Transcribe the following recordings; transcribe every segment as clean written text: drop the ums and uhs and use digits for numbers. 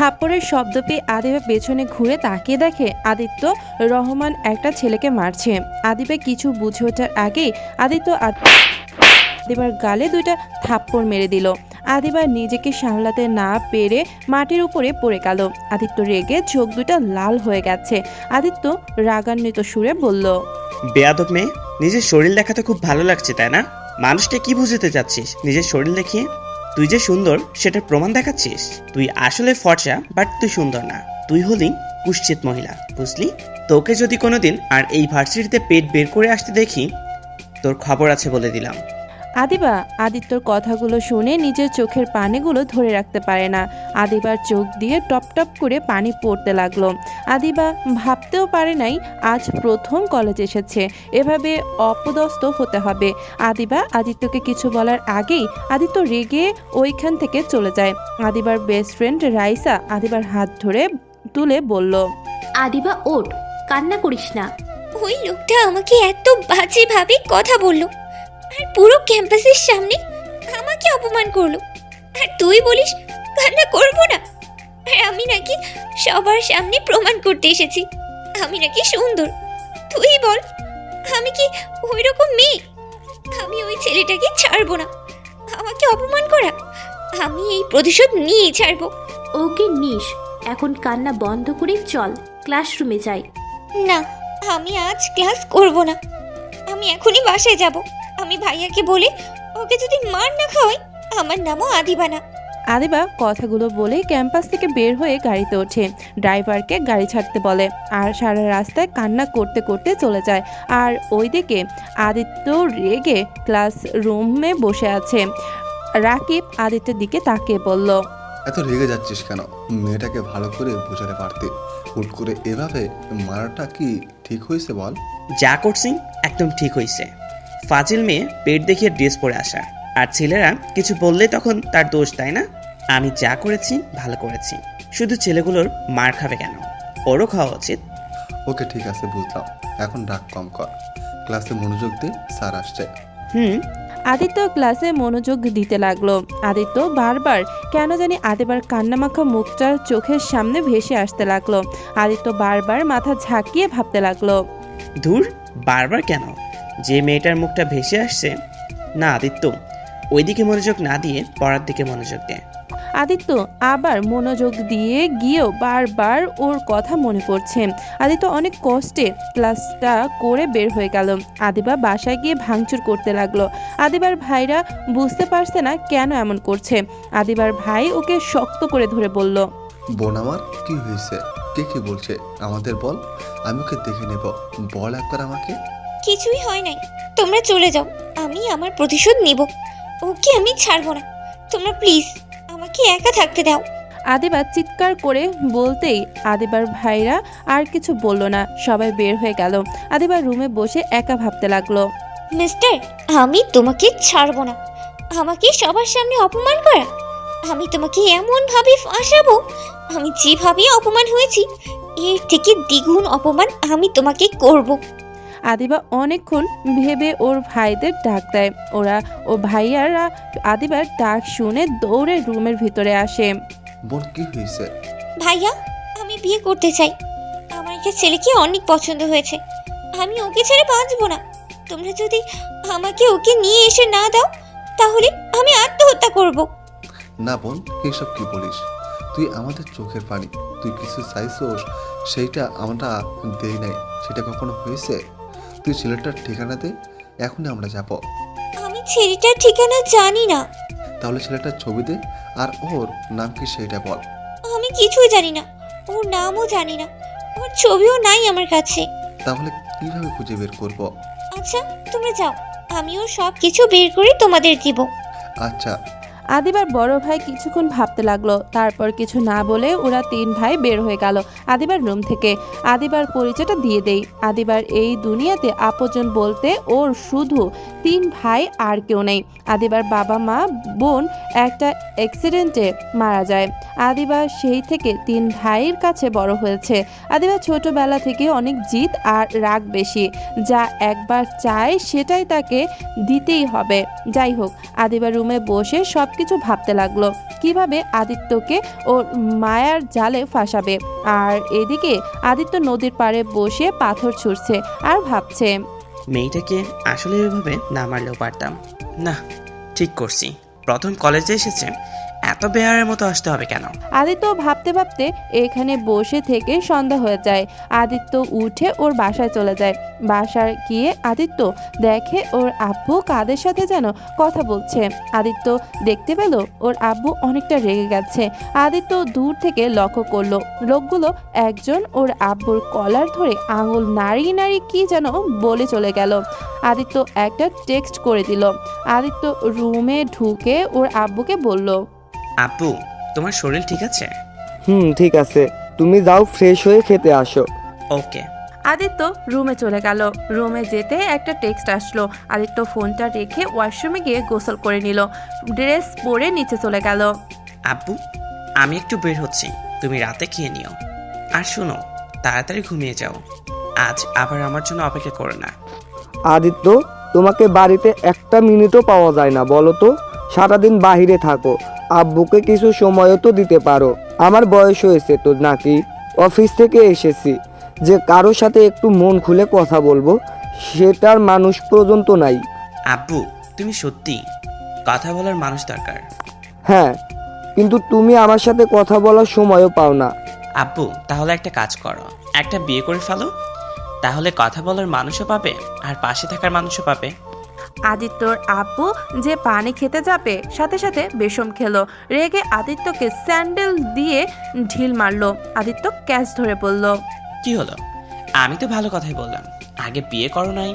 থাপ্পড়ের শব্দ পেয়ে আদিবা পেছনে ঘুরে তাকিয়ে দেখে আদিত্য রহমান একটা ছেলেকে মারছে। আদিবা কিছু বুঝে ওঠার আগেই আদিত্য আদিবার গালে 2টা থাপ্পড় মেরে দিল। আদিবা নিজেকে সামলাতে না পেরে মাটির উপরে পড়ে গেল। আদিত্য রেগে চোখ 2টা লাল হয়ে গেছে। আদিত্য রাগান্বিত সুরে বলল, বেয়াদব মেয়ে, নিজের শরীর দেখাতে খুব ভালো লাগছে তাই না? মানুষকে কি বুঝাতে চাচ্ছিস নিজের শরীর দেখিয়ে? তুই যে সুন্দর সেটার প্রমাণ দেখাচ্ছিস? তুই আসলে ফর্সা, বাট তুই সুন্দর না। তুই হলি কুশ্চিত মহিলা, বুঝলি? তোকে যদি কোনোদিন আর এই ভার্সিটিতে পেট বের করে আসতে দেখি, তোর খবর আছে বলে দিলাম। আদিবা আদিত্যর কথাগুলো শুনে নিজের চোখের পানিগুলো ধরে রাখতে পারে না। আদিবার চোখ দিয়ে টপ টপ করে পানি পড়তে লাগলো। আদিবা ভাবতেও পারে নাই আজ প্রথম কলেজ এসেছে, এভাবে অপদস্থ হতে হবে। আদিবা আদিত্যকে কিছু বলার আগেই আদিত্য রেগে ওইখান থেকে চলে যায়। আদিবার বেস্ট ফ্রেন্ড রাইসা আদিবার হাত ধরে তুলে বলল, আদিবা ওঠ, কান্না করিস না। ওই লোকটা আমাকে এত বাজেভাবে কথা বললো, আর পুরো ক্যাম্পাসের সামনে আমাকে অপমান করলো। আর তুই বলিস কান্না করবো না? আর আমি নাকি সবার সামনে প্রমাণ করতে এসেছি আমি নাকি সুন্দর। তুই বল, আমি কি ওই রকম মেয়ে? আমি ওই ছেলেটাকে ছাড়বো না। আমাকে অপমান করা, আমি এই প্রতিশোধ নিয়েই ছাড়বো। ওকে নিস, এখন কান্না বন্ধ করে চল ক্লাসরুমে যাই। না, আমি আজ ক্লাস করব না। আমি এখনই বাসায় যাব। আমি ভাইয়াকে বলে ওকে যদি মার না খাওয়াই, আমার নামও আদিবা না। আদিবা কথাগুলো বলে ক্যাম্পাস থেকে বের হয়ে গাড়িতে ওঠে। ড্রাইভারকে গাড়ি ছাড়তে বলে আর সারা রাস্তায় কান্না করতে করতে চলে যায়। আর ওইদিকে আদিত্য রেগে ক্লাস রুমে বসে আছে। রাকিব আদিত্যের দিকে তাকিয়ে বলল, এত রেগে যাচ্ছিস কেন? মেয়েটাকে ভালো করে বোঝাতে পারতে, হুট করে এভাবে মারাটা কি ঠিক হয়েছে বল? যা করছি একদম ঠিক হয়েছে। ফাজিল মেয়ে পেট দেখিয়ে ড্রেস পরে আসা, আর ছেলেরা কিছু বললে তখন তার দোষ, তাই না? আমি যা করেছি ভালো করেছি, শুধু ছেলেগুলোর মার খাবে কেন? ওরও খাওয়া উচিত। ওকে ঠিক আছে, বুঝলাম। এখন রাগ কম কর, ক্লাসে মনোযোগ দে, স্যার আসছে। আদিত্য ক্লাসে মনোযোগ দিতে লাগলো। আদিত্য বারবার কেন জানি আদিবার কান্নামাখা মুখটার চোখের সামনে ভেসে আসতে লাগলো। আদিত্য বারবার মাথা ঝাঁকিয়ে ভাবতে লাগলো, ধুর, বারবার কেন? যে মেয়েটার মুখটা ভেসে আসছে না, আদিত্য ওইদিকে মনোযোগ না দিয়ে পড়ার দিকে মনোযোগ দে। আদিত্য আবার মনোযোগ দিয়ে গিয়েও বারবার ওর কথা মনে পড়ছে। আদিত্য অনেক কষ্টে ক্লাসটা করে বের হয়ে গেল। আদিবা বাসায় গিয়ে ভাঙচুর করতে লাগলো। আদিবার ভাইরা বুঝতে পারছে না কেন এমন করছে। আদিবার ভাই ওকে শক্ত করে ধরে বলল, বোন আমার, কি হয়েছে? কে কি বলছে আমাদের বল, আমি ওকে দেখে নেব। বল একবার আমাকে। কিছুই হয় নাই, তোমরা চলে যাও। আমি আমার প্রতিশোধ নিব। ওকে আমি ছাড়বো না। তোমরা প্লিজ আমাকে একা থাকতে দাও। আদিবা চিৎকার করে বলতেই আদিবার ভাইরা আর কিছু বলল না, সবাই বের হয়ে গেল। আদিবার রুমে বসে একা ভাবতে লাগলো, মিস্টার, আমি তোমাকে ছাড়বো না। আমাকে সবার সামনে অপমান করা, আমি তোমাকে এমন ভাবে ফাঁসাবো, আমি যেভাবে অপমান হয়েছি এর থেকে দ্বিগুণ অপমান আমি তোমাকে করব। আদিবা অনেকক্ষণ ভেবে ওর ভাইদের ডাক দেয়। ও ভাইয়ারা আদিবার ডাক শুনে দৌড়ে রুমের ভিতরে আসে। বোন কি হয়েছে? ভাইয়া, আমি বিয়ে করতে চাই। আমার একটা ছেলেকে অনেক পছন্দ হয়েছে। আমি ওকে ছেড়ে বাঁচবো না। তোমরা যদি আমাকে ওকে নিয়ে এসে না দাও, তাহলে আমি আত্মহত্যা করব। না বোন, এইসব কি বলিস? তুই আমাদের চোখের পানি, তুই কিছু চাইছোস সেইটা আমরা দেই নাই, সেটা কখনো হয়েছে? তুই ছেলেটার ঠিকানা দে, এখনই আমরা যাব। আমি ছেলেটার ঠিকানা জানি না। তাহলে ছেলেটার ছবি দে, আর ওর নাম কি সেইটা বল। আমি কিছুই জানি না, ওর নামও জানি না, ওর ছবিও নাই আমার কাছে। তাহলে কিভাবে খুঁজে বের করব? আচ্ছা, তোমরা যাও, আমি ওর সব কিছু বের করে তোমাদের দিব। আচ্ছা। আদিবার বড় ভাই কিছুক্ষণ ভাবতে লাগলো। তারপর কিছু না বলে ওরা 3 ভাই বের হয়ে গেল আদিবার রুম থেকে। আদিবার পরিচয়টা দিয়ে দেই। আদিবার এই দুনিয়াতে আপনজন বলতে ওর শুধু 3 ভাই, আর কেউ নেই। আদিবার বাবা মা বোন একটা অ্যাক্সিডেন্টে মারা যায়। আদিবা সেই থেকে 3 ভাইয়ের কাছে বড় হয়েছে। আদিবা ছোটবেলা থেকে অনেক জিদ আর রাগ বেশি, যা একবার চায় সেটাই তাকে দিতেই হবে। যাই হোক, আদিবা রুমে বসে সবকিছু ভাবতে লাগলো, কিভাবে আদিত্যকে ওর মায়ার জালে ফাঁসাবে। আর এদিকে আদিত্য নদীর পাড়ে বসে পাথর ছুঁড়ছে আর ভাবছে, মেয়েটাকে আসলে এভাবে না মারলেও পারতাম না। ঠিক করছি, প্রথম কলেজে এসেছে, এত বেহারের মতো আসতে হবে কেন? আদিত্য ভাবতে ভাবতে এখানে বসে থেকে সন্ধ্যা হয়ে যায়। আদিত্য উঠে ওর বাসায় চলে যায়। বাসায় গিয়ে আদিত্য দেখে ওর আব্বু কাদের সাথে যেন কথা বলছে। আদিত্য দেখতে পেল ওর আব্বু অনেকটা রেগে গেছে। আদিত্য দূর থেকে লক্ষ্য করলো লোকগুলো একজন ওর আব্বুর কলার ধরে আঙুল নাড়িয়ে নাড়িয়ে কি যেন বলে চলে গেল। আদিত্য একটা টেক্সট করে দিল। আদিত্য রুমে ঢুকে ওর আব্বুকে বলল, আব্বু, তোমার শরীর ঠিক আছে? ঠিক আছে, তুমি যাও ফ্রেশ হয়ে খেতে আসো। ওকে। আদিত্য রুমে চলে গেল। রুমে যেতে একটা টেক্সট আসলো। আদিত্য ফোনটা রেখে ওয়াশরুমে গিয়ে গোসল করে নিল, ড্রেস পরে নিচে চলে গেল। আব্বু, আমি একটু বের হচ্ছি, তুমি রাতে খেয়ে নিও। আর শোনো, তাড়াতাড়ি ঘুমিয়ে যাও, আজ আবার আমার জন্য অপেক্ষা করো না। আদিত্য, তোমাকে বাড়িতে একটা মিনিটও পাওয়া যায় না বলো তো? সারাদিন বাহিরে থাকো, আব্বুকে কিছু সময়ও তো দিতে পারো। আমার বয়স হয়েছে তো নাকি? অফিস থেকে এসেছি, যে কারোর সাথে একটু মন খুলে কথা বলবো সেটার মানুষ পর্যন্ত নাই। আব্বু, তুমি সত্যি কথা বলার মানুষ দরকার। হ্যাঁ, কিন্তু তুমি আমার সাথে কথা বলার সময়ও পাও না। আব্বু, তাহলে একটা কাজ করো, একটা বিয়ে করে ফেলো, তাহলে কথা বলার মানুষও পাবে আর পাশে থাকার মানুষও পাবে। আদিত্যর আব্বু যে পানি খেতে যাবে সাথে সাথে বেশম খেলো। রেগে আদিত্যকে স্যান্ডেল দিয়ে ঢিল মারলো। আদিত্য ক্যাচ ধরে বলল, কি হলো? আমি তো ভালো কথাই বললাম, আগে বিয়ে করো নাই।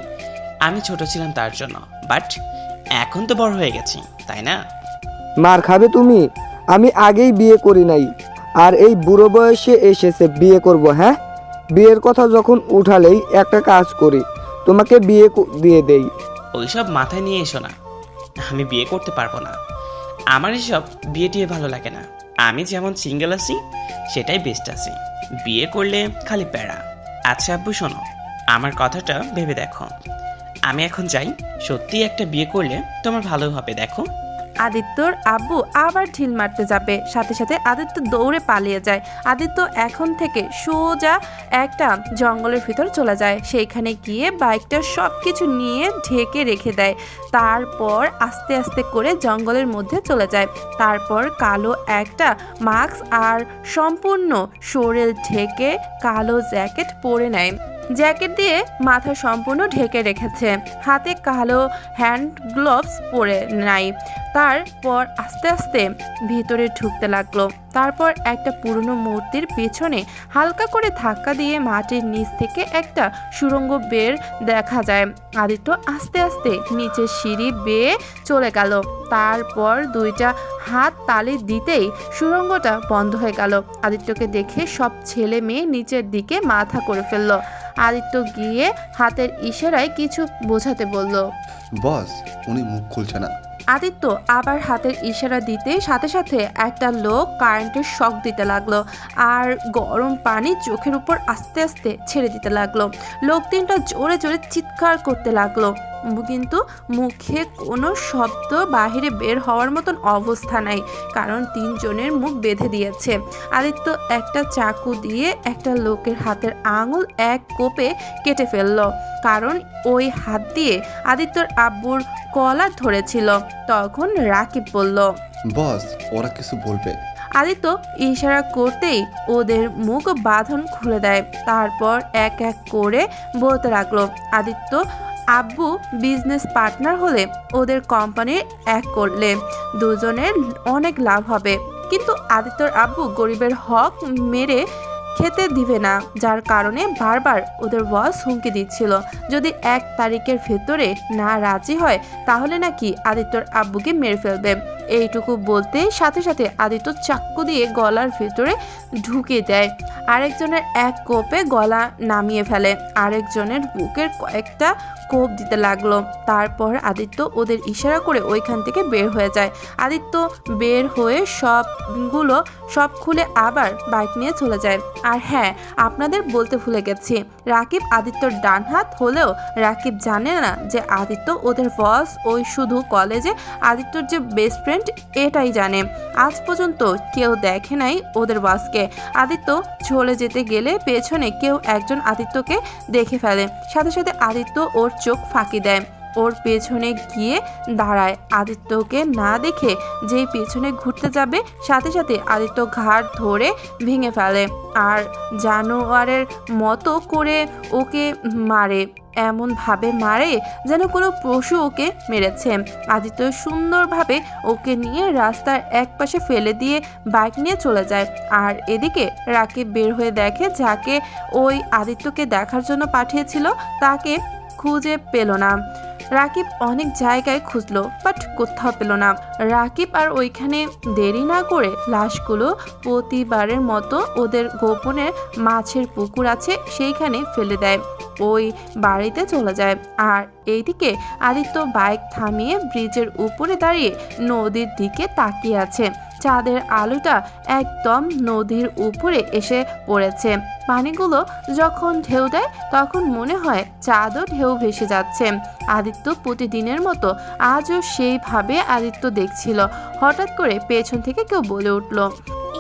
আমি ছোট ছিলাম তার জন্য, বাট এখন তো বড় হয়ে গেছি, তাই না? মার খাবে তুমি? আমি আগেই বিয়ে করি নাই, আর এই বুড়ো বয়সে এসেছে বিয়ে করব? হ্যাঁ, বিয়ের কথা যখন উঠালেই একটা কাজ করি, তোমাকে বিয়ে দিয়ে দেই। ওইসব মাথায় নিয়ে এসো না, আমি বিয়ে করতে পারবো না। আমার এসব বিয়ে টিয়ে ভালো লাগে না। আমি যেমন সিঙ্গেল আছি সেটাই বেস্ট আছি, বিয়ে করলে খালি প্যারা। আচ্ছা আব্বু, শোনো, আমার কথাটা ভেবে দেখো। আমি এখন যাই, সত্যি একটা বিয়ে করলে তোমার ভালো হবে, দেখো। আদিত্যর আব্বু আবার ঢিল মারতে যাবে, সাথে সাথে আদিত্য দৌড়ে পালিয়ে যায়। আদিত্য এখন থেকে সোজা একটা জঙ্গলের ভিতর চলে যায়। সেইখানে গিয়ে বাইকটা সব কিছু নিয়ে ঢেকে রেখে দেয়। তারপর আস্তে আস্তে করে জঙ্গলের মধ্যে চলে যায়। তারপর কালো একটা মাস্ক আর সম্পূর্ণ শরীর ঢেকে কালো জ্যাকেট পরে নেয়। জ্যাকেট দিয়ে মাথা সম্পূর্ণ ঢেকে রেখেছে, হাতে কালো হ্যান্ড গ্লোভস পরে নাই। তারপর আস্তে আস্তে ভিতরে ঢুকতে লাগলো। তারপর একটা পুরনো মূর্তির পেছনে হালকা করে ধাক্কা দিয়ে মাটির নিচ থেকে একটা সুড়ঙ্গ বের দেখা যায়। আদিত্য আস্তে আস্তে নিচের সিঁড়ি বেয়ে চলে গেল। তারপর দুইটা হাত তালি দিতেই সুড়ঙ্গটা বন্ধ হয়ে গেল। আদিত্যকে দেখে সব ছেলে মেয়ে নিচের দিকে মাথা করে ফেললো। আদিত্য গিয়ে হাতের ইশারায় কিছু বোঝাতে বলল। বস, উনি মুখ খুলছে না। আদিত্য আবার হাতের ইশারা দিতে সাথে সাথে একটা লোক কারেন্টের শক দিতে লাগলো আর গরম পানি চোখের উপর আস্তে আস্তে ছেড়ে দিতে লাগলো। লোক তিনটা জোরে জোরে চিৎকার করতে লাগলো, কিন্তু মুখে কোনো শব্দ বাহিরে বের হওয়ার মতন অবস্থা নাই, কারণ তিনজনের মুখ বেঁধে দিয়েছে। আদিত্য একটা চাকু দিয়ে একটা লোকের হাতের আঙুল এক কোপে কেটে ফেললো, কারণ ওই হাত দিয়ে আদিত্যর আব্বুর কলার ধরেছিল। তখন রাকিব বলল, বস, ওরা কিছু বলবে। আদিত্য ইশারা করতেই ওদের মুখ বাঁধন খুলে দেয়। তারপর এক এক করে বলতে লাগলো, আদিত্য আব্বু বিজনেস পার্টনার হলে ওদের কোম্পানির এক করলে দুজনের অনেক লাভ হবে, কিন্তু আদিত্যর আব্বু গরিবের হক মেরে খেতে দিবে না, যার কারণে বারবার ওদের বস হুমকি দিচ্ছিল যদি 1 তারিখের ভেতরে না রাজি হয় তাহলে নাকি আদিত্যর আব্বুকে মেরে ফেলবে। এইটুকু বলতে সাথে সাথে আদিত্য চাক্কু দিয়ে গলার ভেতরে ঢুকিয়ে দেয়। আরেকজনের এক কোপে গলা নামিয়ে ফেলে, আরেকজনের বুকের কয়েকটা কোপ দিতে লাগলো। তারপর আদিত্য ওদের ইশারা করে ওইখান থেকে বের হয়ে যায়। আদিত্য বের হয়ে সব খুলে আবার বাইক নিয়ে চলে যায়। আর হ্যাঁ, আপনাদের বলতে ভুলে গেছি, রাকিব আদিত্যর ডান হাত হলেও রাকিব জানে না যে আদিত্য ওদের বস। ওই শুধু কলেজে আদিত্যর যে বেস্ট ফ্রেন্ড এটাই জানে। আজ পর্যন্ত কেউ দেখে নাই ওদের বসকে। আদিত্য চলে যেতে গেলে পেছনে কেউ একজন আদিত্যকে দেখে ফেলে। সাথে সাথে আদিত্য ওর চোখ ফাঁকি দেয়, ওর পেছনে গিয়ে দাঁড়ায়। আদিত্যকে না দেখে যেই পেছনে ঘুরতে যাবে সাথে সাথে আদিত্য ঘাড় ধরে ভেঙে ফেলে আর জানোয়ারের মতো করে ওকে মারে। এমনভাবে মারে যেন কোনো পশু ওকে মেরেছে। আদিত্য সুন্দরভাবে ওকে নিয়ে রাস্তার একপাশে ফেলে দিয়ে বাইক নিয়ে চলে যায়। আর এদিকে রাকিব বের হয়ে দেখে যাকে ওই আদিত্যকে দেখার জন্য পাঠিয়েছিল তাকে খুঁজে পেল না। রাকিব অনেক জায়গায় খুঁজলো, বাট কোথাও পেল না। রাকিব আর ওইখানে দেরি না করে লাশগুলো প্রতিবারের মতো ওদের গোপনের মাছের পুকুর আছে সেইখানে ফেলে দেয়, ওই বাড়িতে চলে যায়। আর এইদিকে আদিত্য বাইক থামিয়ে ব্রিজের উপরে দাঁড়িয়ে নদীর দিকে তাকিয়ে আছে। চাঁদের আলোটা একদম নদীর উপরে এসে পড়েছে। পানিগুলো যখন ঢেউ দেয় তখন মনে হয় চাঁদও ঢেউ ভেসে যাচ্ছে। আদিত্য প্রতিদিনের মতো আজও সেইভাবে আদিত্য দেখছিল। হঠাৎ করে পেছন থেকে কেউ বলে উঠল,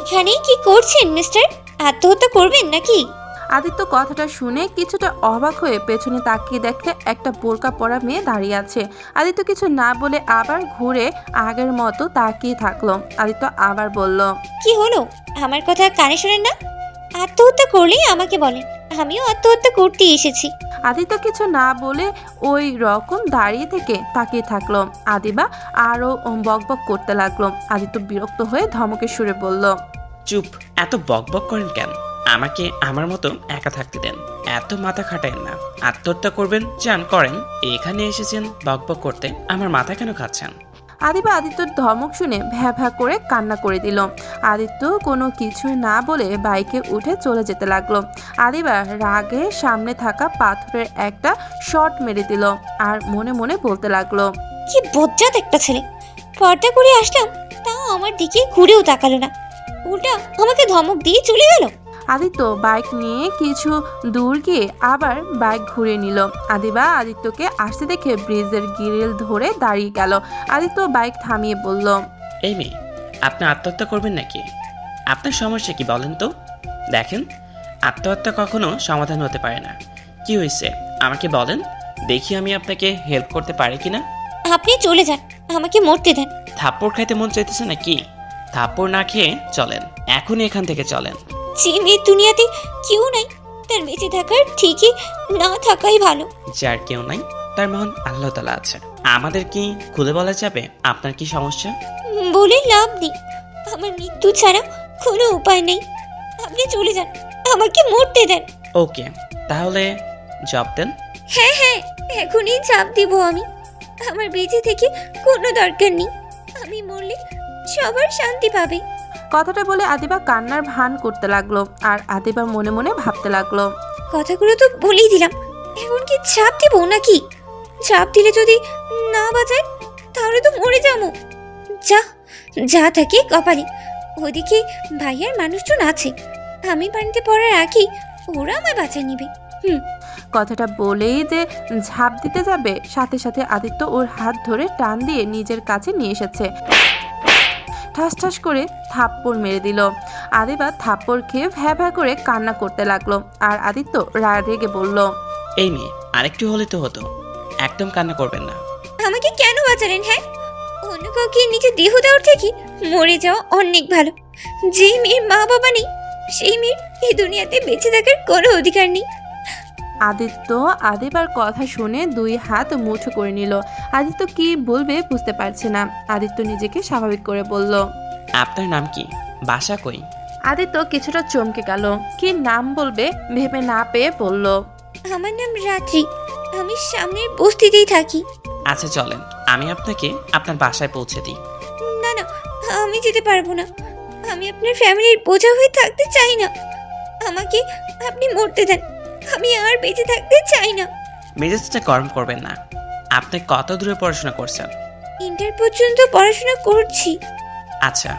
এখানেই কি করছেন মিস্টার? আত্মহত্যা করবেন নাকি? আদিত্য কথাটা শুনে কিছুটা অবাক হয়ে পেছনে তাকিয়ে দেখে একটা বোরকা পরা মেয়ে দাঁড়িয়ে আছে। আদিত্য কিছু না বলে আবার ঘুরে আগের মতো তাকিয়ে থাকলো। আদিত্য আবার বলল, কি হলো? আমার কথা কানে শোনেন না? আত্মহত্যা করলেই আমাকে বলেন, আমিও আত্মহত্যা করতে এসেছি। আদিত্য কিছু না বলে ওই রকম দাঁড়িয়ে থেকে তাকিয়ে থাকলো। আদিবা আরও বকবক করতে লাগলো। আদিত্য বিরক্ত হয়ে ধমকে সুরে বলল, চুপ, এত বকবক করেন কেন? আমাকে আমার মতো একা থাকতে দেন, এত মাথা খাটায়েন না। আত্মহত্যা করবেন চান করেন, এখানে এসেছেন বকবক করতে, আমার মাথা কেন খাচ্ছেন? আদিবা আদিত্যর ধমক শুনে ভ্যা ভ্যা করে কান্না করে দিল। আদিত্য কোনো কিছু না বলে বাইকে উঠে চলে যেতে লাগলো। আদিবা রাগে সামনে থাকা পাথরের একটা শট মেরে দিল আর মনে মনে বলতে লাগলো, কি বজ্জাত একটা ছেলে! পর্দা করে আসলাম, তাও আমার দিকে ঘুরেও তাকালো না, উল্টা আমাকে ধমক দিয়ে চলে গেল। আদিত্য বাইক নিয়ে কিছু দূর গিয়ে আবার বাইক ঘুরে নিল। আদিবা আদিত্যকে আসতে দেখে ব্রিজের গ্রিল ধরে দাঁড়িয়ে গেল। আদিত্য বাইক থামিয়ে বলল, এই মেয়ে, আপনি আত্মহত্যা করবেন নাকি? আপনার সমস্যা কি বলেন তো? দেখেন, আত্মহত্যা কখনো সমাধান হতে পারে না। কি হয়েছে আমাকে বলেন, দেখি আমি আপনাকে হেল্প করতে পারি কিনা। আপনি চলে যান, আমাকে মরতে দেন। থাপ্পড় খাইতে মন চাইতেছে নাকি? থাপ্পড় না খেয়ে চলেন, এখনই এখান থেকে চলেন। যে মেয়ের দুনিয়াতে কেউ নাই তার বেঁচে থাকার ঠিকই না থাকাই ভালো। যার কেউ নাই তার মহান আল্লাহ তাআলা আছে। আমাদের কি খুলে বলা যাবে আপনার কি সমস্যা? বলে লাভ নেই, আমার মৃত্যু ছাড়া কোনো উপায় নেই। আপনি চলে যান, আমাকে মরতে দেন। ওকে, তাহলে জব দেন। হ্যাঁ হ্যাঁ, এখনই চাপ দিব আমি। আমার বেঁচে থেকে কোনো দরকার নেই, আমি মরলে সবার শান্তি পাবে। কথাটা বলে আদিবা কান্নার ভান করতে লাগলো। আর আদিবা মনে মনে ভাবতে লাগলো, কথাগুলো তো বলেই দিলাম, এখন কি চাপ দিব নাকি? চাপ দিলে যদি না বাঁচায় তাহলে তো মরে যাবো। যা যা থাকে কপালে। ওদিকে ভাইয়ার মানুষজন আছে, আমি পানিতে পড়ার আগে ওরা আমায় বাঁচায় নিবে। কথাটা বলেই যে ঝাঁপ দিতে যাবে সাথে সাথে আদিত্য ওর হাত ধরে টান দিয়ে নিজের কাছে নিয়ে এসেছে। ঠাস ঠাস করে থাপ্পড় মেরে দিল। আদিবা থাপ্পড় খেয়ে ভ্যা ভ্যা করে কান্না করতে লাগলো। আর আদিত্য রেগে বলল, এই মেয়ে, আরেকটু হলে তো হতো, একদম কান্না করবেন না। আমাকে কেন বাঁচালেন? হ্যাঁ, অন্য কাউকে নিজের দেহ দেওয়ার থেকে মরে যাওয়া অনেক ভালো। যে মেয়ের মা বাবা নেই সেই মেয়ের এই দুনিয়াতে বেঁচে থাকার কোনো অধিকার নেই। আদিত্য আদিবার কথা শুনে দুই হাত মুঠো করে নিল। আদিত্য কি বলবে বুঝতে পারছে না। আদিত্য নিজেকে স্বাভাবিক করে বলল, আপনার নাম কি? বাসা কই? আদিত্য কিছুটা চমকে গেল। কি নাম বলবে ভেবে না পেয়ে বলল, আমার নাম রাত্রি, আমি সামনের বস্তিতেই থাকি। আচ্ছা চলেন, আমি আপনাকে আপনার বাসায় পৌঁছে দিই। না না, আমি যেতে পারবো না, আমি আপনার ফ্যামিলির বোঝা হয়ে থাকতে চাই না। আমাকে আপনি মরতে দেন, আমি আর বেঁচে থাকতে চাই না। মেজাজটা গরম করবেন না। আপনি কত দূরে পড়াশোনা করছেন? ইন্টার পর্যন্ত পড়াশোনা করছি। আচ্ছা,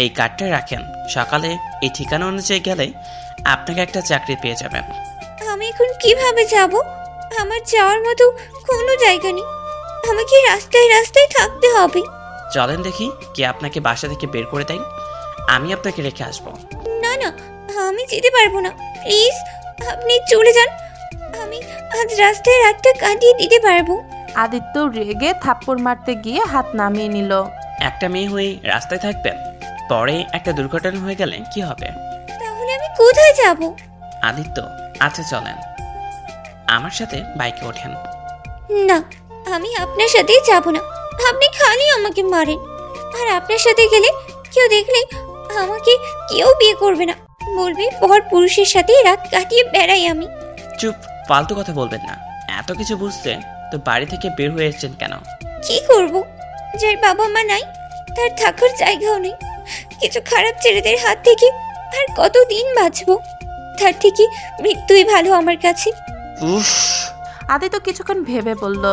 এই কার্ডটা রাখেন। সকালে এই ঠিকানা অনুযায়ী গেলে আপনাকে একটা চাকরি পেয়ে যাবেন। আমি এখন কিভাবে যাব? আমার যাওয়ার মতো কোনো জায়গা নেই। আমাকে রাস্তায় রাস্তায় থাকতে হবে। চলেন দেখি কে আপনাকে বাসা থেকে বের করে দেয়। আমি আপনাকে রেখে আসবো। না না, আমি যেতে পারবো না। প্লিজ আপনি চলে যান। আমি আজ রাস্তায় রাতটা কাটিয়ে দিতে পারবো। আদিত্য রেগে থাপ্পড় মারতে গিয়ে হাত নামিয়ে নিল। একটা মেয়ে হয়ে রাস্তায় থাকবেন, পরে একটা দুর্ঘটনা হয়ে গেলে কি হবে? তাহলে আমি কোথায় যাব? আদিত্য, আচ্ছা চলেন, আমার সাথে বাইকে ওঠেন। না, আমি আপনার সাথেই যাব না। আপনি খালি আমাকে মারেন। আর আপনার সাথে গেলে কেউ দেখলে আমাকে কেউ বিয়ে করবে না, বলবে পর পুরুষের সাথে রাত কাটিয়ে বেড়াই আমি। চুপ, ফালতু কথা বলবেন না। এত কিছু বুঝতে তো বাড়ি থেকে বের হয়ে এসেছেন কেন? কি করব? যার বাবা মা নাই, তার থাকার জায়গাও নেই। কিছু খারাপ ছেলেদের হাত থেকে আর কতদিন বাঁচবো? তার থেকে মৃত্যুই ভালো আমার কাছে। উফ, আদিত্য কিছুক্ষণ ভেবে বলল,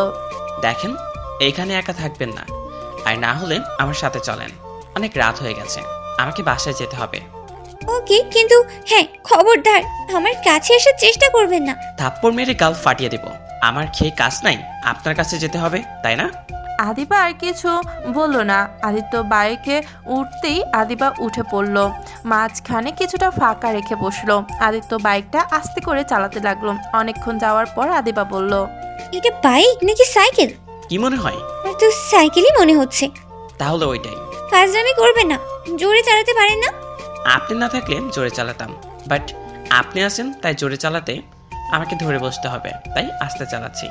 দেখেন, এইখানে একা থাকবেন না, আর না হলে আমার সাথে চলেন। অনেক রাত হয়ে গেছে, আমাকে বাসায় যেতে হবে। ওকে, কিন্তু হ্যাঁ, খবরদার আমার কাছে আসার চেষ্টা করবেন না। থাপ্পড় মেরে গাল ফাটিয়ে দেব। আমার খেয়ে কাজ নাই, আপনার কাছে যেতে হবে, তাই না? আদিবা আর কিছু বলল না। আদিত্য বাইকে উঠতেই আদিবা উঠে পড়ল, মাঝখানে কিছুটা ফাঁকা রেখে বসলো। আদিত্য বাইকটা আস্তে করে চালাতে লাগলো। অনেকক্ষণ যাওয়ার পর আদিবা বলল, এটা বাইক নাকি সাইকেল? কি মনে হয়? আমার তো সাইকেলই মনে হচ্ছে। তাহলে ওইটাই। ফাজলামি করবেন না, জোরে চালাতে পারেন না? আপনি না থাকলে জোরে চালাতাম, বাট আপনি আছেন তাই জোরে চালাতে আমাকে ধরে বসতে হবে, তাই আস্তে চালাচ্ছি,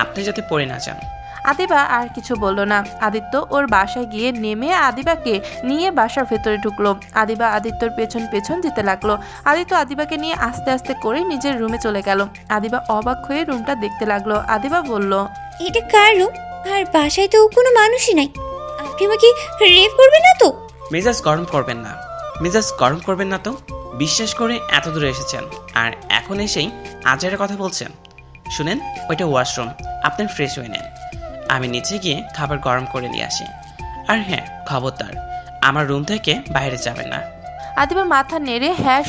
আপনি যাতে পড়ে না যান। আদিবা আর কিছু বলল না। আদিত্য ওর বাসায় গিয়ে নেমে আদিবাকে নিয়ে বাসার ভেতরে ঢুকলো। আদিবা আদিত্যর পেছন পেছন যেতে লাগলো। আদিত্য আদিবাকে নিয়ে আস্তে আস্তে করে নিজের রুমে চলে গেল। আদিবা অবাক হয়ে রুমটা দেখতে লাগলো। আদিবা বলল, এটা কার রুম? আর বাসায় তো কোনো মানুষই নাই। আপনি আমাকে রেপ করবেন না তো? মেজাজ গরম করবেন না, মেজাজ গরম করবেন না তো। বিশ্বাস করে এত দূরে এসেছেন, আর এখন এসেই আজারের কথা বলছেন। শুনেন, ওইটা ওয়াশরুম, আপনি ফ্রেশ হয়ে নেন। আমি নিচে গিয়ে খাবার গরম করে নিয়ে আসি। আর হ্যাঁ, খবরদার আমার রুম থেকে বাইরে যাবেন না। আদিবা মাথা নেড়ে হ্যাঁ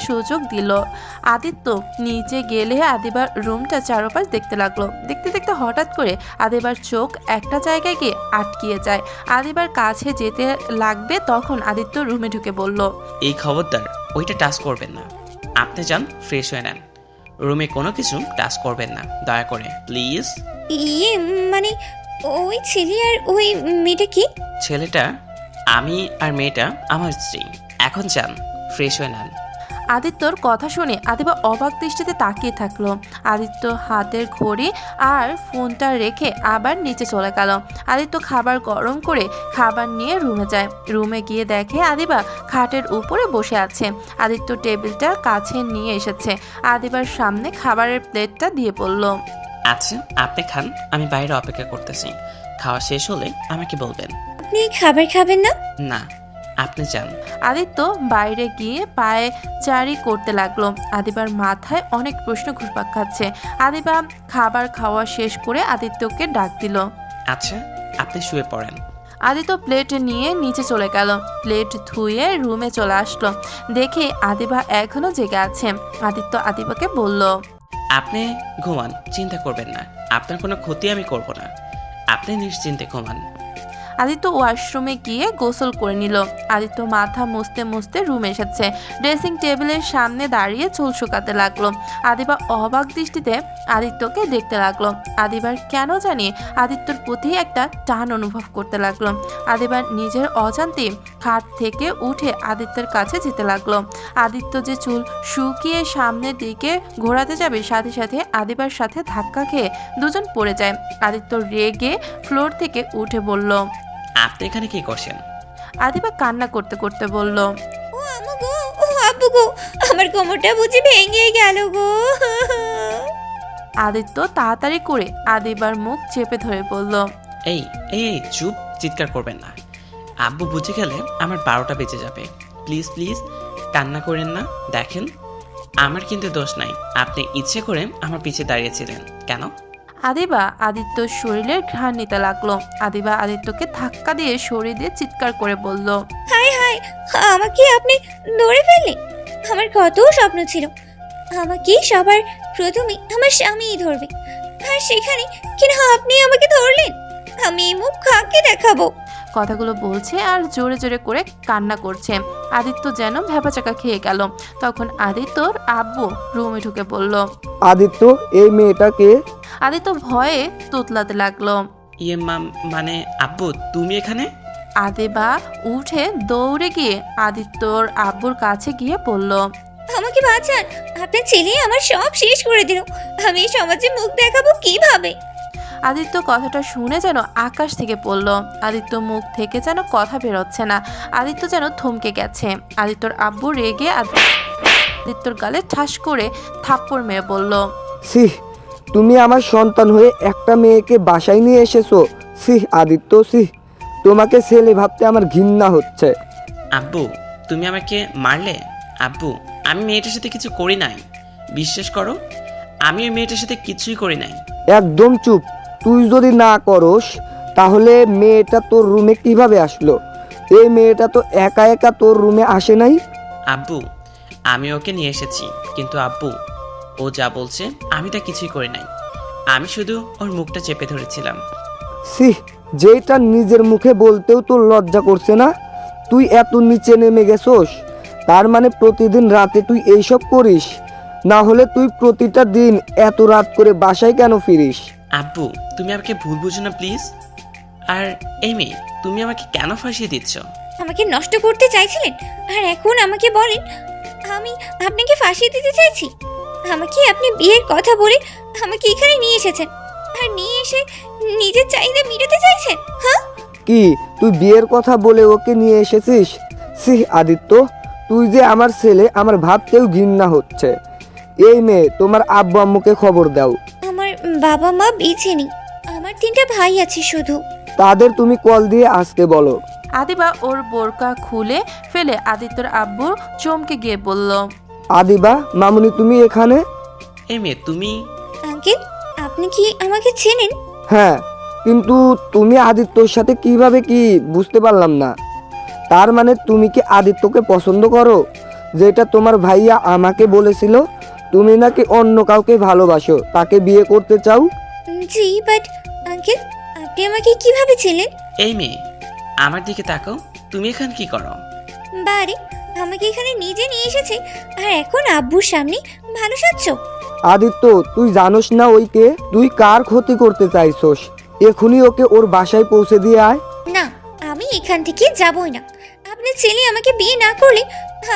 সূচক দিল। আদিত্য নিচে গেলে আদিবার রুমটা চারপাশ দেখতে লাগলো। দেখতে দেখতে হঠাৎ করে আদিবার চোখ একটা জায়গায় গিয়ে আটকিয়ে যায়। আদিবার কাছে যেতে লাগবে, তখন আদিত্য রুমে ঢুকে বলল, এই খবরদার ওইটা টাচ করবেন না। আপনি যান, ফ্রেশ হয়ে নেন। রুমে কোনো কিছু টাচ করবেন না, দয়া করে প্লিজ। ইয়ে মানে ওই ছেলে আর ওই মেয়েটা কি? ছেলেটা আমি, আর মেয়েটা আমার স্ত্রী। এখন যান, ফ্রেশ হয়ে নেন। আদিত্যর কথা শুনে আদিবা অবাক দৃষ্টিতে তাকিয়ে থাকলো। আদিত্য হাতের ঘড়ি আর ফোনটা রেখে আবার নিচে চলে গেল। আদিত্য খাবার গরম করে খাবার নিয়ে রুমে যায়। রুমে গিয়ে দেখে আদিবা খাটের উপরে বসে আছে। আদিত্য টেবিলটা কাছে নিয়ে এসেছে, আদিবার সামনে খাবারের প্লেটটা দিয়ে বলল, আচ্ছা আপনি খান, আমি বাইরে অপেক্ষা করতেছি। খাওয়া শেষ হলে আমাকে বলবেন। আপনি খাবার খাবেন না? না, আপনি যান। আদিত্য বাইরে গিয়ে পায়ে চারি করতে লাগলো। আদিবার মাথায় অনেক প্রশ্ন ঘুরপাক খাচ্ছে। আদিবা খাবার খাওয়া শেষ করে আদিত্যকে ডাক দিল। আচ্ছা, আপনি শুয়ে পড়েন। আদিত্য প্লেট নিয়ে নিচে চলে গেল। প্লেট ধুয়ে রুমে চলে আসলো, দেখে আদিবা এখনো জেগে আছে। আদিত্য আদিবাকে বলল, আপনি ঘুমান, চিন্তা করবেন না, আপনার কোনো ক্ষতি আমি করব না, আপনি নিশ্চিন্তে ঘুমান। আদিত্য ওয়াশরুমে গিয়ে গোসল করে নিল। আদিত্য মাথা মুছতে মুছতে রুমে এসেছে। ড্রেসিং টেবিলের সামনে দাঁড়িয়ে চুল শুকাতে লাগলো। আদিবা অবাক দৃষ্টিতে আদিত্যকে দেখতে লাগলো। আদিবার কেন জানি আদিত্যর প্রতি একটা টান অনুভব করতে লাগলো। আদিবার নিজের অজান্তে খাট থেকে উঠে আদিত্যের কাছে যেতে লাগলো। আদিত্য যে চুল শুকিয়ে সামনের দিকে ঘোরাতে যাবে, সাথে সাথে আদিবার সাথে ধাক্কা খেয়ে দুজন পড়ে যায়। আদিত্য রেগে ফ্লোর থেকে উঠে বলল, আপনি এখানে কি করছেন? আদিবা কান্না করতে করতে বলল, ও আমু গো, ও আব্বু গো, আমার কোমরটা বুঝি ভেঙে গেল গো। আদিত্য তাড়াতাড়ি করে আদিবার মুখ চেপে ধরে বলল, এই এই এই, চুপ, চিৎকার করবেন না। আব্বু বুঝে গেলে আমার 12টা বেজে যাবে। প্লিজ প্লিজ কান্না করেন না। দেখেন আমার কিন্তু দোষ নাই, আপনি ইচ্ছে করে আমার পিছে দাঁড়িয়েছিলেন কেন? আদিবা আদিত্যর শরীরের ঘ্রাণ নিতে লাগলো। আদিবা আদিত্যকে ধাক্কা দিয়ে সরিয়ে দিয়ে চিৎকার করে বলল, হায় হায়, আমাকে আপনি ধরে ফেললেন। আমার কত স্বপ্ন ছিল আমাকে সবার প্রথমে আমার স্বামীই ধরবে, আর সেখানে কিনা আপনি আমাকে ধরলেন। আমি এই মুখ কাকে দেখাবো? কথাগুলো বলছে আর জোরে জোরে করে কান্না করছে। আদিত্য যেন ভ্যাপাচাকা খেয়ে গেল। তখন আদিত্যর আব্বু রুমে ঢুকে বলল। আদিত্য, এই মেয়েটাকে। আদিত্য ভয়ে তোতলাতে লাগলো। ইয়ে মানে আব্বু তুমি এখানে? আদিবা উঠে দৌড়ে গিয়ে আদিত্যর আব্বুর কাছে গিয়ে বলল, আমাকে বাঁচান, আপনার ছেলে আমার সব শেষ করে দিল। আমি এই সমাজে মুখ দেখাবো কিভাবে? আদিত্য কথাটা শুনে যেন আকাশ থেকে পড়ল। আদিত্য মুখ থেকে যেন কথা বেরোচ্ছে না। আদিত্য যেন থমকে গেছে। আদিত্যর আব্বু রেগে আদিত্যর গালে ঠাস করে থাপ্পড় মেরে বলল, সিহ, তুমি আমার সন্তান হয়ে একটা মেয়েকে বাসায় নিয়ে এসেছো। সিহ আদিত্য, সিহ, তোমাকে ছেলে ভাবতে আমার ঘৃণা হচ্ছে। আব্বু তুমি আমাকে মারলে? আব্বু আমি মেয়েটার সাথে কিছু করি নাই, বিশ্বাস করো আমি ওই মেয়েটার সাথে কিছুই করি নাই। একদম চুপ। তুই যদি না করস তাহলে মেয়েটা তোর রুমে কিভাবে আসলো? এই মেয়েটা তো একা একা তোর রুমে আসে নাই। আব্বু আমি ওকে নিয়ে এসেছি, কিন্তু আব্বু ও যা বলছে আমি তা কিছুই করি নাই, আমি শুধু ওর মুখটা চেপে ধরেছিলাম। সিহ, যেটা নিজের মুখে বলতেও তোর লজ্জা করছে না? তুই এত নিচে নেমে গেছোস, তার মানে প্রতিদিন রাতে তুই এইসব করিস? না হলে তুই প্রতিটা দিন এত রাত করে বাসায় কেন ফিরিস? আব্বু তুমি আমাকে ভুল বুঝো না প্লিজ। আর এই মেয়ে তুমি আমাকে কেন ফাঁসিয়ে দিচ্ছ? আমাকে নষ্ট করতে চাইছিলেন, আর এখন আমাকে বলেন আমি আপনাকে ফাঁসিয়ে দিতে চাইছি? আমাকে আপনি বিয়ের কথা বলে আমাকে এখানে নিয়ে এসেছেন, আর নিয়ে এসে নিজের চাহিদা মেটাতে চাইছেন? হ্যাঁ, কি তুই বিয়ের কথা বলে ওকে নিয়ে এসেছিস? সিহ আদিত্য, তুই যে আমার ছেলে আমার ভাবতেও ঘৃণা হচ্ছে। এই মেয়ে, তোমার আব্বু আম্মুকে খবর দাও। আমার বাবা মা বেঁচে নেই, আমার 3টা ভাই আছে শুধু। তাদের তুমি কল দিয়ে আসতে বলো। আদিবা ওর বোরকা খুলে ফেলে আদিত্যর আব্বু চমকে গিয়ে বলল, আদিবা, মামুনি তুমি এখানে? এই মেয়ে তুমি? আঙ্কেল, আপনি কি আমাকে চেনেন? হ্যাঁ, কিন্তু তুমি আদিত্যর সাথে কিভাবে কি বুঝতে পারলাম না। তার মানে তুমি কি আদিত্যকে পছন্দ করো? যেটা তোমার ভাইয়া আমাকে বলেছিল, তুমি নাকি অন্য কাউকে ভালোবাসো, তাকে বিয়ে করতে চাও। জি, বাট আঙ্কেল আপনি আমাকে কিভাবে ছিলেন? এই মেয়ে আমার দিকে তাকাও, তুমি এখানে কি করো? বারে আমাকে এখানে নিজে নিয়ে এসেছে, আর এখন আব্বুর সামনে ভালো সাজছো? আদিত্য, তুই জানোস না ওই কে? তুই কার ক্ষতি করতে চাইছস? এখনই ওকে ওর বাসায় পৌঁছে দিয়ে আয়। না, আমি এখান থেকে যাবই না। আপনার ছেলে আমাকে বিয়ে না করলে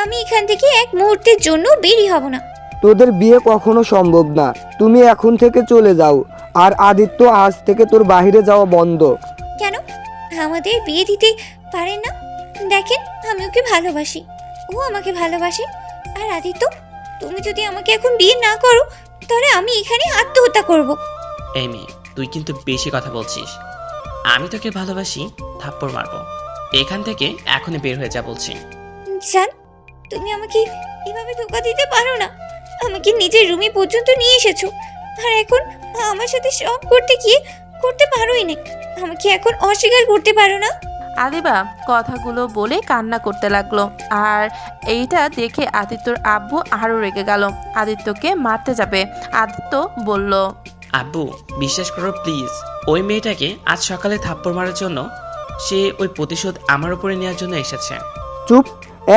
আমি এখান থেকে এক মুহূর্তের জন্য বেরিয়ে হব না। তোদের বিয়ে কখনো সম্ভব না। তুমি এখন থেকে চলে যাও। আর আদিত্য, আজ থেকে তোর বাইরে যাওয়া বন্ধ। কেন আমাদের বিয়ে দিতে পারেন না? দেখেন আমি ওকে ভালোবাসি, ও আমাকে ভালোবাসে। আর আদিত্য, তুমি যদি আমাকে এখন বিয়ে না করো তাহলে আমি এখানে আত্মহত্যা করব। এই মেয়ে তুই কিন্তু বেশি কথা বলছিস। আমি তোকে ভালোবাসি, থাপ্পড় মারবো। এখান থেকে এখনই বের হয়ে যা বলছি। জান, তুমি আমাকে এভাবে ধোকা দিতে পারো না। আমাকে নিজের রুমে পর্যন্ত নিয়ে এসেছো, আর এখন আমার সাথে সব করতে গিয়ে করতে পারোই না। আমাকে এখন অস্বীকার করতে পারো না? আদিবা কথাগুলো বলে কান্না করতে লাগলো। আর এইটা দেখে আদিত্যর আব্বু আরও রেগে গেল। আদিত্যকে মারতে যাবে। আদিত্য বলল, আব্বু বিশ্বাস করো প্লিজ, ওই মেয়েটাকে আজ সকালে থাপ্পড় মারার জন্য, সে ওই প্রতিশোধ আমার উপরে নেওয়ার জন্য এসেছে। চুপ,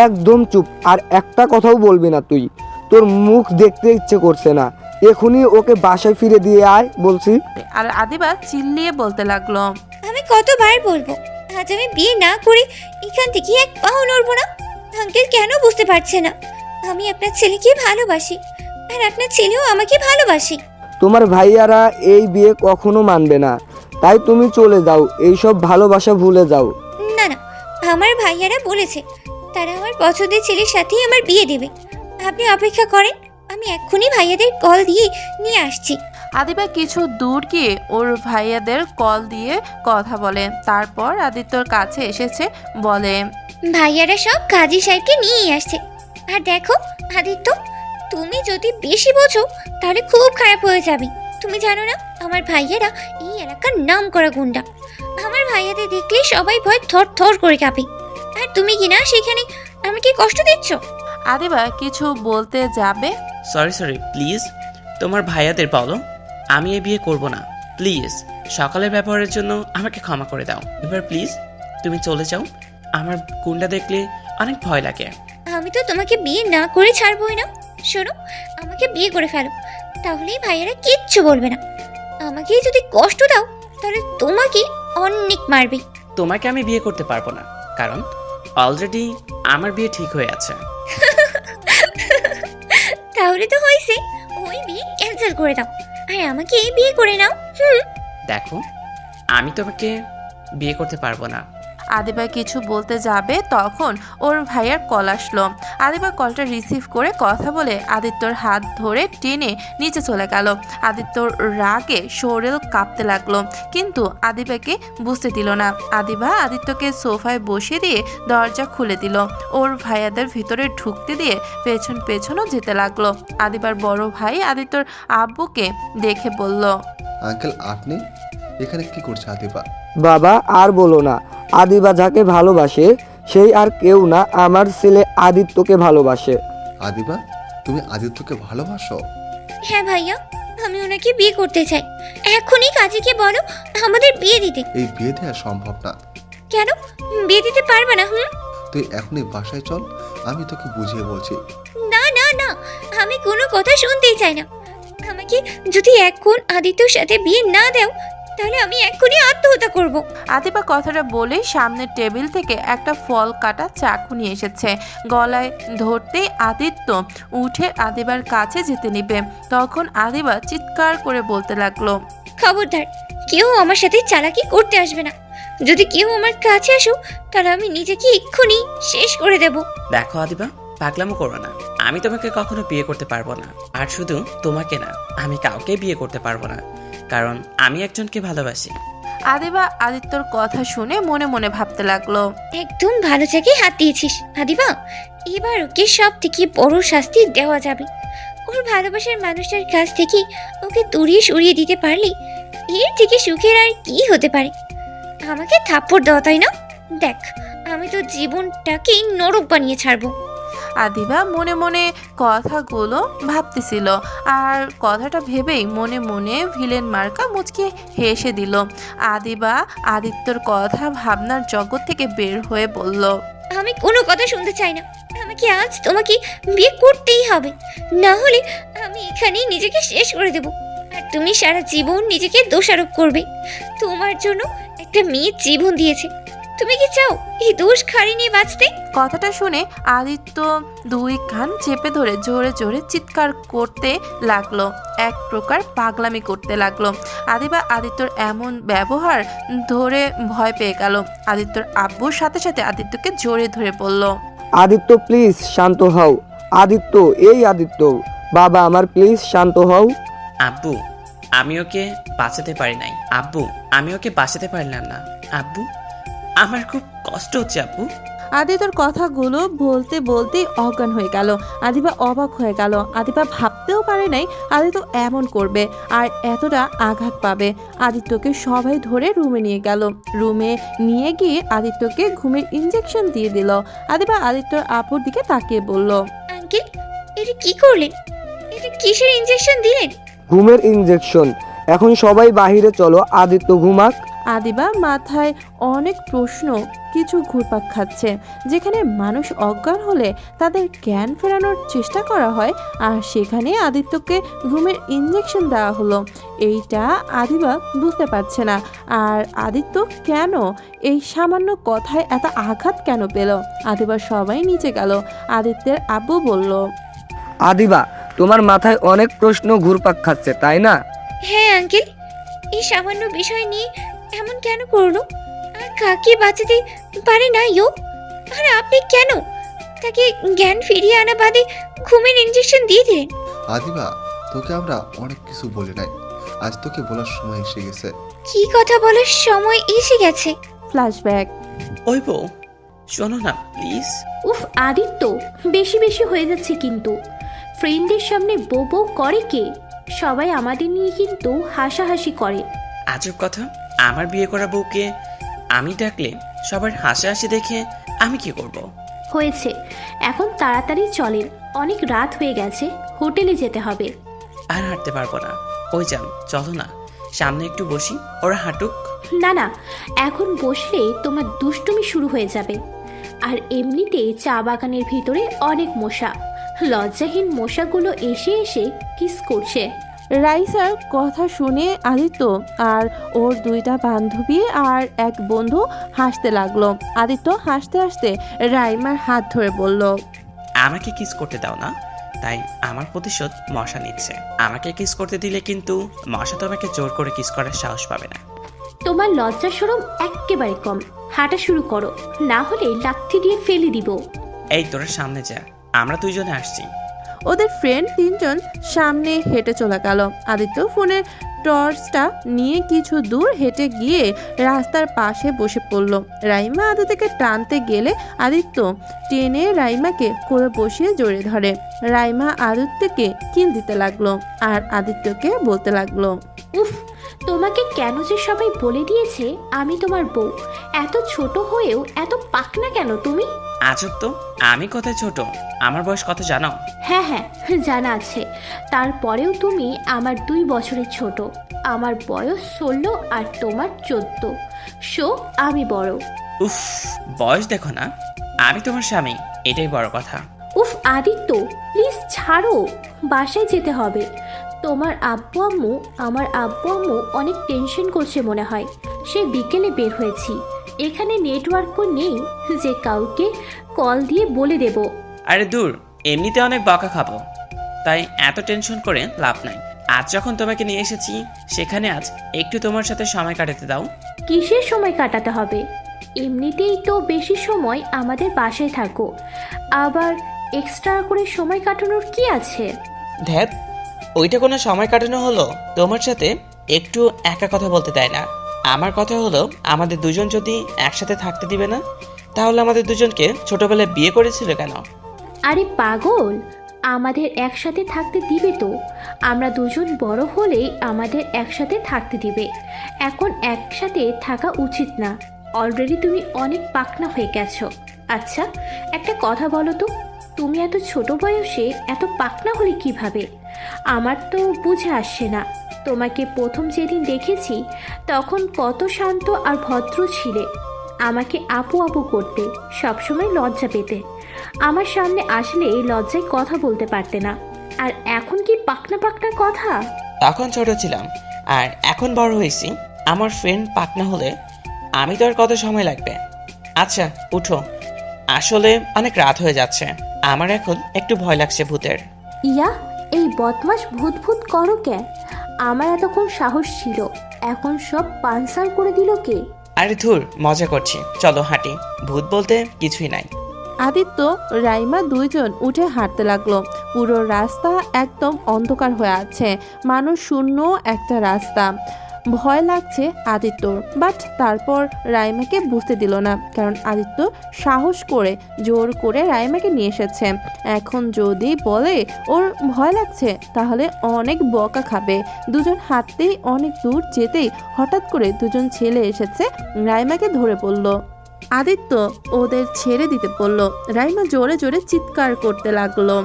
একদম চুপ। আর একটা কথাও বলবি না তুই। তোর মুখ দেখতে ইচ্ছে করছে না। এখনই ওকে বাসায় ফিরে দিয়ে আয় বলছি। আর আদিবা চিল্লিয়ে বলতে লাগলো, আমি কতবার বলবো আজ আমি বিয়ে না করে এখান থেকে এক পাও নড়বো না? আঙ্কেল কেন বুঝতে পারছে না? আমি আপনার ছেলেকে ভালোবাসি, আর আপনার ছেলেও আমাকে ভালোবাসে। তোমার ভাইয়ারা এই বিয়ে কখনো মানবে না, তাই তুমি চলে যাও। এইসব ভালোবাসা ভুলে যাও। না না, আমার ভাইয়ারা বলেছে তারা আমার পছন্দের ছেলের সাথেই আমার বিয়ে দেবে। আপনি অপেক্ষা করেন, আমি এক্ষুনি ভাইয়াদের কল দিয়ে নিয়ে আসছি। আদিবা কিছু দূর গিয়ে ওর ভাইয়াদের কল দিয়ে কথা বলে। তারপর আদিত্যর কাছে এসেছে, বলে, ভাইয়ারা সব কাজী সাহেবকে নিয়েই আসছে। আর দেখো আদিত্য, তুমি যদি বেশি বোঝো তাহলে খুব খারাপ হয়ে যাবে। তুমি জানো না আমার ভাইয়েরা এই এলাকার নাম করা গুন্ডা। আমার ভাইয়াদের দেখলে সবাই ভয় থর থর করে কাঁপে। আর তুমি কি না সেখানে আমাকে কষ্ট দিচ্ছ? আদিবা কিছু বলতে যাবে সরি প্লিজ, তোমার ভাইয়াদের বলো আমি এ বিয়ে করব না। প্লিজ, সকালের ব্যবহারের জন্য আমাকে ক্ষমা করে দাও। এবার প্লিজ তুমি চলে যাও, আমার গুন্ডা দেখলে অনেক ভয় লাগে। আমি তো তোমাকে বিয়ে না করে ছাড়বই না। শোনো, আমাকে বিয়ে করে ফেলো, তাহলেই ভাইয়েরা কিচ্ছু বলবে না। আমাকে যদি কষ্ট দাও তাহলে তোমাকে অনেক মারবে। তোমাকে আমি বিয়ে করতে পারবো না, কারণ অলরেডি আমার বিয়ে ঠিক হয়ে আছে। তাহলে তো হয়েছে, ওই বিয়ে ক্যান্সেল করে দাও আর আমাকে বিয়ে করে নাও। দেখো, আমি তোমাকে বিয়ে করতে পারবো না। আদিবা কিছু বলতে যাবে তখন ওর ভাইয়ার কল আসলো। আদিবা কলটা রিসিভ করে কথা বলে আদিত্যর হাত ধরে টেনে নিচে চলে গেল। আদিত্যর রাগে শরীর কাঁপতে লাগলো, কিন্তু আদিবাকে বুঝতে দিল না। আদিবা আদিত্যকে সোফায় বসিয়ে দিয়ে দরজা খুলে দিল। ওর ভাইয়াদের ভিতরে ঢুকতে দিয়ে পেছন পেছনও যেতে লাগলো। আদিবার বড় ভাই আদিত্যর আব্বুকে দেখে বলল, আঙ্কেল আপনি এখানে কি করছে আদিবা? বাবা আর বলো না, আদিবা যাকে ভালোবাসে সেই আর কেউ না, আমার ছেলে আদিত্যকে ভালোবাসে। আদিবা, তুমি আদিত্যকে ভালোবাসো? হ্যাঁ ভাইয়া, আমি ওনাকে বিয়ে করতে চাই। এখনই কাজীকে বলো আমাদের বিয়ে দিতে। এই বিয়ে দেওয়া সম্ভব না। কেন বিয়ে দিতে পারবে না? তুই এখনই বাসায় চল, আমি তোকে বুঝিয়ে বলছি। না না না, আমি কোনো কথা শুনতেই চাই না। আমাকে যদি এখন আদিত্যর সাথে বিয়ে না দাও তাহলে আমি এখনই আত্মহত্যা করব। আদিবা কথাটা বলেই সামনের টেবিল থেকে একটা ফল কাটা চাকু নিয়ে এসেছে। গলায় ধরতেই আদিত্য উঠে আদিবার কাছে যেতে নিবে, তখন আদিবা চিৎকার করে বলতে লাগলো, খবরদার, কেউ আমার সাথে চালাকি করতে আসবে না। যদি কেউ আমার কাছে আসো তাহলে আমি নিজেকে এক্ষুনি শেষ করে দেব। দেখো আদিবা, পাগলামো করো না। আমি তোমাকে কখনো বিয়ে করতে পারবো না। আর শুধু তোমাকে না, আমি কাউকে বিয়ে করতে পারবো না, কারণ আমি একজনকে ভালোবাসি। আদিবা আদিত্যর কথা শুনে মনে মনে ভাবতে লাগলো, একদম ভালো জায়গায় হাত দিয়েছিস আদিবা। এবার ওকে সব থেকে বড় শাস্তি দেওয়া যাবে। ওর ভালোবাসার মানুষটার কাছ থেকে ওকে তুড়িয়ে সরিয়ে দিতে পারলে এর থেকে সুখের আর কি হতে পারে? আমাকে থাপ্পড় দেওয়া, তাই না? দেখ, আমি তো জীবনটাকেই নরক বানিয়ে ছাড়বো। আদিবা মনে মনে কথাগুলো ভাবতেছিল, আর কথাটা ভেবেই মনে মনে ভিলেন মার্কা মুচকে হেসে দিল। আদিবা আদিত্যর কথা ভাবনার জগৎ থেকে বের হয়ে বলল, আমি কোনো কথা শুনতে চাই না। আমাকে আজ তোমাকে বিয়ে করতেই হবে, না হলে আমি এখানেই নিজেকে শেষ করে দেব। আর তুমি সারা জীবন নিজেকে দোষারোপ করবে। তোমার জন্য একটা মেয়ে জীবন দিয়েছে, তুমি কি চাও এই দোষ খাড়ি নিয়ে বাঁচতে? কথাটা শুনে আদিত্য দুই কান চেপে ধরে জোরে জোরে চিৎকার করতে লাগলো, এক প্রকার পাগলামি করতে লাগলো। আদিবা আদিত্যর এমন ব্যবহার ধরে ভয় পেয়ে গেল। আদিত্যর আব্বুর সাথে সাথে আদিত্যকে জোরে ধরে বলল, আদিত্য প্লিজ শান্ত হও। আদিত্য, এই আদিত্য, বাবা আমার প্লিজ শান্ত হও। আব্বু, আমি ওকে বাঁচাতে পারি নাই। আব্বু, আমি ওকে বাঁচাতে পারলাম না। আব্বু, আমার খুব কষ্ট হচ্ছে আব্বু। আদিত্যর কথাগুলো বলতে বলতেই অজ্ঞান হয়ে গেল। আদিবা অবাক হয়ে গেল। আদিবা ভাবতেও পারে নাই আদিত্য এমন করবে আর এতটা আঘাত পাবে। আদিত্যকে সবাই ধরে রুমে নিয়ে গেল। রুমে নিয়ে গিয়ে আদিত্যকে ঘুমের ইঞ্জেকশন দিয়ে দিল। আদিবা আদিত্যর আপুর দিকে তাকিয়ে বলল, আঙ্কেল, এটা কি করলেন? এটা কিসের ইনজেকশন দিলেন? ঘুমের ইঞ্জেকশন। এখন সবাই বাহিরে চলো, আদিত্য ঘুমাক। আদিবা মাথায় অনেক প্রশ্ন কিছু ঘুরপাক খাচ্ছে। যেখানে মানুষ অজ্ঞান হলে তাদের জ্ঞান ফেরানোর চেষ্টা করা হয়, আর সেখানে আদিত্যকে ঘুমের ইঞ্জেকশন দেওয়া হলো, এইটা আদিবা বুঝতে পারছে না। আর আদিত্য কেন এই সামান্য কথায় এত আঘাত কেন পেল? আদিবা সবাই নিচে গেল। আদিত্যের আব্বু বলল, আদিবা, তোমার মাথায় অনেক প্রশ্ন ঘুরপাক খাচ্ছে, তাই না? হ্যাঁ আঙ্কেল, এই সামান্য বিষয় নিয়ে এমন কেন করলো? আর কাকে বাঁচাতে পারে না ও? আর আপনি কেন তাকে জ্ঞান ফিরিয়ে আনা বাদে ঘুমের ইনজেকশন দিয়ে দিলেন? আদিবা, তোকে আমরা অনেক কিছু বলি নাই, আজ তোকে বলার সময় এসে গেছে। কি কথা বলার সময় এসে গেছে? ফ্ল্যাশব্যাক। ওই বউ, শোনো না প্লিজ। উফ আদিত্য, বেশি বেশি হয়ে যাচ্ছে কিন্তু। ফ্রেন্ডের সামনে বউ বউ করে কে? সবাই আমাদের নিয়ে কিন্তু হাসাহাসি করে। আজব কথা, আমার বিয়ে করা বউকে আমি ডাকলে সবার হাসাহাসি দেখে আমি কি করব? হয়েছে, এখন তাড়াতাড়ি চলেন, অনেক রাত হয়ে গেছে, হোটেলে যেতে হবে। আর হাঁটতে পারবো না। ওই যান, চলো না, সামনে একটু বসি, ওরা হাঁটুক। না না, এখন বসলে তোমার দুষ্টুমি শুরু হয়ে যাবে। আর এমনিতে চা বাগানের ভিতরে অনেক মশা, লজ্জাহীন মশাগুলো এসে এসে কিস করছে। রাইসার কথা শুনে আদিত্য আর ওর দুইটা বান্ধবী আর এক বন্ধু হাসতে লাগলো। আদিত্য হাসতে হাসতে রাইমার হাত ধরে বলল, আমাকে কিস করতে দাও না, তাই আমার প্রতিশোধ মশা নিচ্ছে। আমাকে কিস করতে দিলে কিন্তু মশা তোমাকে জোর করে কিস করার সাহস পাবে না। তোমার লজ্জা শরম এক্কেবারে কম, হাঁটা শুরু করো, না হলে লাথি দিয়ে ফেলে দিব। এই তোরা সামনে যা, আমরা দুইজনে আসছি। ওদের ফ্রেন্ড তিনজন সামনে হেঁটে চলে গেল। আদিত্য ফোনের টর্চটা নিয়ে কিছু দূর হেঁটে গিয়ে রাস্তার পাশে বসে পড়ল। রাইমা আদিত্যকে টানতে গেলে আদিত্য টেনে রাইমাকে কোলে বসিয়ে জড়িয়ে ধরে। রাইমা আদিত্যকে কিল দিতে লাগলো আর আদিত্যকে বলতে লাগলো, উফ, তোমাকে কেন যে সবাই বলে দিয়েছে আমি তোমার বউ, এত ছোট হয়েও এত পাকনা কেন তুমি? আজব তো, আমি কোথায় ছোট? আমার বয়স কত জানো? হ্যাঁ হ্যাঁ, জানা আছে, তারপরেও তুমি আমার 2 বছরের ছোট। আমার বয়স 16 আর তোমার 14, সো আমি বড়। উফ, বয়স দেখো না, আমি তোমার স্বামী, এটাই বড় কথা। উফ আদিত্য, প্লিজ ছাড়ো, বাসায় যেতে হবে। তোমার আমার আব্বু আম্মু অনেক টেনশন করছে মনে হয়। সে বিকেলে বের হয়েছি, এখানে নেটওয়ার্কও নেই যে কাউকে কল দিয়ে বলে দেব। আরে দূর, এমনিতে অনেক বকা খাবো, তাই এত টেনশন করে লাভ নাই। আজ যখন তোমাকে নিয়ে এসেছি, সেখানে আজ একটু তোমার সাথে সময় কাটাতে দাও। কিসের সময় কাটাতে হবে? এমনিতেই তো বেশি সময় আমাদের বাসায় থাকো, আবার এক্সট্রা করে সময় কাটানোর কি আছে? ধ্যাত, ওইটা কোনো সময় কাটানো হলো? তোমার সাথে একটু একা কথা বলতে দেয় না। আমার কথা হলো, আমাদের দুজন যদি একসাথে থাকতে দিবে না, তাহলে আমাদের দুজনকে ছোটবেলায় বিয়ে করেছিল কেন? আরে পাগল, আমাদের একসাথে থাকতে দিবে তো। আমরা দুজন বড় হলেই আমাদের একসাথে থাকতে দিবে। এখন একসাথে থাকা উচিত না, অলরেডি তুমি অনেক পাকনা হয়ে গেছো। আচ্ছা, একটা কথা বলো তো, তুমি এত ছোট বয়সে এত পাকনা হলে কিভাবে? আমার তো বুঝে আসছে না। তোমাকে প্রথম যেদিন দেখেছি তখন কত শান্ত আর ভদ্র ছিলে, আমাকে আপু আপু করতে, সবসময় লজ্জা পেতে, আমার সামনে আসলে লজ্জায় কথা বলতে পারতে না। আর এখন কি পাকনা পাকনা কথা? তখন ছোট ছিলাম, আর এখন বড় হয়েছি। আমার ফ্রেন্ড পাকনা হলে আমি তো আর কত সময় লাগবে? আচ্ছা উঠো, আসলে অনেক রাত হয়ে যাচ্ছে, আমার এখন একটু ভয় লাগছে ভূতের। ইয়া, এই বদমাস ভূত ভূত করো কে? আমার এতক্ষণ সাহস ছিল, এখন সব পানসার করে দিল কে? আরে ধুর, মজা করছি, চলো হাঁটি, ভূত বলতে কিছুই নাই। আদিত্য রাইমা দুইজন উঠে হাঁটতে লাগলো। পুরো রাস্তা একদম অন্ধকার হয়ে আছে, মানুষ শূন্য একটা রাস্তা। ভয় লাগছে আদিত্যর, বাট তারপর রাইমাকে বুঝতে দিল না, কারণ আদিত্য সাহস করে জোর করে রাইমাকে নিয়ে এসেছে। এখন যদি বলে ওর ভয় লাগছে, তাহলে অনেক বকা খাবে। দুজন হাঁটতেই অনেক দূর যেতেই হঠাৎ করে দুজন ছেলে এসেছে, রাইমাকে ধরে পড়ল। আদিত্য ওদের ছেড়ে দিতে বলল। রাইমা জোরে জোরে চিৎকার করতে লাগলো।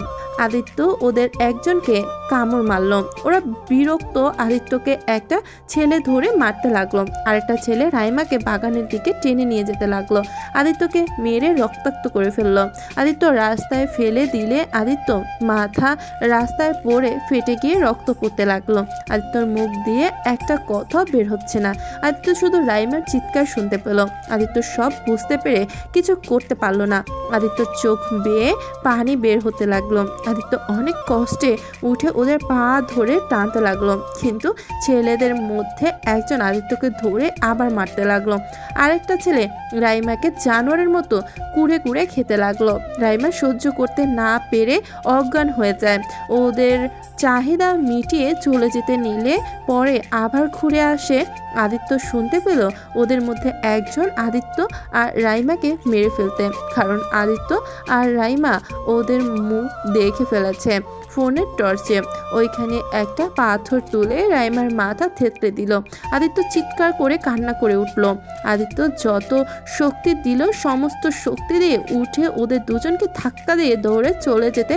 আদিত্য ওদের একজনকে কামড় মারল। ওরা বিরক্ত আদিত্যকে একটা ছেলে ধরে মারতে লাগলো। আরেকটা ছেলে রাইমাকে বাগানের দিকে টেনে নিয়ে যেতে লাগলো। আদিত্যকে মেরে রক্তাক্ত করে ফেললো। আদিত্য রাস্তায় ফেলে দিলে আদিত্য মাথা রাস্তায় পড়ে ফেটে গিয়ে রক্ত পড়তে লাগলো। আদিত্যর মুখ দিয়ে একটা কথা বের হচ্ছে না। আদিত্য শুধু রাইমার চিৎকার শুনতে পেল। আদিত্য সব বুঝতে পেরে কিছু করতে পারলো না। আদিত্যর চোখ বেয়ে পানি বের হতে লাগলো। আদিত্য অনেক কষ্টে উঠে ওদের পা ধরে টানতে লাগলো, কিন্তু ছেলেদের মধ্যে একজন আদিত্যকে ধরে আবার মারতে লাগলো। আরেকটা ছেলে রাইমাকে জানোয়ারের মতো কুড়ে কুড়ে খেতে লাগলো। রাইমা সহ্য করতে না পেরে অজ্ঞান হয়ে যায়। ওদের চাহিদা মিটিয়ে চলে যেতে নিলে পরে আবার ঘুরে আসে। আদিত্য শুনতে পেল ওদের মধ্যে একজন আদিত্য আর রাইমাকে মেরে ফেলতে, কারণ আদিত্য আর রাইমা ওদের মুখ দেখে ফেলেছে। ফোনের টর্চে। ওইখানে একটা পাথর তুলে রাইমার মাথা থেতলে দিল। আদিত্য চিৎকার করে কান্না করে উঠল। আদিত্য যত শক্তি দিল সমস্ত শক্তি দিয়ে উঠে ওদের দুজনকে ধাক্কা দিয়ে দৌড়ে চলে যেতে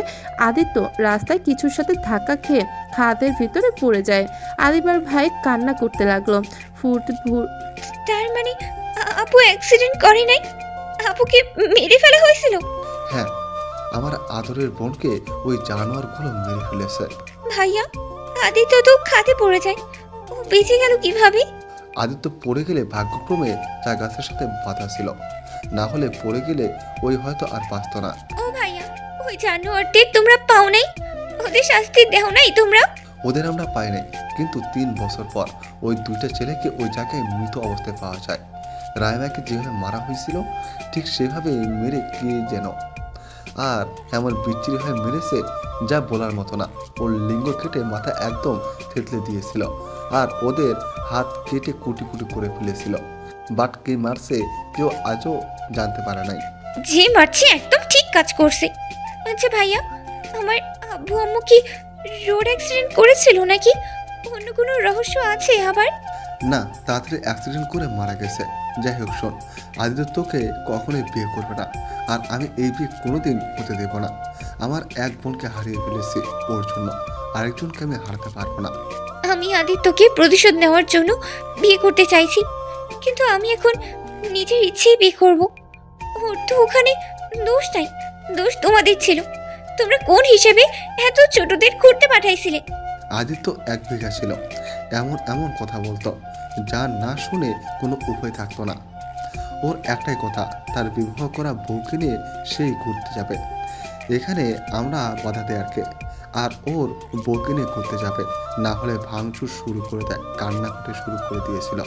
আদিত্য রাস্তায় কিছুর সাথে ধাক্কা খেয়ে খাদের ভিতরে পড়ে যায়। আদিবার ভাই কান্না করতে লাগলো। তার মানে আপু অ্যাক্সিডেন্ট করে নাই? আপুকে মেরে ফেলা হয়েছিল? হ্যাঁ, আমার আদরের বোনকে ওই জানোয়ারগুলো মেরে ফেলেছে। ভাইয়া, আদিত্য তো খাতে পড়ে যায়, ও বেঁচে গেল কিভাবে? আদিত্য পড়ে গেলে ভাগ্যক্রমে তা গাছের সাথে বাঁধা ছিল, না হলে পড়ে গেলে ওই হয়তো আর বাঁচত না। ও ভাইয়া, ওই জানোয়ারদের তোমরা পাও নাই? ওদের শাস্তি দেও নাই তোমরা? ওদের আমরা পাই নাই, কিন্তু 3 বছর পর ওই 2টা ছেলেকে ওই জায়গায় মৃত অবস্থায় পাওয়া যায়। রায়মাকে যেভাবে মারা হয়েছিল ঠিক সেভাবে মেরে কে যেন, আর এমন বিচ্ছিরি হয়ে মেরেছে যা বলার মতো না। ওর লিঙ্গ কেটে মাথা একদম থেতলে দিয়েছিল, আর ওদের হাত কেটে কুটি কুটি করে ফেলেছিল। বাট কে মারছে কেউ আজও জানতে পারে নাই। যে মারছে একদম ঠিক কাজ করছে। আচ্ছা ভাইয়া, আমার আব্বু আম্মু কি রোড অ্যাক্সিডেন্ট করেছিল নাকি অন্য কোনো রহস্য আছে আবার? না, তাড়াতাড়ি অ্যাক্সিডেন্ট করে মারা গেছে। যাই হোক শোন, আদিত্য তোকে কখনোই বিয়ে করবে না, আর আমি এই বিয়ে কোনোদিন হতে দেব না। আমার এক বোনকে হারিয়ে ফেলেছি, ওর জন্য আরেকজনকে আমি হারাতে পারবো না। আমি আদিত্যকে প্রতিশোধ নেওয়ার জন্য বিয়ে করতে চাইছি, কিন্তু আমি এখন নিজের ইচ্ছেই বিয়ে করব। ওর তো ওখানে দোষ নাই, দোষ তোমাদের ছিল। তোমরা কোন হিসেবে এত ছোটদের ঘুরতে পাঠাইছিলে? আদিত্য 1 বিঘা ছিল, এমন এমন কথা বলতো যা না শুনে কোনো উপায় থাকতো না। ওর একটাই কথা, তার বিবাহ করা বউকে নিয়ে সেই ঘুরতে যাবে। এখানে আমরা বাধা দেয় আরকে, আর ওর বউকে নিয়ে ঘুরতে যাবে, না হলে ভাঙচুর শুরু করে দেয়, কান্নাকাটি শুরু করে দিয়েছিল।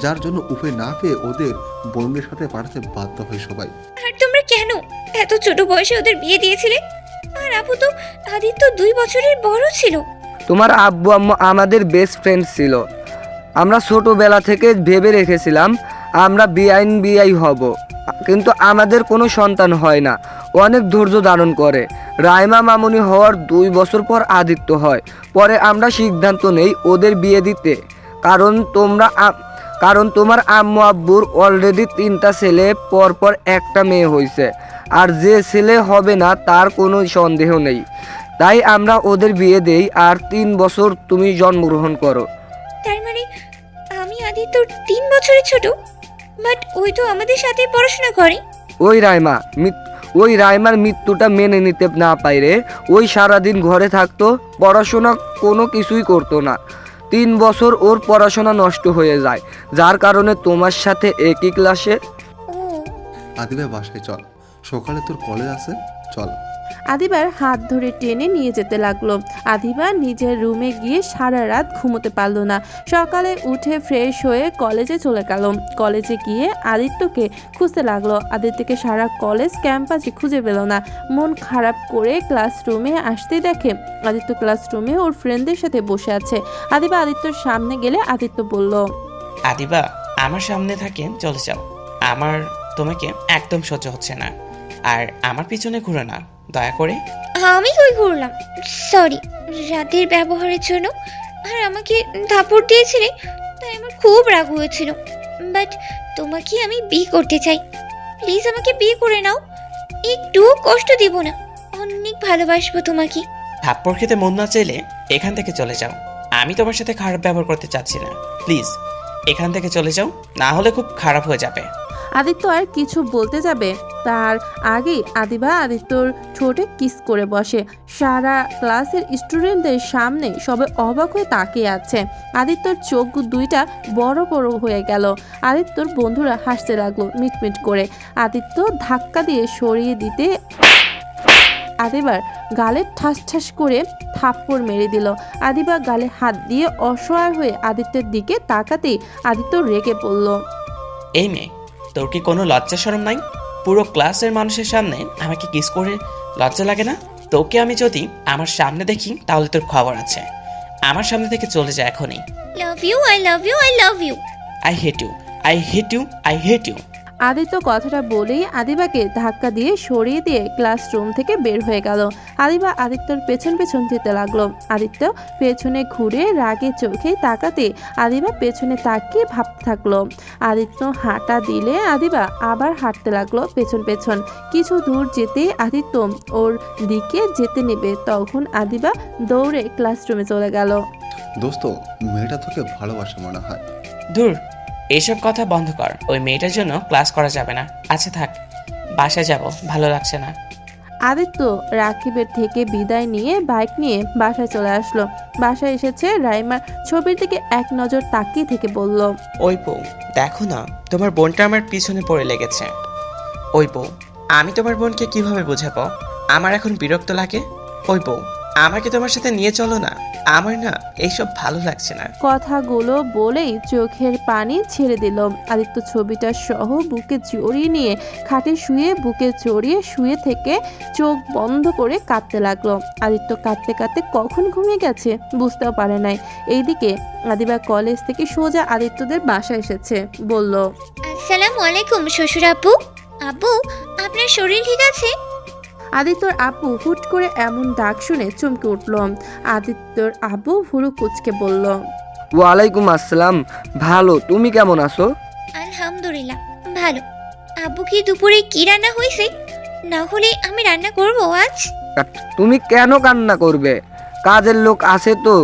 যার জন্য উপায় না পেয়ে ওদের বোনদের সাথে পাঠাতে বাধ্য হয় সবাই। আর তোমরা কেন এত ছোট বয়সে ওদের বিয়ে দিয়েছিলে? আর আপু তো আদিত্য 2 বছরের বড় ছিল। তোমার আব্বু আম্মু আমাদের বেস্ট ফ্রেন্ড ছিল। আমরা ছোটোবেলা থেকে ভেবে রেখেছিলাম আমরা বিআই হব, কিন্তু আমাদের কোনো সন্তান হয় না। অনেক ধৈর্য ধারণ করে। রাইমা মামুনি হওয়ার 2 বছর পর আদিত্য হয়। পরে আমরা সিদ্ধান্ত নেই ওদের বিয়ে দিতে, কারণ তোমার আম্মু আব্বুর অলরেডি 3টা ছেলে, পরপর একটা মেয়ে হয়েছে, আর যে ছেলে হবে না তার কোনো সন্দেহ নেই। তাই আমরা ওদের বিয়ে দেই, আর 3 বছর তুমি জন্মগ্রহণ করো। তার মানে আমি আদিত্য 3 বছরের ছোট, বাট ওই তো আমাদের সাথে পড়াশোনা করে। ওই রাইমার মৃত্যুটা মেনে নিতে না পাইরে ওই সারাদিন ঘরে থাকতো, পড়াশোনা কোনো কিছুই করতো না। 3 বছর ওর পড়াশোনা নষ্ট হয়ে যায়, যার কারণে তোমার সাথে একই ক্লাসে। ও, আদিবা বাসায় চল, সকালে তোর কলেজ আছে, চল। আদিবার হাত ধরে টেনে নিয়ে যেতে লাগলো। আদিবা নিজের রুমে গিয়ে সারা রাত ঘুমোতে পারলো না। সকালে উঠে ফ্রেশ হয়ে কলেজে চলে গেল। কলেজে গিয়ে আদিত্যকে খুঁজতে লাগলো। আদিত্যকে সারা কলেজ ক্যাম্পাসে খুঁজে পেল না। মন খারাপ করে ক্লাসরুমে আসতে দেখে আদিত্য ক্লাসরুমে ওর ফ্রেন্ডদের সাথে বসে আছে। আদিবা আদিত্যর সামনে গেলে আদিত্য বলল, আদিবা, আমার সামনে থাকে চলে যাও। আমার তোমাকে একদম সহ্য হচ্ছে না, আর আমার পিছনে ঘুরো না দয়া করে। আমি কই ঘুরলাম? সরি রাতের ব্যবহারের জন্য। আর আমাকে থাপড় দিয়েছিলে, তাই আমার খুব রাগ হয়েছিল। বাট তোমাকে আমি বিয়ে করতে চাই, প্লিজ আমাকে বিয়ে করে নাও। একটু কষ্ট দিব না, অনেক ভালোবাসবো তোমাকে। থাপ্পড় খেতে মন না চাইলে এখান থেকে চলে যাও। আমি তোমার সাথে খারাপ ব্যবহার করতে চাচ্ছি না, প্লিজ এখান থেকে চলে যাও, না হলে খুব খারাপ হয়ে যাবে। আদিত্য আর কিছু বলতে যাবে তার আগেই আদিবা আদিত্যর ঠোঁটে কিস করে বসে। সারা ক্লাসের স্টুডেন্টদের সামনে সবাই অবাক হয়ে তাকিয়ে আছে। আদিত্যর চোখ দুইটা বড় বড় হয়ে গেল। আদিত্যর বন্ধুরা হাসতে লাগলো মিটমিট করে। আদিত্য ধাক্কা দিয়ে সরিয়ে দিতে আদিবার গালে ঠাস ঠাস করে থাপ্পড় মেরে দিল। আদিবা গালে হাত দিয়ে অসহায় হয়ে আদিত্যের দিকে তাকাতেই আদিত্য রেগে পড়ল। এই মেয়ে, তোর কি কোনো লজ্জা শরম নাই? পুরো ক্লাসের মানুষের সামনে আমাকে কিস করে লজ্জা লাগে না? তোকে আমি যদি আমার সামনে দেখি তাহলে তোর খবর আছে। আমার সামনে থেকে চলে যা এখনই। Love you, I love you, I love you. I hate you, I hate you, I hate you. Aditya কথাটা বলেই আদিবাকে ধাক্কা দিয়ে সরিয়ে দিয়ে ক্লাসরুম থেকে বের হয়ে গেল। আদিবা আদিত্যর পেছন পেছন যেতে লাগলো। আদিত্য পেছনে ঘুরে রাগে চোখে তাকাতে আদিবা পেছনে তাকিয়ে ভাবতে থাকলো। আদিত্য হাঁটা দিলে আদিবা আবার হাঁটতে লাগলো পেছন পেছন। কিছু দূর যেতেই আদিত্য ওর দিকে যেতে নেবে, তখন আদিবা দৌড়ে ক্লাসরুমে চলে গেল। দোস্ত, মেয়েটা তোকে ভালোবাসে মনে হয়। দূর, এসব কথা বন্ধ কর। ওই মেয়েটার জন্য ক্লাস করা যাবে না। আচ্ছা থাক, বাসায় যাব, ভালো লাগছে না। আদিত্য রাকিবের থেকে বিদায় নিয়ে বাইক নিয়ে বাসায় চলে আসলো। বাসায় এসেছে রাইমার ছবির দিকে এক নজর তাকিয়ে থেকে বলল, ওই বউ, দেখো না, তোমার বোনটা আমার পিছনে পড়ে লেগেছে। ওই বউ, আমি তোমার বোনকে কিভাবে বোঝাবো? আমার এখন বিরক্ত লাগে। ওই বউ, আমাকে তোমার সাথে নিয়ে চলো না, আমার না এইসব ভালো লাগছে না। কথাগুলো বলেই চোখের পানি ছেড়ে দিল। আদিত্য ছবিটা সহ বুকে জড়িয়ে নিয়ে খাটে শুয়ে বুকে জড়িয়ে শুয়ে থেকে চোখ বন্ধ করে কাঁদতে লাগলো। আদিত্য কাঁদতে কাঁদতে কখন ঘুমিয়ে গেছে বুঝতেও পারে নাই। এইদিকে আদিবা কলেজ থেকে সোজা আদিত্যদের বাসায় এসেছে। বলল, আসসালামু আলাইকুম শ্বশুর আব্বু। আব্বু, আপনার শরীর ঠিক আছে? আদিত্যর আব্বু হুট করে এমন ডাক শুনে চমকে উঠল। আদিত্যর আব্বু ভুরু কুচকে বলল, ওয়ালাইকুম আসসালাম, ভালো, তুমি কেমন আছো? আলহামদুলিল্লাহ ভালো। আব্বু কি দুপুরে কি রান্না হয়েছে? না হলে আমি রান্না করব আজ। তুমি কেন কান্না করবে? কাজের লোক আছে তো,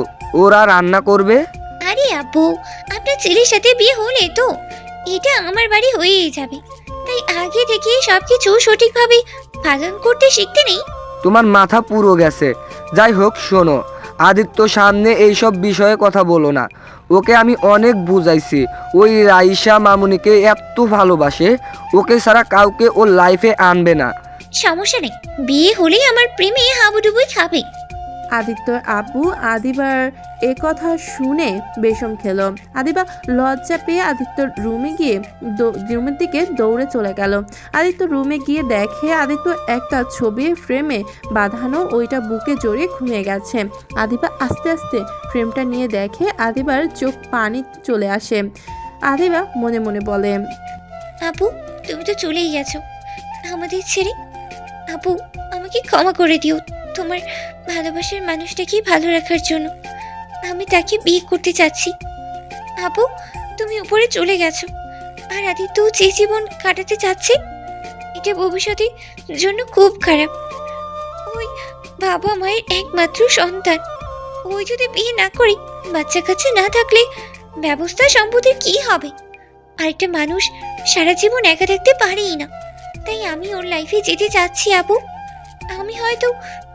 ওরা রান্না করবে। আরে আব্বু, আপনার ছেলের সাথে বিয়ে হলে তো এটা আমার বাড়ি হয়েই যাবে, তাই আগে থেকে সবকিছু সঠিকভাবে পালন করতে শিখতে নেই। তোমার মাথা পুরো গেছে। যাই হোক, শোনো, আদিত্য সামনে এইসব বিষয়ে কথা বলো না। ওকে আমি অনেক বুঝাইছি, ওই রাইসা মামুনিকে এত ভালোবাসে, ওকে ছাড়া কাউকে ওর লাইফে আনবে না। সমস্যা নেই, বিয়ে হলেই আমার প্রেমে হাবুডুবুই খাবে। আদিত্যর আব্বু আদিবার এ কথা শুনে বেশম খেল। আদিবা লজ্জা পেয়ে আদিত্যর রুমে গিয়ে রুমের দিকে দৌড়ে চলে গেল। আদিত্য রুমে গিয়ে দেখে আদিত্য একটা ছবি ফ্রেমে বাঁধানো, ওইটা বুকে জড়িয়ে ঘুমিয়ে গেছে। আদিবা আস্তে আস্তে ফ্রেমটা নিয়ে দেখে আদিবার চোখ পানি চলে আসে। আদিবা মনে মনে বলে, আপু, তুমি তো চলেই গেছো আমাদের ছেড়ে। আপু, আমাকে ক্ষমা করে দিও। তোমার ভালোবাসার মানুষটাকে ভালো রাখার জন্য আমি তাকে বিয়ে করতে চাচ্ছি। আপু, তুমি উপরে চলে গেছো, আর আদিত্য যে জীবন কাটাতে চাচ্ছে এটা ভবিষ্যতের জন্য খুব খারাপ। ওই বাবা মায়ের একমাত্র সন্তান, ওই যদি বিয়ে না করে বাচ্চা কাচ্চা না থাকলে ব্যবস্থা সম্পত্তির কি হবে? আরেকটা মানুষ সারা জীবন একা থাকতে পারেই না, তাই আমি ওর লাইফে যেতে চাচ্ছি। আপু, আমি হয়তো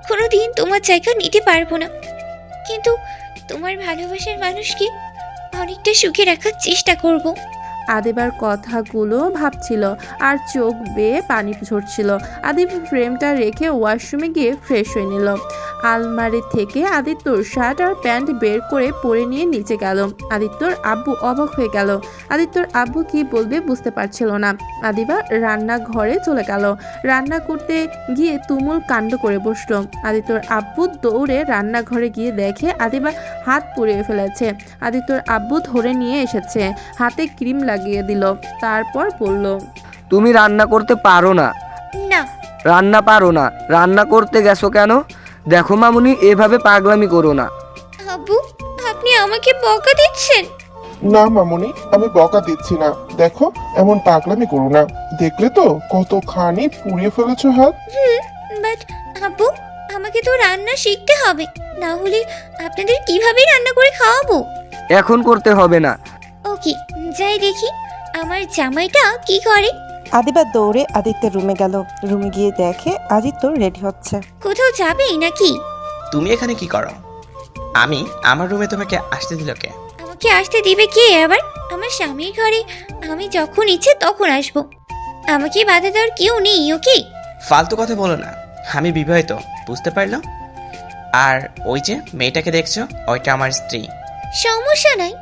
কোনোদিন তোমার জায়গা নিতে পারবো না, কিন্তু তোমার ভালোবাসার মানুষকে অনেকটা সুখে রাখার চেষ্টা করব। আদিবার কথাগুলো ভাবছিল আর চোখ বেয়ে পানি ঝরছিল। আদিব ফ্রেমটা রেখে ওয়াশরুমে গিয়ে ফ্রেশ হয়ে নিল। আলমারি থেকে আদিত্যর শার্ট আর প্যান্ট বের করে পরে নিয়ে নিচে গেল। আদিত্যর আব্বু অবাক হয়ে গেল। আদিত্যর আব্বু কি বলবে বুঝতে পারছিল না। আদিবা রান্নাঘরে চলে গেল। রান্না করতে গিয়ে তুমুল কাণ্ড করে বসলো। আদিত্যর আব্বু দৌড়ে রান্নাঘরে গিয়ে দেখে আদিবা হাত পুড়িয়ে ফেলেছে। আদিত্যর আব্বু ধরে নিয়ে এসেছে, হাতে ক্রিম লাগিয়ে দিল। তারপর বলল, তুমি রান্না করতে পারো না? না। রান্না পারো না, রান্না করতে গেছো কেন? দেখো মামুনি, এভাবে পাগলামি করো না। আব্বু, আপনি আমাকে বকা দিচ্ছেন? না মামুনি, আমি বকা দিচ্ছি না। দেখো, এমন পাগলামি করো না। দেখলে তো কতখানি পুড়িয়ে ফেলেছো হাত। বাট আব্বু, আমাকে তো রান্না শিখতে হবে, না হলে আপনাদের কিভাবে রান্না করে খাওয়াবো? এখন করতে হবে না। ওকে, যাই দেখি আমার জামাইটা কি করে। আদিবা দৌড়ে আদিত্যের রুমে গেল। রুমে গিয়ে দেখে আদিত্য রেডি হচ্ছে। কোথাও যাবে নাকি? তুমি এখানে কি করো? আমি আমার রুমে তোমাকে আসতে দিল কে? আমাকে আসতে দিবে কে আবার? আমার স্বামীর ঘরে আমি যখন ইচ্ছে তখন আসবো, আমাকে বাধা দেওয়ার কেউ নেই। ওকে, ফালতু কথা বলো না, আমি বিবাহিত, বুঝতে পারলো? আর ওই যে মেয়েটাকে দেখছো, ওইটা আমার স্ত্রী। সমস্যা নাই,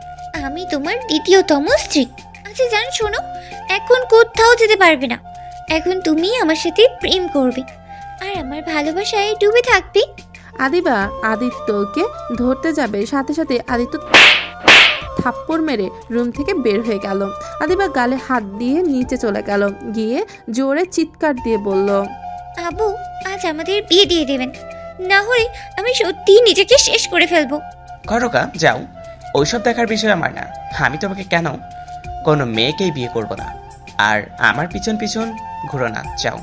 আমি তোমার দ্বিতীয়তম স্ত্রী। আচ্ছা জান, শোনো, এখন কোথাও যেতে পারবে না। এখন তুমি আমার সাথে প্রেম করবে আর আমার ভালোবাসায় ডুবে থাকবে। আদিবা আদিত্যকে ধরতে যাবে, সাথে সাথে আদিত্য থাপ্পড় মেরে রুম থেকে বের হয়ে গেল। আদিবা গালে হাত দিয়ে নিচে চলে গেল, গিয়ে জোরে চিৎকার দিয়ে বলল, আব্বু আজ আমাদের বিয়ে দিয়ে দেবেন, না হলে আমি সত্যিই নিজেকে শেষ করে ফেলবো। করোকা যাও, ওইসব দেখার বিষয় আমার না। আমি তোমাকে কেন কোনো মেয়েকেই বিয়ে করব না। আর আমার পিছন পিছন ঘুরো না, যাও।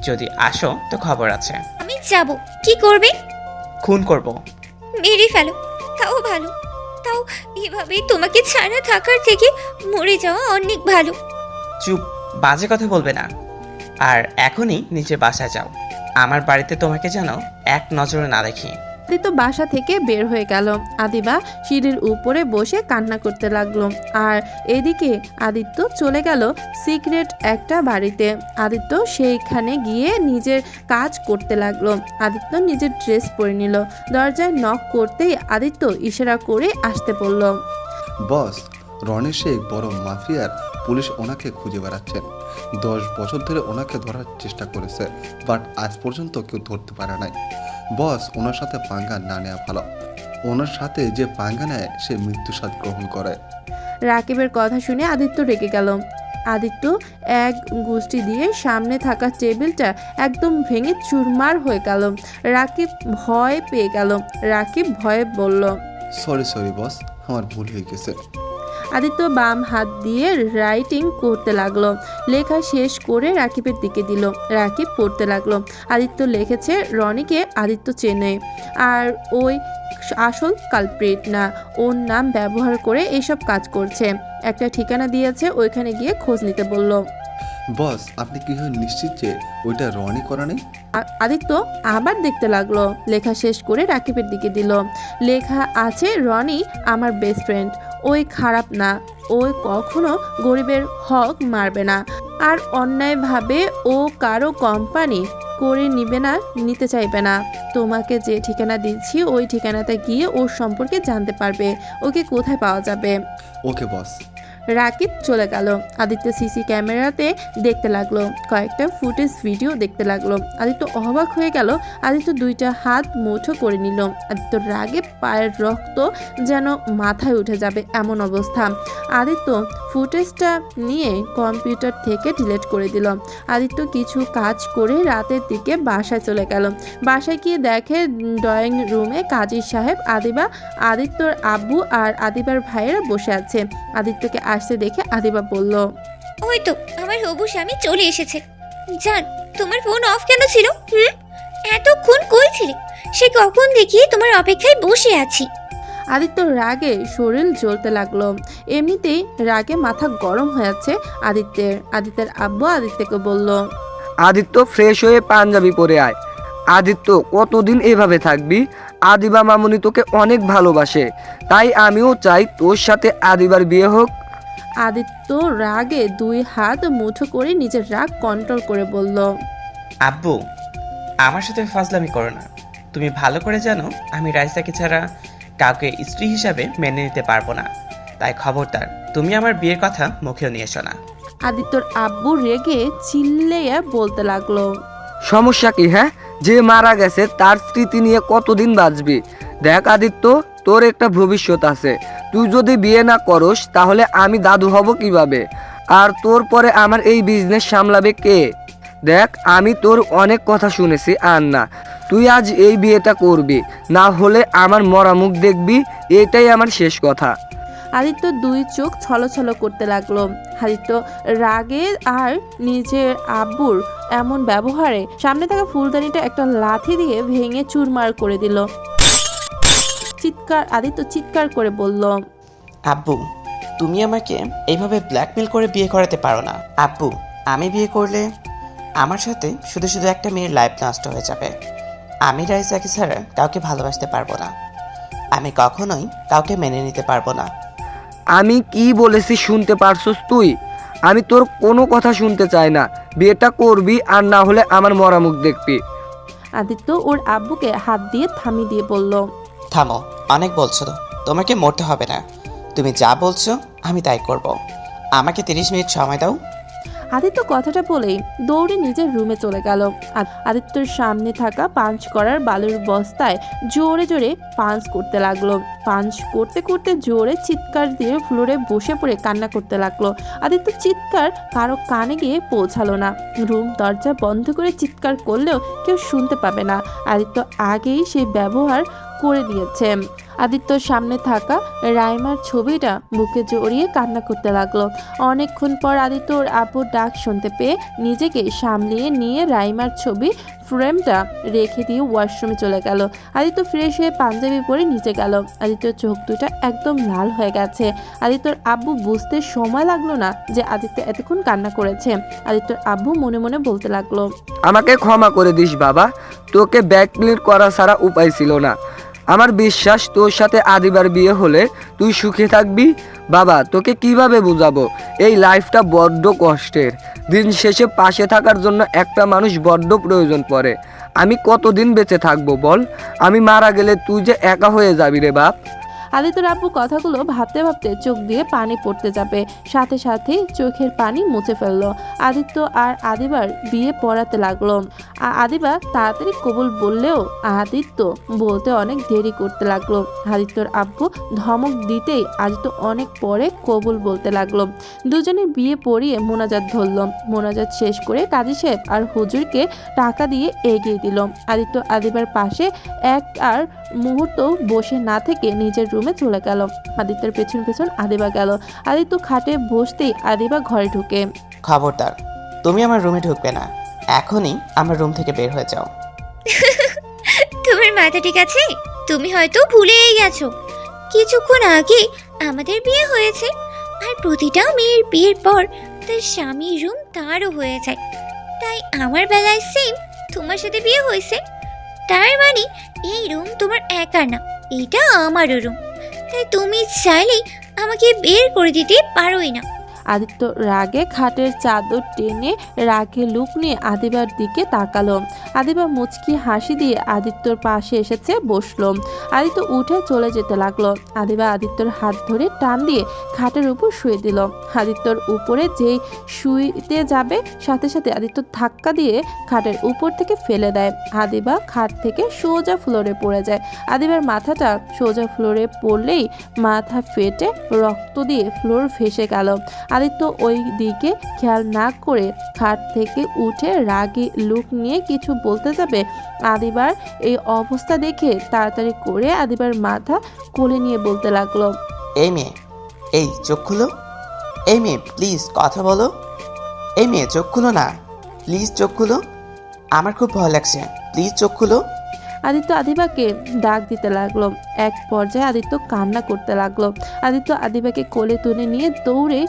যদি আসো তো খবর আছে। আমি যাব। কি করবে? খুন করব। মেরে ফেলো, তাও ভালো। তাও এভাবে তোমাকে ছাড়া থাকার থেকে মরে যাওয়া অনেক ভালো। চুপ, বাজে কথা বলবে না। আর এখনই নিচে বাসায় যাও। আমার বাড়িতে তোমাকে যেন এক নজরে না দেখি। আদিত্য বাসা থেকে বের হয়ে গেল। আদিবা সিঁড়ির উপরে বসে কান্না করতে লাগলো। আর এদিকে আদিত্য চলে গেল সিক্রেট একটা বাড়িতে। আদিত্য সেইখানে গিয়ে নিজের কাজ করতে লাগলো। আদিত্য নিজের ড্রেস পরে নিল। দরজায় নক করতেই আদিত্য ইশারা করে আসতে বলল। বস, রনির সেই বড় মাফিয়ার পুলিশ ওনাকে খুঁজে বেড়াচ্ছেন। 10 বছর ধরে ওনাকে ধরার চেষ্টা করেছে, বাট আজ পর্যন্ত কেউ ধরতে পারে নাই। বস, ওনার সাথে পাঙ্গা না নেওয়া ভালো। ওনার সাথে যে পাঙ্গা নেয় সে মৃত্যু স্বাদ গ্রহণ করে। রাকিবের কথা শুনে আদিত্য রেগে গেল। আদিত্য এক গুষ্টি দিয়ে সামনে থাকা টেবিলটা একদম ভেঙে চুরমার হয়ে গেল। রাকিব ভয় পেয়ে গেল। রাকিব ভয়ে বলল, সরি বস, আমার ভুল হয়ে গেছে। আদিত্য বাম হাত দিয়ে রাইটিং করতে লাগলো। লেখা শেষ করে রাকিবের দিকে দিল। রাকিব পড়তে লাগলো। আদিত্য লিখেছে রনিকে আদিত্য চেনে, আর ওই আসল কালপ্রিট না। ওর নাম ব্যবহার করে এইসব কাজ করছে। একটা ঠিকানা দিয়েছে, ওইখানে গিয়ে খোঁজ নিতে বলল। বস, আপনি কি হয় নিশ্চিত যে ওইটা রনি করা নেই? আদিত্য আবার দেখতে লাগলো। লেখা শেষ করে রাকিবের দিকে দিল। লেখা আছে, রনি আমার বেস্ট ফ্রেন্ড। ওই খারাপ না, ওই কখনো গরিবের হক মারবে না, আর অন্যায়ভাবে ও কারো কোম্পানি করে নিতে চাইবে না। তোমাকে যে ঠিকানা দিচ্ছি ওই ঠিকানাতে গিয়ে ওর সম্পর্কে জানতে পারবে, ওকে কোথায় পাওয়া যাবে। ওকে বস। রাকিব চলে গেল। আদিত্য সিসি ক্যামেরাতে দেখতে লাগলো। কয়েকটা ফুটেজ ভিডিও দেখতে লাগলো। আদিত্য অবাক হয়ে গেল। আদিত্য দুইটা হাত মুঠো করে নিল। আদিত্য রাগে পায়ের রক্ত যেন মাথায় উঠে যাবে এমন অবস্থা। আদিত্য ফুটেজটা নিয়ে কম্পিউটার থেকে ডিলিট করে দিল। আদিত্য কিছু কাজ করে রাতের দিকে বাসায় চলে গেল। বাসায় গিয়ে দেখে ড্রয়িং রুমে কাজী সাহেব, আদিবা, আদিত্যর আব্বু আর আদিবার ভাইয়েরা বসে আছে। আদিত্যকে আসতে দেখে আদিবা বলল, ওই তো আমার হবু স্বামী চলে এসেছে। জান, তোমার ফোন অফ কেন ছিল? এতক্ষণ কই ছিলে? সে কখন দেখি তোমার অপেক্ষায় বসে আছি। আদিত্য রাগে শরীর জ্বলতে লাগলো। এমনিতেই রাগে মাথা গরম হয়ে আছে আদিত্যের আব্বু আদিত্যকে বলল, আদিত্য ফ্রেশ হয়ে পাঞ্জাবি পরে আয়। আদিত্য, কতদিন এভাবে থাকবি? আদিবা মামুনি তোকে অনেক ভালোবাসে, তাই আমিও চাই তোর সাথে আদিবার বিয়ে হোক। আদিত্য রাগে দুই হাত মুঠো করে নিজের রাগ কন্ট্রোল করে বলল, আব্বু, আমার সাথে ফাজলামি করো না। তুমি ভালো করে জানো আমি রাইসাকে ছাড়া কাউকে স্ত্রী হিসাবে মেনে নিতে পারবো না। তাই খবরদার তুমি আমার বিয়ের কথা মুখেও নিয়ে এসো না। আদিত্যর আব্বু রেগে চিল্লাইয়া বলতে লাগলো, সমস্যা কি? হ্যাঁ, যে মারা গেছে তার স্মৃতি নিয়ে কতদিন বাঁচবি? দেখ আদিত্য, তোর একটা ভবিষ্যৎ আছে। তুই যদি বিয়ে না করস তাহলে আমি দাদু হব কিভাবে? আর তোর পরে আমার এই বিজনেস সামলাবে কে? দেখ, আমি তোর অনেক কথা শুনেছি, আর না, তুই আজ এই বিয়েটা করবি, না হলে আমার মরা মুখ দেখবি। এটাই আমার শেষ কথা। আদিত্য দুই চোখ ছলছল করতে লাগলো। আদিত্য রাগে আর নিজের আব্বুর এমন ব্যবহারে সামনে থাকা ফুলদানিটা একটা লাথি দিয়ে ভেঙে চুরমার করে দিল। আদিত্য চিৎকার করে বলল, আব্বু, তুমি আমাকে এইভাবে ব্ল্যাকমেল করে বিয়ে করাতে পারো না। আব্বু, আমি বিয়ে করলে আমার সাথে শুধু শুধু একটা মেয়ের লাইফ নষ্ট হয়ে যাবে। আমি রাইসাকে ছাড়া কাউকে ভালোবাসতে পারবো না। আমি কখনোই কাউকে মেনে নিতে পারবো না। আমি কি বলেছি শুনতে পারছস তুই? আমি তোর কোনো কথা শুনতে চাই না। বিয়েটা করবি, আর না হলে আমার মরা মুখ দেখবি। আদিত্য ওর আব্বুকে হাত দিয়ে থামিয়ে দিয়ে বলল, থামো, অনেক বলছো। তোমাকে মরতে হবে না। তুমি যা বলছো আমি তাই করব। আমাকে 30 মিনিট সময় দাও। আদিত্য কথাটা বলেই দৌড়ে নিজের রুমে চলে গেল। আদিত্যর সামনে থাকা পাঞ্চ করার বালুর বস্তায় জোরে জোরে পাঞ্চ করতে লাগলো। পাঞ্চ করতে করতে জোরে চিৎকার দিয়ে ফ্লোরে বসে পড়ে কান্না করতে লাগলো। আদিত্য চিৎকার কারো কানে গিয়ে পৌঁছালো না। রুম দরজা বন্ধ করে চিৎকার করলেও কেউ শুনতে পাবে না। আদিত্য আগেই সেই ব্যবহার করে নিয়েছে। আদিত্যর সামনে থাকা রাইমার ছবিটা বুকে জড়িয়ে কান্না করতে লাগলো। অনেকক্ষণ পর আদিত্য ওর আব্বুর ডাক শুনতে পেয়ে নিজেকে সামলিয়ে নিয়ে রাইমার ছবি ফ্রেমটা রেখে দিয়ে ওয়াশরুমে চলে গেল। আদিত্য ফ্রেশ হয়ে পাঞ্জাবি পরে নিচে গেল। আদিত্যর চোখ দুটা একদম লাল হয়ে গেছে। আদিত্যর আব্বু বুঝতে সময় লাগলো না যে আদিত্য এতক্ষণ কান্না করেছে। আদিত্যর আব্বু মনে মনে বলতে লাগলো, আমাকে ক্ষমা করে দিস বাবা, তোকে ব্যাকলিট করা ছাড়া উপায় ছিল না। আমার বিশ্বাস তোর সাথে আদিবার বিয়ে হলে তুই সুখে থাকবি। বাবা, তোকে কিভাবে বোঝাবো, এই লাইফটা বড্ড কষ্টের। দিন শেষে পাশে থাকার জন্য একটা মানুষ বড্ড প্রয়োজন পড়ে। আমি কতদিন বেঁচে থাকবো বল? আমি মারা গেলে তুই যে একা হয়ে যাবি রে বাপ। আদিত্যর আব্বু কথাগুলো ভাবতে ভাবতে চোখ দিয়ে পানি পড়তে যাবে, সাথে সাথে চোখের পানি মুছে ফেললো। আদিত্য আর আদিবার বিয়ে পড়াতে লাগলো। আদিবা তাড়াতাড়ি কবুল বললেও আদিত্য বলতে অনেক দেরি করতে লাগলো। আদিত্যর আব্বু ধমক দিতেই আদিত্য অনেক পরে কবুল বলতে লাগলো। দুজনের বিয়ে পড়িয়ে মোনাজাত ধরল। মোনাজাত শেষ করে কাজী সাহেব আর হুজুরকে টাকা দিয়ে এগিয়ে দিল। আদিত্য আদিবার পাশে এক আর মুহূর্ত বসে না থেকে নিজের রুমে চলে গেল। আদিত্যের পেছন পেছন আদিবা গেল। আদিত্য খাটে বসতেই আদিবা ঘরে ঢুকে। খবরদার, তুমি আমার রুমে ঢুকবে না। এখনই আমার রুম থেকে বের হয়ে যাও। তোমার মাথা ঠিক আছে? তুমি হয়তো ভুলেই গেছো কিছুক্ষণ আগে আমাদের বিয়ে হয়েছে, আর প্রতিটা মেয়ের বিয়ের পর তার স্বামীর রুম তারও হয়ে যায়। তাই আমার বেলায় সেম তোমার সাথে বিয়ে হয়েছে। তার মানে এই রুম তোমার একার না, এটা আমারও রুম। তাই তুমি চাইলেই আমাকে বের করে দিতে পারোই না। আদিত্য রাগে খাটের চাদর টেনে রাগে লুক নিয়ে আদিবার দিকে তাকালো। আদিবা মুচকি হাসি দিয়ে আদিত্যর পাশে এসেছে বসলো। আদিত্য উঠে চলে যেতে লাগলো। আদিবা আদিত্যর হাত ধরে টান দিয়ে খাটের উপর শুয়ে দিল। আদিত্যর উপরে যেই শুইতে যাবে সাথে সাথে আদিত্য ধাক্কা দিয়ে খাটের উপর থেকে ফেলে দেয়। আদিবা খাট থেকে সোজা ফ্লোরে পড়ে যায়। আদিবার মাথাটা সোজা ফ্লোরে পড়লেই মাথা ফেটে রক্ত দিয়ে ফ্লোর ভেসে গেল। আদিত্য ওই দিকে খেয়াল না করে খাট থেকে উঠে রাগী লুক নিয়ে কিছু বলতে যাবে। আদিবার এই অবস্থা দেখে তাড়াতাড়ি করে আদিবার মাথা কোলে নিয়ে বলতে লাগলো, এই মেয়ে, এই চোখ খুলো। এই মেয়ে প্লিজ কথা বলো। এই মেয়ে চোখ খুলো না, প্লিজ চোখ খুলো। আমার খুব ভয় লাগছে, প্লিজ চোখ খুলো। আদিত্য আদিবাকে ডাক দিতে লাগলো। এক পর্যায়ে আদিত্য কান্না করতে লাগলো। আদিত্য আদিবাকে কোলে তুলে নিয়ে দৌড়ে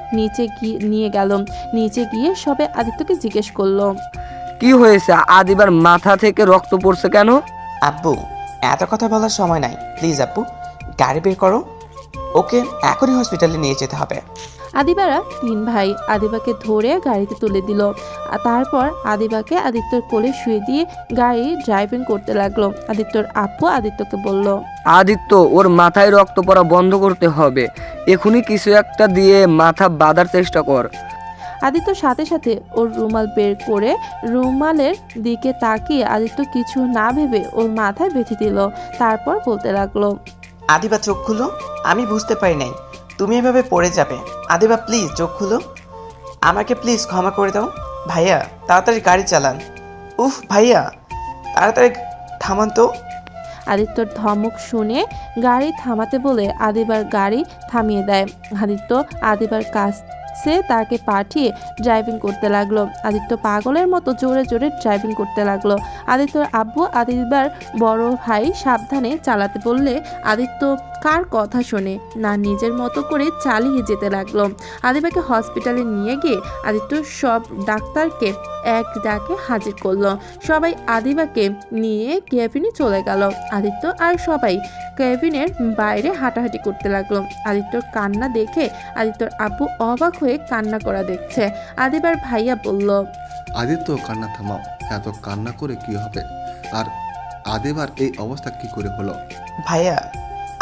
নিয়ে গেল। নিচে গিয়ে সবে আদিত্যকে জিজ্ঞেস করলো, কি হয়েছে? আদিবার মাথা থেকে রক্ত পড়ছে কেন? আব্বু, এত কথা বলার সময় নাই, প্লিজ আব্বু গাড়ি বের করো। ওকে এখনই হসপিটালে নিয়ে যেতে হবে। আদিবারা 3 ভাই আদিবাকে ধরে গাড়িতে তুলে দিল। আর তারপর আদিবাকে আদিত্যর কোলে শুয়ে দিয়ে গাড়ি ড্রাইভিং করতে লাগলো। আদিত্যর আব্বু আদিত্যকে বলল, আদিত্য, ওর মাথায় রক্ত পড়া বন্ধ করতে হবে। এখনই কিছু একটা দিয়ে মাথা বাঁধার চেষ্টা কর। আদিত্য সাথে সাথে ওর রুমাল বের করে রুমালের দিকে তাকিয়ে আদিত্য কিছু না ভেবে ওর মাথায় বেঁধে দিল। তারপর বলতে লাগলো, আদিবা চোখ খুলো, আমি বুঝতে পারি নাই তুমি এভাবে পড়ে যাবে। আদিবা প্লিজ চোখ খুলো, আমাকে প্লিজ ক্ষমা করে দাও। ভাইয়া তাড়াতাড়ি গাড়ি চালান। উফ ভাইয়া তাড়াতাড়ি থামান তো। আদিত্যর ধমক শুনে গাড়ি থামাতে বলে আদিবার গাড়ি থামিয়ে দেয়। আদিত্য আদিবার কাছে তাকে পাঠিয়ে ড্রাইভিং করতে লাগলো। আদিত্য পাগলের মতো জোরে জোরে ড্রাইভিং করতে লাগলো। আদিত্যর আব্বু আদিবার বড় ভাই সাবধানে চালাতে বললে আদিত্য কার কথা শোনে না, নিজের মতো করে চালিয়ে যেতে লাগলো। আদিবাকে হসপিটালে নিয়ে গিয়ে আদিত্য সব ডাক্তারকে এক ডাকে হাজির করলো। সবাই আদিবাকে নিয়ে কেবিনে চলে গেল। আদিত্য আর সবাই কেবিনের বাইরে হাঁটাহাঁটি করতে লাগলো। আদিত্যর কান্না দেখে আদিত্যর আব্বু অবাক হয়ে কান্না করা দেখছে। আদিবার ভাইয়া বলল, আদিত্য, কান্না থামাও। এত কান্না করে কি হবে? আর আদিবার এই অবস্থা কি করে হলো? ভাইয়া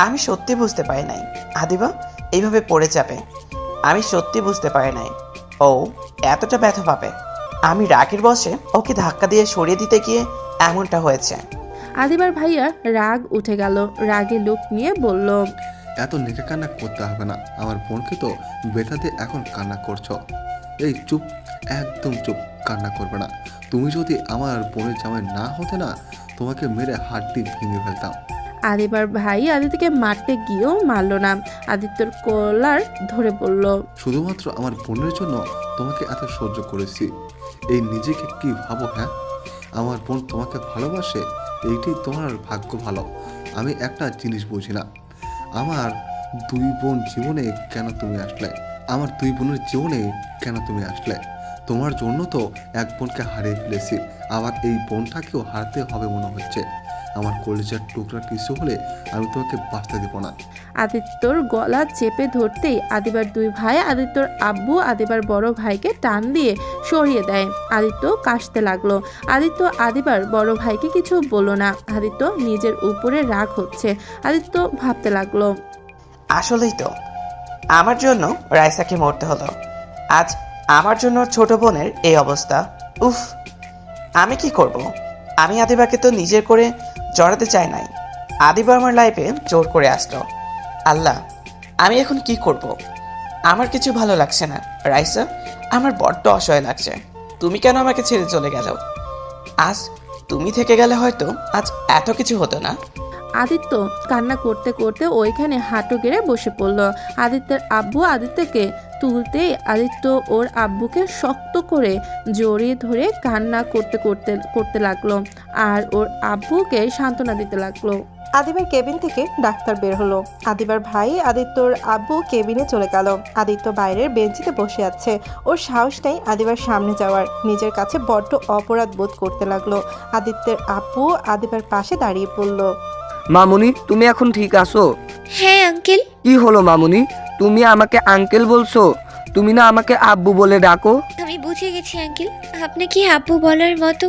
আমি সত্যি বুঝতে পারি নাই আদিবা এইভাবে পড়ে যাবে। আমি সত্যি বুঝতে পারি নাই। ও এতটা ব্যথা পাবে? আমি রাগের বশে ওকে ধাক্কা দিয়ে সরিয়ে দিতে গিয়ে এমনটা হয়েছে। আদিবার ভাইয়া রাগ উঠে গেল, রাগে লুক নিয়ে বলল, এত নেকে কান্না করতে হবে না, আমার বোনকে তো ব্যথাতে এখন কান্না করছো। এই চুপ, একদম চুপ, কান্না করবে না। তুমি যদি আমার বোনের জামাই না হতে না, তোমাকে মেরে হাড্ডি ভেঙে ফেলতাম। আদিবার ভাই আদিত্যকে মারতে গিয়েও মারল না, আদিত্যর কলার ধরে বলল, শুধুমাত্র আমার বোনের জন্য তোমাকে এত সহ্য করেছি। এই নিজেকে কি ভাবো? হ্যাঁ, আমার বোন তোমাকে ভালোবাসে, এইটাই তোমার ভাগ্য ভালো। আমি একটা জিনিস বুঝি না, আমার দুই বোন জীবনে কেন তুমি আসলে? আমার দুই বোনের জীবনে কেন তুমি আসলে? তোমার জন্য তো এক বোনকে হারিয়ে ফেলেছি, আবার এই বোনটাকেও হারাতে হবে মনে হচ্ছে। আমার কলেজের টুকরা কিছু হলে আমি তোমাকে বাঁচতে দেব না। আদিত্যর গলা চেপে ধরতেই আদিবার দুই ভাই আদিত্যর আব্বু আদিবার বড় ভাইকে টান দিয়ে সরিয়ে দেয়। আদিত্য কাশতে লাগলো। আদিত্য আদিবার বড় ভাইকে কিছু বলল না। আদিত্য নিজের উপরে রাগ হচ্ছে। আদিত্য ভাবতে লাগলো, আসলেই তো আমার জন্য রাইসাকে মরতে হলো। আজ আমার জন্য ছোট বোনের এই অবস্থা। উফ, আমি কি করব? আমি আদিবাকে তো নিজের করে জড়াতে চাই নাই। আদিবা আমার লাইফে জোর করে আসলো। আল্লাহ, আমি এখন কি করব? আমার কিছু ভালো লাগছে না। রাইসা, আমার বড্ড অসহায় লাগছে। তুমি কেন আমাকে ছেড়ে চলে গেল? আজ তুমি থেকে গেলে হয়তো আজ এত কিছু হতো না। আদিত্য কান্না করতে করতে ওইখানে হাঁটু গেড়ে বসে পড়ল। আদিত্যের আব্বু আদিত্যকে তুলতে আদিত্য ওর আব্বুকে শক্ত করে জড়িয়ে ধরে কান্না করতে লাগলো আর ওর আব্বুকে সান্ত্বনা দিতে লাগলো। আদিবার কেবিন থেকে ডাক্তার বের হলো। আদিবার ভাই আদিত্যর আব্বু কেবিনে চলে গেল। আদিত্য বাইরের বেঞ্চিতে বসে আছে। ওর সাহস নেই আদিবার সামনে যাওয়ার। নিজের কাছে বড্ড অপরাধ বোধ করতে লাগলো। আদিত্যের আব্বু আদিবার পাশে দাঁড়িয়ে পড়ল। মামুনি, তুমি এখন ঠিক আছো? হ্যাঁ আঙ্কেল। কি হলো মামুনি, তুমি আমাকে আঙ্কেল বলছো? তুমি না আমাকে আব্বু বলে ডাকো? আমি বুঝে গেছি আঙ্কেল, আপনাকে আব্বু বলার মতো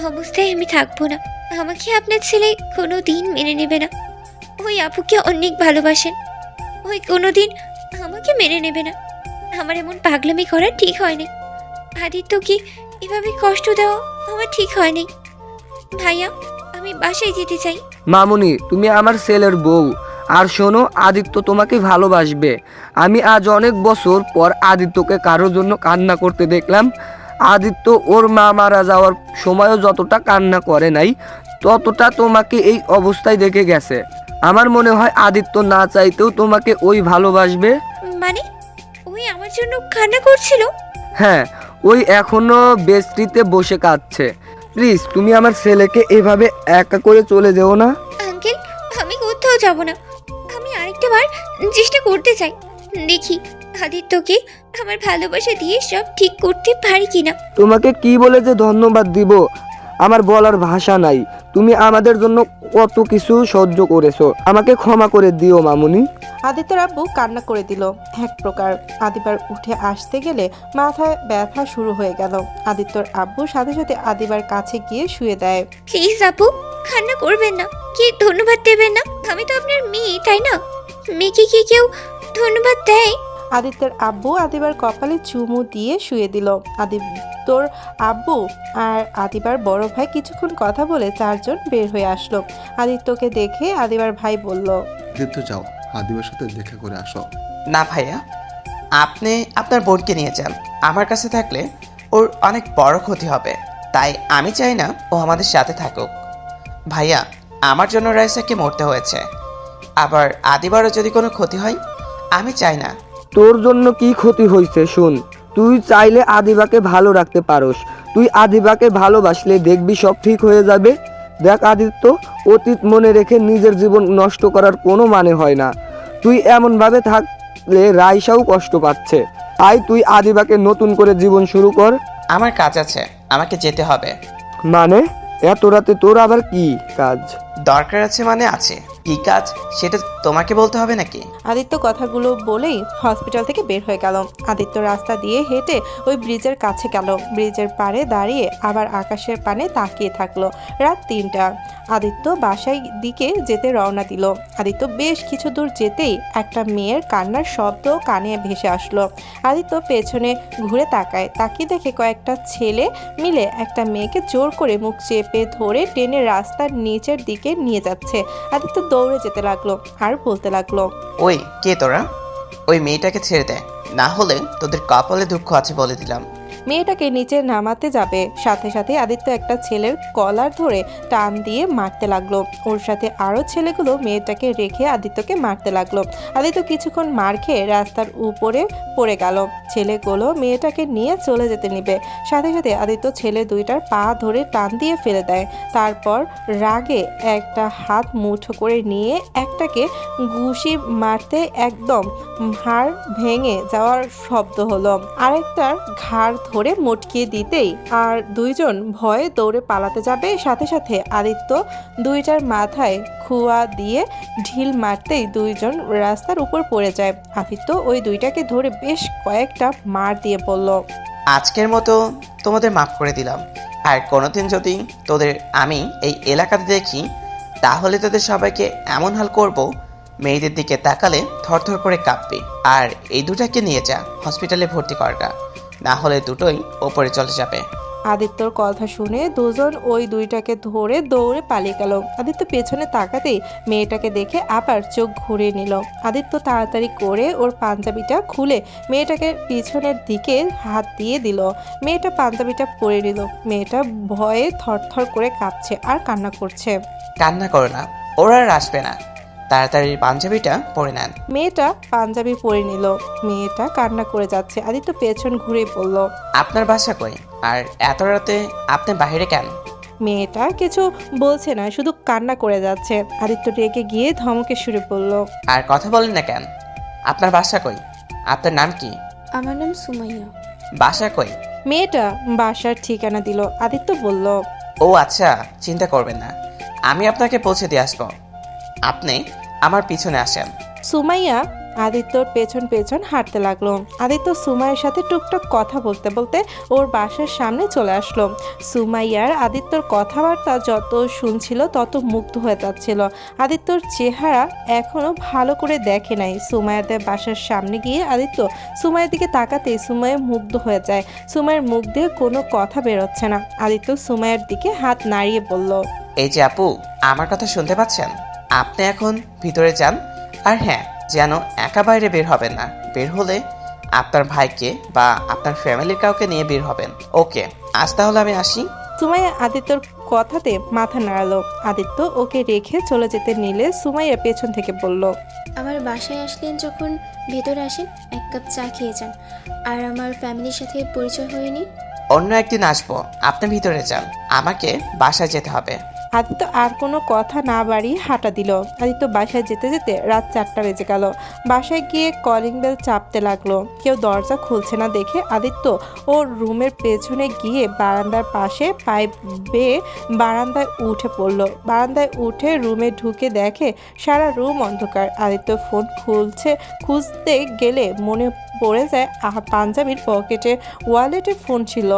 অবস্থায় আমি থাকবো না। আমাকে আপনার ছেলে কোনো দিন মেনে নেবে না। ওই আপুকে অনেক ভালোবাসেন, ওই কোনো দিন আমাকে মেনে নেবে না। আমার এমন পাগলামি করা ঠিক হয়নি। আদিত্যকে এভাবে কষ্ট দেওয়া আমার ঠিক হয়নি। ভাইয়া, আমি বাসায় যেতে চাই। মামুনি, তুমি আমার ছেলের বউ। আর শোনো, আদিত্য তোমাকে ভালোবাসবে। আমি আজ অনেক বছর পর আদিত্যকে কারোর জন্য কান্না করতে দেখলাম। আদিত্য ওর মা মারা যাওয়ার সময়ও যতটা কান্না করে নাই, ততটা তোমাকে এই অবস্থায় দেখে গেছে। আমার মনে হয় আদিত্য না চাইতেও তোমাকে ওই ভালোবাসবে। মানে ওই আমার জন্য কান্না করছিল? হ্যাঁ, ওই এখনো বেস্ট্রিতে বসে কাঁদছে। প্লিজ, তুমি আমার ছেলেকে এভাবে একা করে চলে যেও না। আঙ্কেল, আমি কোথাও যাব না। আমি আরেকটা বার চেষ্টা করতে চাই, দেখি আদিত্যকে আমার ভালোবাসা দিয়ে সব ঠিক করতে পারি কিনা। তোমাকে কি বলে যে ধন্যবাদ দিব আমার বলার ভাষা নাই। তুমি আমাদের জন্য কত কিছু সহ্য করেছো, আমাকে ক্ষমা করে দিও মামুনি। আদিত্যর আব্বু কান্না করে দিল এক প্রকার। আদিবার উঠে আসতে গেলে মাথায় ব্যথা শুরু হয়ে গেল। আদিত্যর আব্বু সাথে সাথে আদিবার কাছে গিয়ে শুয়ে দেয়। প্লিজ আপু, কান্না করবেন না। কি ধন্যবাদ দেবেন না? আমি তো আপনার মেয়ে, তাই না? মেয়েকে কি কেউ ধন্যবাদ দেয়? আদিত্যের আব্বু আদিবার কপালে চুমু দিয়ে শুয়ে দিল। আদিত্যর আব্বু আর আদিবার বড় ভাই কিছুক্ষণ কথা বলে চারজন বের হয়ে আসলো। আদিত্যকে দেখে আদিবার ভাই বলল, আদিত্য, যাও, আদিবার সাথে দেখা করে আসো। না ভাইয়া, আপনি আপনার বোনকে নিয়ে যান। আমার কাছে থাকলে ওর অনেক বড় ক্ষতি হবে, তাই আমি চাই না ও আমাদের সাথে থাকুক। ভাইয়া, আমার জন্য রাইসাকে মরতে হয়েছে, আবার আদিবারও যদি কোনো ক্ষতি হয় আমি চাই না। তোর জন্য কি ক্ষতি হয়েছে শুন। তুই চাইলে আদিবাকে ভালো রাখতে পারোস। তুই আদিবাকে ভালোবাসলে দেখবি সব ঠিক হয়ে যাবে। দেখ আদিত্য, অতীত মনে রেখে নিজের জীবন নষ্ট করার কোনো মানে হয় না। তুই এমনভাবে থাকলে রাইসাও কষ্ট পাচ্ছে। তাই তুই আদিবাকে নতুন করে জীবন শুরু কর। আমার কাজ আছে, আমাকে যেতে হবে। মানে এত রাতে তোর আবার কি কাজ? দরকার আছে মানে আছে। কি কাজ সেটা তোমাকে বলতে হবে নাকি? আদিত্য কথাগুলো বলেই হসপিটাল থেকে বের হয়ে গেল। আদিত্য রাস্তা দিয়ে হেঁটে ওই ব্রিজের কাছে গেল। ব্রিজের পাড়ে দাঁড়িয়ে আবার আকাশের পানে তাকিয়ে থাকলো। রাত 3টা। আদিত্য বাসায় দিকে যেতে রওনা দিল। আদিত্য বেশ কিছু দূর যেতেই একটা মেয়ের কান্নার শব্দ কানে ভেসে আসলো। আদিত্য পেছনে ঘুরে তাকায়। তাকিয়ে দেখে কয়েকটা ছেলে মিলে একটা মেয়েকে জোর করে মুখ চেপে ধরে টেনে রাস্তার নিচের দিকে নিয়ে যাচ্ছে। আদিত্য দৌড়ে যেতে লাগলো আর বলতে লাগলো, ওই কে তোরা? ওই মেয়েটাকে ছেড়ে দে, না হলে তোদের কপালে দুঃখ আছে বলে দিলাম। মেয়েটাকে নিচে নামাতে যাবে, সাথে সাথে আদিত্য একটা ছেলের কলার ধরে টান দিয়ে মারতে লাগলো। ওর সাথে আরো ছেলেগুলো মেয়েটাকে রেখে আদিত্যকে মারতে লাগলো। আদিত্য কিছুক্ষণ মার খেয়ে রাস্তার উপরে পড়ে গেল। ছেলেগুলো মেয়েটাকে নিয়ে চলে যেতে নিবে। সাথে সাথে আদিত্য ছেলে দুইটার পা ধরে টান দিয়ে ফেলে দেয়। তারপর রাগে একটা হাত মুঠো করে নিয়ে একটাকে ঘুষি মারতে একদম হাড় ভেঙে যাওয়ার শব্দ হলো। আরেকটার ঘাড় ধরে মটকিয়ে দিতেই আর দুইজন ভয়ে দৌড়ে পালাতে যাবে। সাথে সাথে আদিত্য দুইটার মাথায় খুয়া দিয়ে ঢিল মারতেই দুইজন রাস্তার উপর পড়ে যায়। আদিত্য ওই দুইটাকে ধরে বেশ কয়েকটা মার দিয়ে বলল, আজকের মতো তোমাদের মাফ করে দিলাম, আর কোনোদিন যদি তোদের আমি এই এলাকাতে দেখি তাহলে তোদের সবাইকে এমন হাল করব, মেয়েদের দিকে তাকালে থরথর করে কাঁপবি। আর এই দুটাকে নিয়ে যা হসপিটালে ভর্তি করগা, না হলে দুটোই ওপরে চলে যাবে। আদিত্যর কথা শুনে দুজন ওই দুইটাকে ধরে দৌড়ে পালিয়ে গেল। আদিত্য পেছনে তাকাতেই মেয়েটাকে দেখে আবার চোখ ঘুরিয়ে নিল। আদিত্য তাড়াতাড়ি করে ওর পাঞ্জাবিটা খুলে মেয়েটাকে পিছনের দিকে হাত দিয়ে দিল। মেয়েটা পাঞ্জাবিটা পরে নিল। মেয়েটা ভয়ে থরথর করে কাঁপছে আর কান্না করছে। কান্না করো না, ওরা আর আসবে না, তাড়াতাড়ি পাঞ্জাবিটা পরে নেন। মেয়েটা পাঞ্জাবি পরে নিল। মেয়েটা কান্না করে যাচ্ছে। আদিত্য পেছন ঘুরে বলল, আপনার বাসা কই? আর এত রাতে আপনি বাইরে কেন? মেয়েটা কিছু বলছে না, শুধু কান্না করে যাচ্ছে। আদিত্য রেগে গিয়ে ধমকে সুরে বলল, আর কথা বলেন না কেন? আপনার বাসা কই? আপনার নাম কি? আমার নাম সুমাইয়া। বাসা কই? মেয়েটা বাসার ঠিকানা দিল। আদিত্য বলল, ও আচ্ছা, চিন্তা করবেন না, আমি আপনাকে পৌঁছে দিয়ে আসবো। আপনি আমার পিছনে আসেন। সুমাইয়া আদিত্যর পেছন পেছন হাঁটতে লাগলো। আদিত্য সুমাইয়ের সাথে টুকটাক কথা বলতে বলতে ওর বাসার সামনে চলে আসলো। সুমাইয়ার আদিত্যর কথাবার্তা যত শুনছিল তত মুগ্ধ হয়ে যাচ্ছিল। আদিত্যর চেহারা এখনো ভালো করে দেখে নাই। সুমাইয়াদের বাসার সামনে গিয়ে আদিত্য সুমাইয়ের দিকে তাকাতেই সুমাইয়া মুগ্ধ হয়ে যায়। সুমাইয়ের মুখ দিয়ে কোনো কথা বেরোচ্ছে না। আদিত্য সুমাইয়ের দিকে হাত নাড়িয়ে বলল, এই যে আপু, আমার কথা শুনতে পাচ্ছেন? আপনি এখন ভিতরে যান, আর হ্যাঁ, যেন একা বাইরে বের হবেন না। বের হলে আপনার ভাইকে বা আপনার ফ্যামিলির কাউকে নিয়ে বের হবেন। ওকে, আজ তাহলে আমি আসি। সুমাইয়া আদিত্যর কথাতে মাথা নাড়ালো। আদিত্য ওকে রেখে চলে যেতে নিলে সুমাইয়া পেছন থেকে বলল, আমার বাসায় আসলেন যখন ভেতরে আসেন, এক কাপ চা খেয়ে যান, আর আমার ফ্যামিলির সাথে পরিচয় হয়ে নিন। অন্য একদিন আসবো, আপনি ভিতরে যান, আমাকে বাসায় যেতে হবে। আদিত্য আর কোনো কথা না বাড়িয়ে হাঁটা দিল। আদিত্য বাসায় যেতে যেতে রাত 4টা বেজে গেল। বাসায় গিয়ে কলিং বেল চাপতে লাগলো। কেউ দরজা খুলছে না দেখে আদিত্য ওর রুমের পেছনে গিয়ে বারান্দার পাশে পাইপ বেয়ে বারান্দায় উঠে পড়লো। বারান্দায় উঠে রুমে ঢুকে দেখে সারা রুম অন্ধকার। আদিত্য ফোন খুঁজতে গেলে মনে পড়ে যায় পাঞ্জাবির পকেটে ওয়ালেটে ফোন ছিল।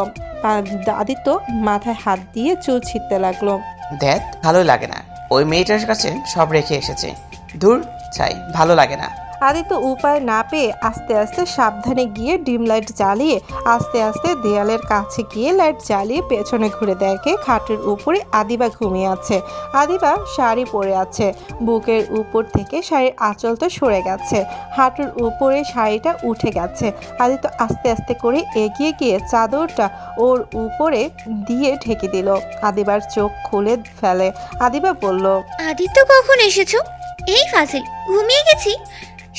আদিত্য মাথায় হাত দিয়ে চুল ছিঁড়তে লাগলো। দেখ, ভালো লাগে না, ওই মেয়েটার কাছে সব রেখে এসেছে। দূর, চাই, ভালো লাগে না। আদিত্য উপায় না পেয়ে আস্তে আস্তে সাবধানে গিয়ে ডিম লাইট জ্বালিয়ে আস্তে আস্তে দেয়ালের কাছে গিয়ে লাইট জ্বালিয়ে পেছনে ঘুরে দেখে খাটের উপরে আদিবা ঘুমিয়ে আছে। আদিবা শাড়ি পরে আছে। বুকের উপর থেকে শাড়ির আঁচলটা সরে গেছে। হাঁটুর উপরে শাড়িটা উঠে গেছে। আদিত্য আস্তে আস্তে করে এগিয়ে গিয়ে চাদরটা ওর উপরে দিয়ে ঢেকে দিল। আদিবার চোখ খুলে ফেলে। আদিবা বলল, আদিত্য কখন এসেছো? এই ফাজিল, ঘুমিয়ে গেছি,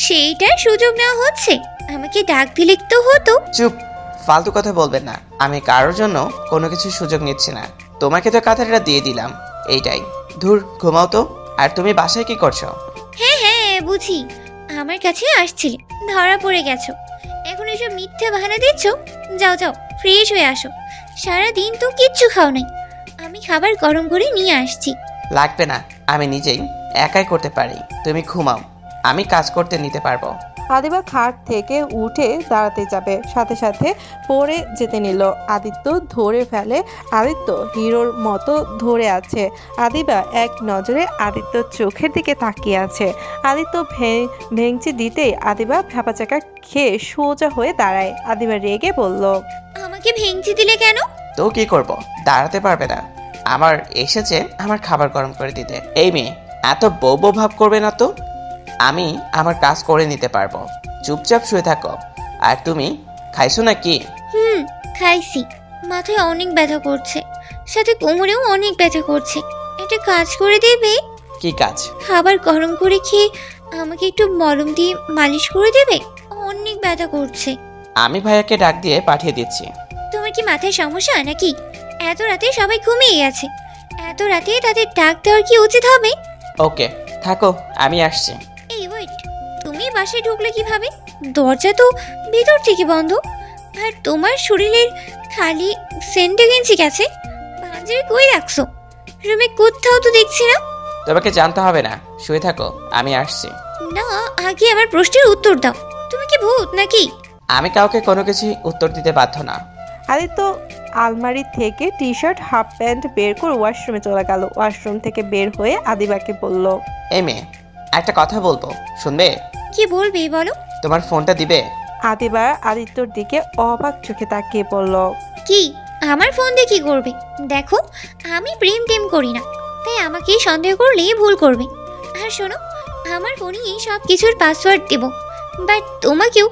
সেইটার সুযোগ নেওয়া হচ্ছে। আমাকে ডাক দিলে তো হতো। চুপ, ফালতু কথা বলবেন না। আমি কারোর জন্য কোনো কিছু সুযোগ নিচ্ছি না। তোমাকে তো কাঁথাটা দিয়ে দিলাম, এইটাই। ধুর, ঘুমাও তো। আর তুমি বাসায় কি করছো? হ্যাঁ হ্যাঁ, বুঝি, আমার কাছে আসছিলে, ধরা পড়ে গেছো। এখন এসব মিথ্যে বাহানা দিচ্ছ। যাও যাও, ফ্রেশ হয়ে আসো। সারাদিন তো কিচ্ছু খাও নাই। আমি খাবার গরম করে নিয়ে আসছি। লাগবে না, আমি নিজেই একাই করতে পারি, তুমি ঘুমাও, আমি কাজ করতে নিতে পারবো। আদিবা খাট থেকে উঠে দাঁড়াতে যাবে, সাথে সাথে পড়ে যেতে নিল। আদিত্য ধরে ফেলে। আদিত্য হিরোর মতো ধরে আছে। আদিবা এক নজরে আদিত্যর চোখের দিকে তাকিয়ে আছে। আদিত্য ভেঙচি দিতেই আদিবা ভ্যাপাচাকা খেয়ে সোজা হয়ে দাঁড়ায়। আদিবা রেগে বলল, আমাকে ভেঙচি দিলে কেন? তো কি করব, দাঁড়াতে পারবে না? আমার এসেছে আমার খাবার গরম করে দিতে। এই মেয়ে, এত বউ বউ ভাব করবে না তো। আমি আমার কাজ করে নিতে পারবো, চুপচাপ শুয়ে থাকো। আর তুমি খাইছো নাকি? খাইছি। মাথায় অনেক ব্যথা করছে, সাথে কোমরেও অনেক ব্যথা করছে। একটা কাজ করে দেবে? কি কাজ? খাবার গরম করে খেয়ে আমাকে একটু মলম দিয়ে মালিশ করে দেবে? অনেক ব্যথা করছে। আমি ভাইয়াকে ডাক দিয়ে পাঠিয়ে দিচ্ছি। তোমার কি মাথায় সমস্যা নাকি? এত রাতে সবাই ঘুমিয়ে গেছে, এত রাতে তাদের ডাক দেওয়ার কি উচিত হবে? ওকে, থাকো, আমি আসছি। এই ওয়েট, তুমি বাসায় ঢুকলে কিভাবে? দরজা তো ভিতর থেকে বন্ধ। আর তোমার শরীরের খালি সেন্টে গেঞ্জি গেছে, পাঞ্জাবি কই রাখছো? রুমে কোথাও তো দেখছি না। তোমাকে জানতে হবে না, শুয়ে থাকো, আমি আসছি। না, আগে আমার প্রশ্নের উত্তর দাও। তুমি কি ভূত নাকি? আমি কাউকে কোনো কিছু উত্তর দিতে বাধ্য না। আদিত্য আলমারি থেকে টি শার্ট হাফ প্যান্ট বের করে ওয়াশরুমে চলে গেল। ওয়াশরুম থেকে বের হয়ে আদিবাকে বলল, এই মেয়ে, একটা কথা বলবো, শুনবে? কি বলবে বলো। তোমার ফোনটা দিবে? আদিবা আদিত্যর দিকে অবাক চোখে তাকিয়ে বলল, কি? আমার ফোন দিয়ে কি করবে? দেখো, আমি প্রেম টেম করি না, তাই আমাকে সন্দেহ করলে ভুল করবে। আর শোনো, আমার ফোনে সব কিছুর পাসওয়ার্ড দেব, বাট তোমাকেও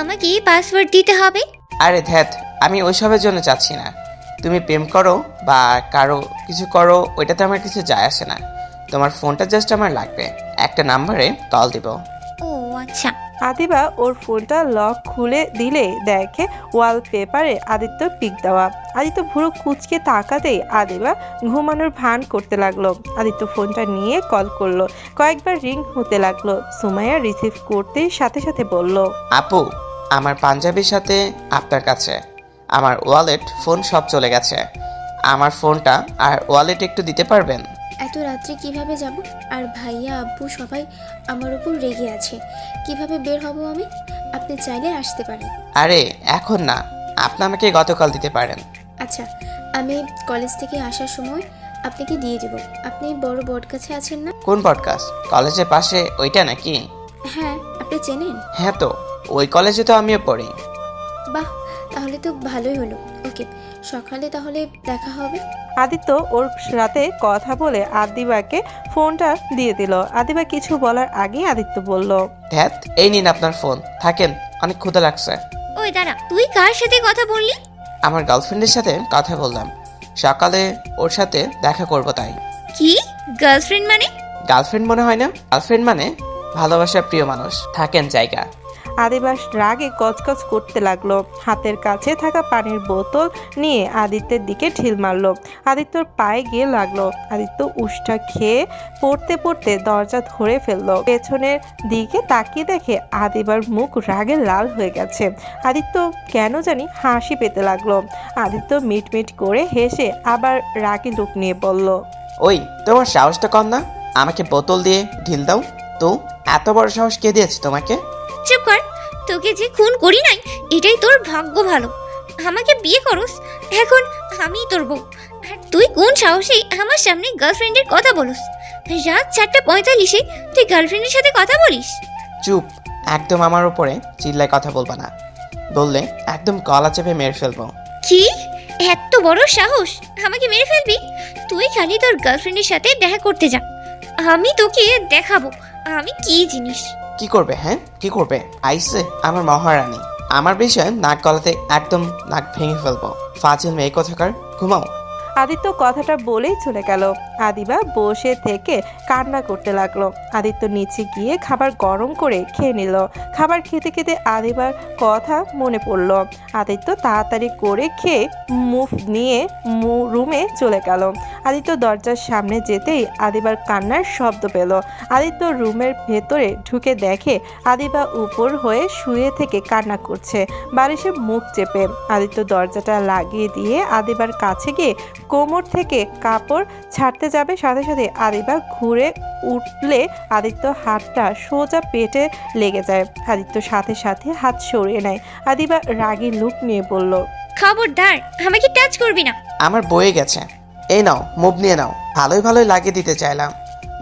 আমাকে পাসওয়ার্ড দিতে হবে। আরে ধ্যাত, আমি ওইসবের জন্য চাচ্ছি না। তুমি প্রেম করো বা কারো কিছু করো, ওইটাতে আমার কিছু যায় আসে না। তোমার ফোনটা জাস্ট আমার লাগবে, একটা নাম্বারে কল দিব। ও আচ্ছা। আদিবা ওর ফোনটা লক খুলে দিলে দেখে ওয়ালপেপারে আদিত্যর পিক দেওয়া। আদিত্য ভুরু কুচকে তাকাতেই আদিবা ঘুমানোর ভান করতে লাগলো। আদিত্য ফোনটা নিয়ে কল করলো। কয়েকবার রিং হতে লাগলো। সুমাইয়া রিসিভ করতেই সাথে সাথে বলল, আপু, আমার পাঞ্জাবির সাথে আপনার কাছে আমার ওয়ালেট, ফোন সব চলে গেছে। আমার ফোনটা আর ওয়ালেট একটু দিতে পারবেন? এত রাত্রে কিভাবে যাব? আর ভাইয়া আব্বু সবাই আমার উপর রেগে আছে। কিভাবে বের হব আমি? আপনি চাইলে আসতে পারেন। আরে এখন না, আপনি আমাকে গতকাল দিতে পারেন। আচ্ছা, আমি কলেজ থেকে আসার সময় আপনাকে দিয়ে দেব। আপনি বড় বট কাছে আছেন না? কোন পডকাস্ট? কলেজের পাশে ওইটা নাকি? হ্যাঁ, আপনি চেনেন? হ্যাঁ তো, ওই কলেজে তো আমিও পড়ি। বাহ, তাহলে তো ভালোই হলো। ওকে, সকালে তাহলে দেখা হবে। আদিত্য ওর সাথে কথা বলে আদিবাকে ফোনটা দিয়ে দিল। আদিবা কিছু বলার আগেই আদিত্য বলল, ধ্যাত, এই নিন আপনার ফোন, থাকেন, অনেক ক্ষুধা লাগছে। ওই দাঁড়া, তুই কার সাথে কথা বললি? আমার গার্লফ্রেন্ডের সাথে কথা বললাম, সকালে ওর সাথে দেখা করব তাই। কি গার্লফ্রেন্ড মানে? গার্লফ্রেন্ড মনে হয় না, গার্লফ্রেন্ড মানে ভালোবাসার প্রিয় মানুষ। থাকেন জায়গা। আদিবাস রাগে কচকচ করতে লাগলো। হাতের কাছে থাকা পানির বোতল নিয়ে আদিত্যের দিকে ঢিল মারলো। আদিত্যর পায়ে গিয়ে লাগলো। আদিত্য উষ্টা খেয়ে পড়তে পড়তে দরজা ধরে ফেললো। পেছনের দিকে তাকিয়ে দেখে আদিবার মুখ রাগে লাল হয়ে গেছে। আদিত্য কেন জানি হাসি পেতে লাগলো। আদিত্য মিটমিট করে হেসে আবার রাগী লুক নিয়ে বলল, ওই, তোমার সাহসটা কম না? আমাকে বোতল দিয়ে ঢিল দাও তো? এত বড় সাহস কে দিয়েছে তোমাকে? চুপ কর, তোকে যে খুন করি নাই এটাই তোর ভাগ্য ভালো। আমাকে বিয়ে করস, এখন আমি তোর বউ, আর তুই কোন সাহসে আমার সামনে গার্লফ্রেন্ডের কথা বলস? রাত 4:45-এ তুই গার্লফ্রেন্ডের সাথে কথা বলিস? চুপ, একদম আমার উপরে চিল্লায় কথা বলবা না, বললে একদম গলা চেপে মেরে ফেলবো। কি এত বড় সাহস, আমাকে মেরে ফেলবি? তুই খালি তোর গার্লফ্রেন্ডের সাথে দেখা করতে যা, আমি তোকে দেখাবো আমি কি জিনিস। কি করবে? হ্যাঁ, কি করবে? আইসে আমার মহারানী, আমার বিষয়ে নাক গলাতে একদম নাক ভেঙে ফেলবো। ফাজিল মেয়ে কোথাকার, ঘুমাও। আদিত্য কথাটা বলেই চলে গেল। আদিবা বসে থেকে কান্না করতে লাগলো। আদিত্য নিচে গিয়ে খাবার গরম করে খেয়ে নিল। খাবার খেতে খেতে আদিবার কথা মনে পড়ল। আদিত্য তাড়াতাড়ি করে খেয়ে মুখ নিয়ে রুমে চলে গেল। আদিত্য দরজার সামনে যেতেই আদিবার কান্নার শব্দ পেল। আদিত্য রুমের ভেতরে ঢুকে দেখে আদিবা উপর হয়ে শুয়ে থেকে কান্না করছে, বালিশে মুখ চেপে। আদিত্য দরজাটা লাগিয়ে দিয়ে আদিবার কাছে গিয়ে কোমর থেকে কাপড় ছাড়তে যাবে, সাথে সাথে আদিবা ঘুরে উঠলে আদিত্য হাতটা সোজা পেটে লেগে যায়। আদিত্য সাথে সাথে হাত সরিয়ে নেয়। আদিবা রাগী লুক নিয়ে বলল, খবরদার, আমাকে টাচ করবি না। আমার বয়ে গেছে, এই নাও মুভ নিয়ে নাও। ভালোই লাগিয়ে দিতে চাইলাম,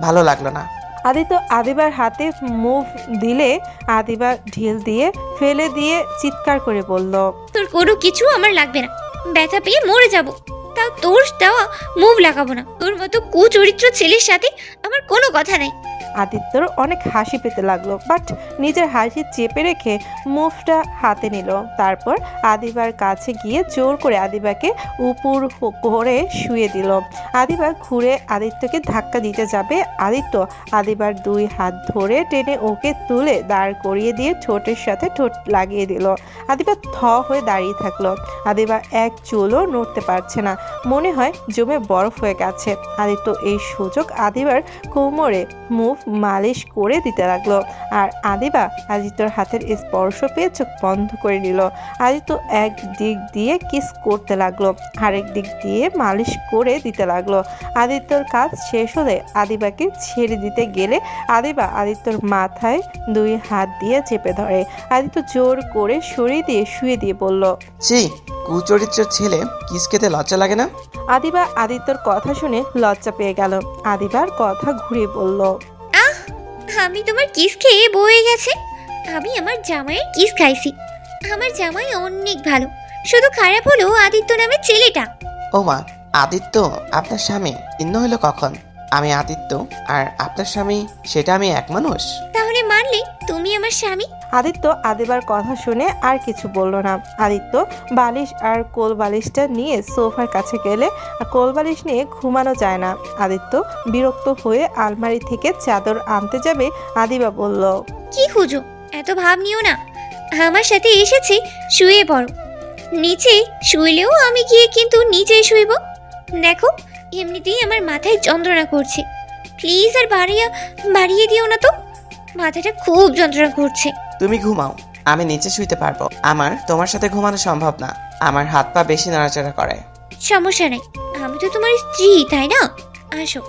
ভালো লাগলো না। আদিত্য আদিবার হাতে মুভ দিলে আদিবা ঢিল দিয়ে ফেলে দিয়ে চিৎকার করে বলল, তোর কোনো কিছু আমার লাগবে না, ব্যথা পেয়ে মরে যাব, তাও তোর দেওয়া মুভ লাগাবো না। তোর মতো কুচরিত্র ছেলের সাথে আমার কোনো কথা নাই। আদিত্যর অনেক হাসি পেতে লাগলো, বাট নিজের হাসি চেপে রেখে মুভটা হাতে নিল। তারপর আদিবার কাছে গিয়ে জোর করে আদিবাকে উপর করে শুয়ে দিল। আদিবা ঘুরে আদিত্যকে ধাক্কা দিতে যাবে। আদিত্য আদিবার 2 হাত ধরে টেনে ওকে তুলে দাঁড় করিয়ে দিয়ে ঠোঁটের সাথে ঠোঁট লাগিয়ে দিল। আদিবা থ হয়ে দাঁড়িয়ে থাকলো। আদিবা এক চুলও নড়তে পারছে না, মনে হয় জমে বরফ হয়ে গেছে। আদিত্য এই সুযোগ আদিবার কোমরে মুভ মালিশ করে দিতে লাগলো, আর আদিবা আদিত্যর হাতের স্পর্শ পেয়ে চোখ বন্ধ করে নিল। আদিত্য এক দিক দিয়ে কিস করতে লাগলো, আরেক দিক দিয়ে মালিশ করে দিতে লাগলো। আদিত্যর কাজ শেষ হলে আদিবাকে ছেড়ে দিতে গেলে আদিবা আদিত্যর মাথায় 2 হাত দিয়ে চেপে ধরে। আদিত্য জোর করে সরিয়ে দিয়ে শুয়ে দিয়ে বলল, ছি, কুচরিত্রের ছেলে কিস খেতে লজ্জা লাগে না? আদিবা আদিত্যর কথা শুনে লজ্জা পেয়ে গেল। আদিবার কথা ঘুরিয়ে বলল, আমি তোমার কিস খেয়ে বয়ে গেছে। আমি আমার জামাইয়ের কিস খাইছি। আমার জামাই অনেক ভালো, শুধু খারাপ হলো আদিত্য নামের ছেলেটা। ও মা, আদিত্য আপনার স্বামী ভিন্ন হলো কখন? আমি আদিত্য আর আপনার স্বামী, সেটা আমি এক মানুষ। তাহলে মানলে তুমি আমার স্বামী? আদিত্য আদিবার কথা শুনে আর কিছু বলল না। আদিত্য বালিশ আর কোল বালিশটা নিয়ে সোফার কাছে গেলে কোল বালিশ নিয়ে ঘুমানো যায় না। আদিত্য বিরক্ত হয়ে আলমারি থেকে চাদর আনতে যাবে। আদিবা বলল, কি খুঁজো? এত ভাব নিও না, আমার সাথে এসেছি, শুয়ে পড়ো। নিচে শুইলেও আমি গিয়ে কিন্তু নিচেই শুইব। দেখো, এমনিতেই আমার মাথায় যন্ত্রণা করছে। প্লিজ আর বাড়িয়ে দিও না তো, মাথাটা খুব যন্ত্রণা করছে। তুমি ঘুমাও, আমি নিচে শুইতে পারবো। আমার তোমার সাথে ঘুমানো সম্ভব না, আমার হাত পা বেশি নাড়াচাড়া করে। সমস্যা নাই, আমি তো তোমার স্ত্রী, তাই না? আসো।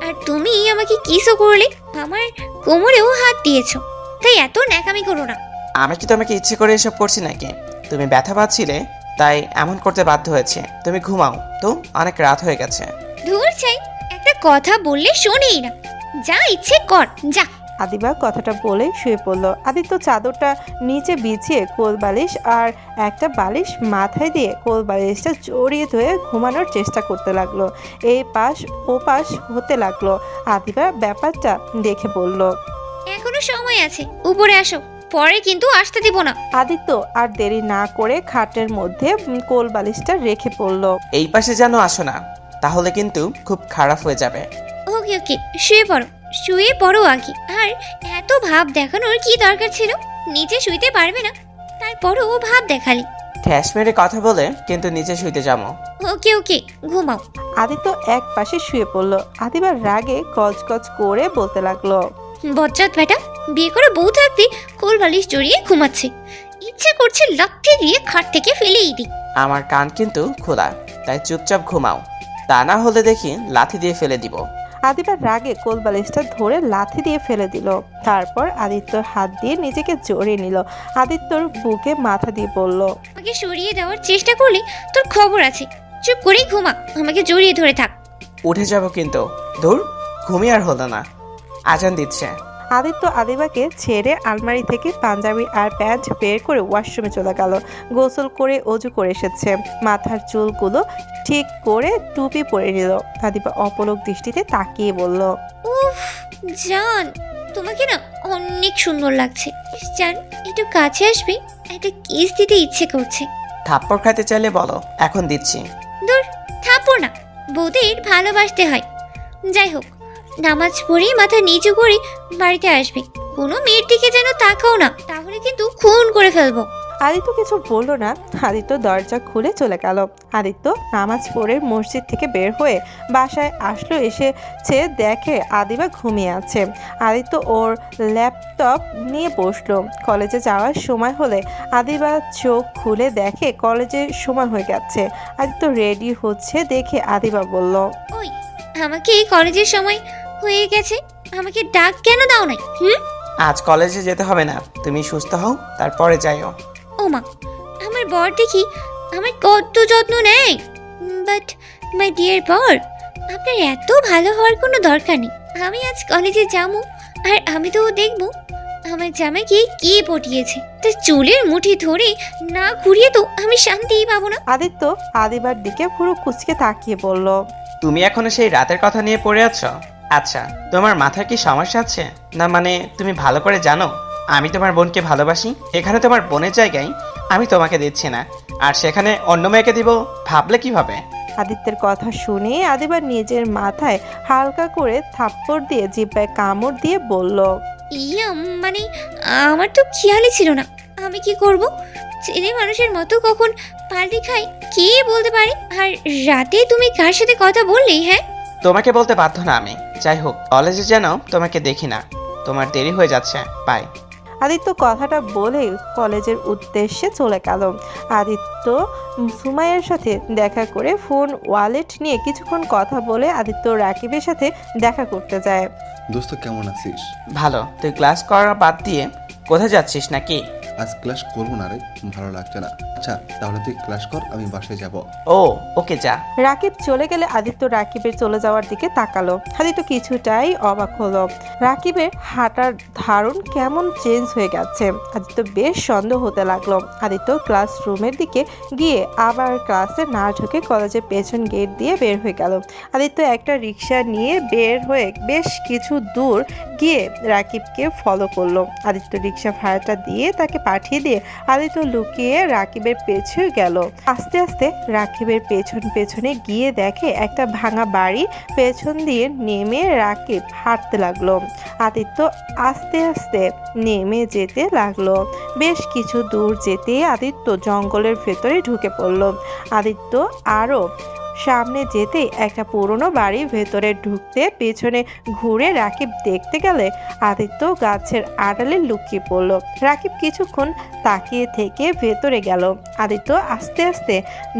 আর তুমি আমাকে কিসও করলে, আমার কোমরেও হাত দিয়েছো, তাই এত ন্যাকামি করো না। আমি কি তোমাকে ইচ্ছে করে এসব করছি নাকি? তুমি ব্যথা পাচ্ছিলে তাই এমন করতে বাধ্য হয়েছে। তুমি ঘুমাও তো, অনেক রাত হয়ে গেছে। ধুর চাই, একটা কথা বললে শোনেই না। যা ইচ্ছে কর, যা। আদিবা কথাটা বলে শুয়ে পড়ল। আদিত্য চাদরটা নিচে বিছিয়ে কোল বালিশ আর একটা বালিশ মাথায় দিয়ে কোল বালিশটা জড়িয়ে ধরে ঘুমানোর চেষ্টা করতে লাগলো। এই পাশ ও পাশ হতে লাগলো। আদিবা ব্যাপারটা দেখে বলল, এখনো সময় আছে, উপরে আসো, পরে কিন্তু আসতে দিব না। আদিত্য আর দেরি না করে খাটের মধ্যে কোল বালিশটা রেখে পড়ল। এই পাশে যেন আসো না, তাহলে কিন্তু খুব খারাপ হয়ে যাবে। ওকে ওকে, শুয়ে পড়ো আগে। আর এত ভাব দেখানোর কি দরকার ছিল? নিচে শুইতে পারবে না, তারপরও ভাব দেখালি। ঠ্যাস মেরে কথা বলে কিন্তু নিচে শুইতে যাবো। ওকে ওকে, ঘুমাও। আদিত্য এক পাশে শুয়ে পড়ল। আদিবার রাগে গজগজ করে বলতে লাগলো, বজ্জাত বেটা, বিয়ে করে বউ থাকতে কোল বালিশ জড়িয়ে ঘুমাচ্ছে, ইচ্ছে করছে লাথি দিয়ে খাট থেকে ফেলেই দিই। আমার কান কিন্তু খোলা, তাই চুপচাপ ঘুমাও, তা না হলে দেখি লাথি দিয়ে ফেলে দিব। আদিবার রাগে কোল বালিশটা ধরে লাথি দিয়ে ফেলে দিল। তারপর আদিত্যর হাত দিয়ে নিজেকে জড়িয়ে নিল। আদিত্যর বুকে মাথা দিয়ে বলল, আমাকে সরিয়ে দেওয়ার চেষ্টা করলে তোর খবর আছে। চুপ করেই ঘুমা, আমাকে জড়িয়ে ধরে থাক। উঠে যাব কিন্তু। ধুর, ঘুমিয়ে আর হলো না, আজান দিচ্ছে। আদিত্য আদিবাকে ছেড়ে আলমারি থেকে পাঞ্জাবি আর প্যান্ট বের করে ওয়াশরুমে চলে গেল। গোসল করে অজু করে এসেছে, মাথার চুলগুলো ঠিক করে টুপি পরে নিল। আদিবা অপলক দৃষ্টিতে তাকিয়ে বলল, উফ জান, তোমাকে না অনেক সুন্দর লাগছে। জান, একটু কাছে আসবি, একটা কিস দিতে ইচ্ছে করছে। থাপ্পড় খাইতে চাইলে বলো, এখন দিচ্ছি। দূর, থাপো না, বউদের ভালোবাসতে হয়। যাই হোক, নামাজ পড়ে মাথা নিচু করে বাড়িতে আসবে। কোনো মেয়ের দিকে যেন তাকাও না, তাহলে কিন্তু খুন করে ফেলবো। আদিত্য কিছু বললো না। আদিত্য দরজা খুলে চলে গেল। আদিত্য নামাজ পড়ে মসজিদ থেকে বের হয়ে বাসায় আসলো। এসেছে দেখে আদিবা ঘুমিয়ে আছে। আদিত্য ওর ল্যাপটপ নিয়ে বসলো। কলেজে যাওয়ার সময় হলে আদিবা চোখ খুলে দেখে কলেজের সময় হয়ে গেছে। আদিত্য রেডি হচ্ছে দেখে আদিবা বলল, ওই, আমাকে এই কলেজের সময় হয়ে গেছে, আমাকে ডাক কেন দাও নাই? আজ কলেজে যেতে হবে না, তুমি সুস্থ হও তারপরে যাইও। ও মা, আমার বর দেখি আমার কত যত্ন নেয়। বাট মাই ডিয়ার বর, আপনার এত ভালো হওয়ার কোনো দরকার নেই। আমি আজ কলেজে যাবো আর আমি তো দেখবো আমার জামাইকে কে পটিয়েছে। তার চুলের মুঠি ধরে না ঘুরিয়ে তো আমি শান্তিই পাবো না। আদিত্য আদিবার দিকে পুরো কুচকে তাকিয়ে বলল, তুমি এখনো সেই রাতের কথা নিয়ে পড়ে আছো? আচ্ছা, তোমার মাথার কি সমস্যা আছে? না মানে তুমি ভালো করে জানো আমি তোমার বোনকে ভালোবাসি। এখানে তোমার বোনের জায়গায় আমি তোমাকে দিচ্ছি না, আর সেখানে অন্য মেয়েকে দিব ভাবলে কিভাবে? আদিত্যের কথা শুনে আদিবার নিজের মাথায় হালকা করে থাপ্পড় দিয়ে জিহ্বায় কামড় দিয়ে বলল, ইয়া মানে আমার তো খেয়ালই ছিল না। আমি কি করব? ছেলে মানুষের মতো কখন পাল্টি খাই কে বলতে পারে? আর রাতে তুমি কার সাথে কথা বললেই? হ্যাঁ, তোমাকে বলতে বাধ্য না আমি। যাই হোক, কলেজে যেন তোমাকে দেখি না। তোমার দেরি হয়ে যাচ্ছে, বাই। আদিত্য কথাটা বলে কলেজের উদ্দেশ্যে চলে গেল। আদিত্য সুমাইয়ার সাথে দেখা করে ফোন ওয়ালেট নিয়ে কিছুক্ষণ কথা বলে আদিত্য রাকিবের সাথে দেখা করতে যায়। দোস্ত কেমন আছিস? ভালো। তুই ক্লাস করা বাদ দিয়ে কোথায় যাচ্ছিস নাকি? আজ ক্লাস করবো না রে, ভালো লাগছে না। আচ্ছা তাহলে তুই ক্লাস কর, আমি বাসায় যাব। ও ওকে, যা। রাকিব চলে গেলে আদিত্য রাকিবের চলে যাওয়ার দিকে তাকালো। আদিত্য কিছুটাই অবাক হলো। রাকিবের হাঁটার ধারণ কেমন চেঞ্জ হয়ে গেছে। আদিত্য বেশ সন্দেহ হতে লাগলো। আদিত্য ক্লাসরুমের দিকে গিয়ে আবার ক্লাসে না ঢুকে কলেজের পেছন গেট দিয়ে বের হয়ে গেল। আদিত্য একটা রিক্সা নিয়ে বের হয়ে বেশ কিছু দূর গিয়ে রাকিবকে ফলো করলো। আদিত্য রিক্সা ভাড়াটা দিয়ে তাকে পাঠিয়ে দিয়ে আদিত্য লুকিয়ে রাকিবের পেছু গেল। আস্তে আস্তে রাকিবের পেছনে গিয়ে দেখে একটা ভাঙা বাড়ি। পেছন দিয়ে নেমে রাকিব হাঁটতে লাগলো। আদিত্য আস্তে আস্তে নেমে যেতে লাগলো। বেশ কিছু দূর যেতে আদিত্য জঙ্গলের ভেতরে ঢুকে পড়ল। আদিত্য আরও সামনে যেতেই একটা পুরনো বাড়ির ভেতরে ঢুকতে পেছনে ঘুরে রাকিব দেখতে গেলে আদিত্য গাছের আড়ালে লুকিয়ে পড়ল। রাকিব কিছুক্ষণ তাকিয়ে থেকে ভেতরে গেল। আদিত্য আস্তে আস্তে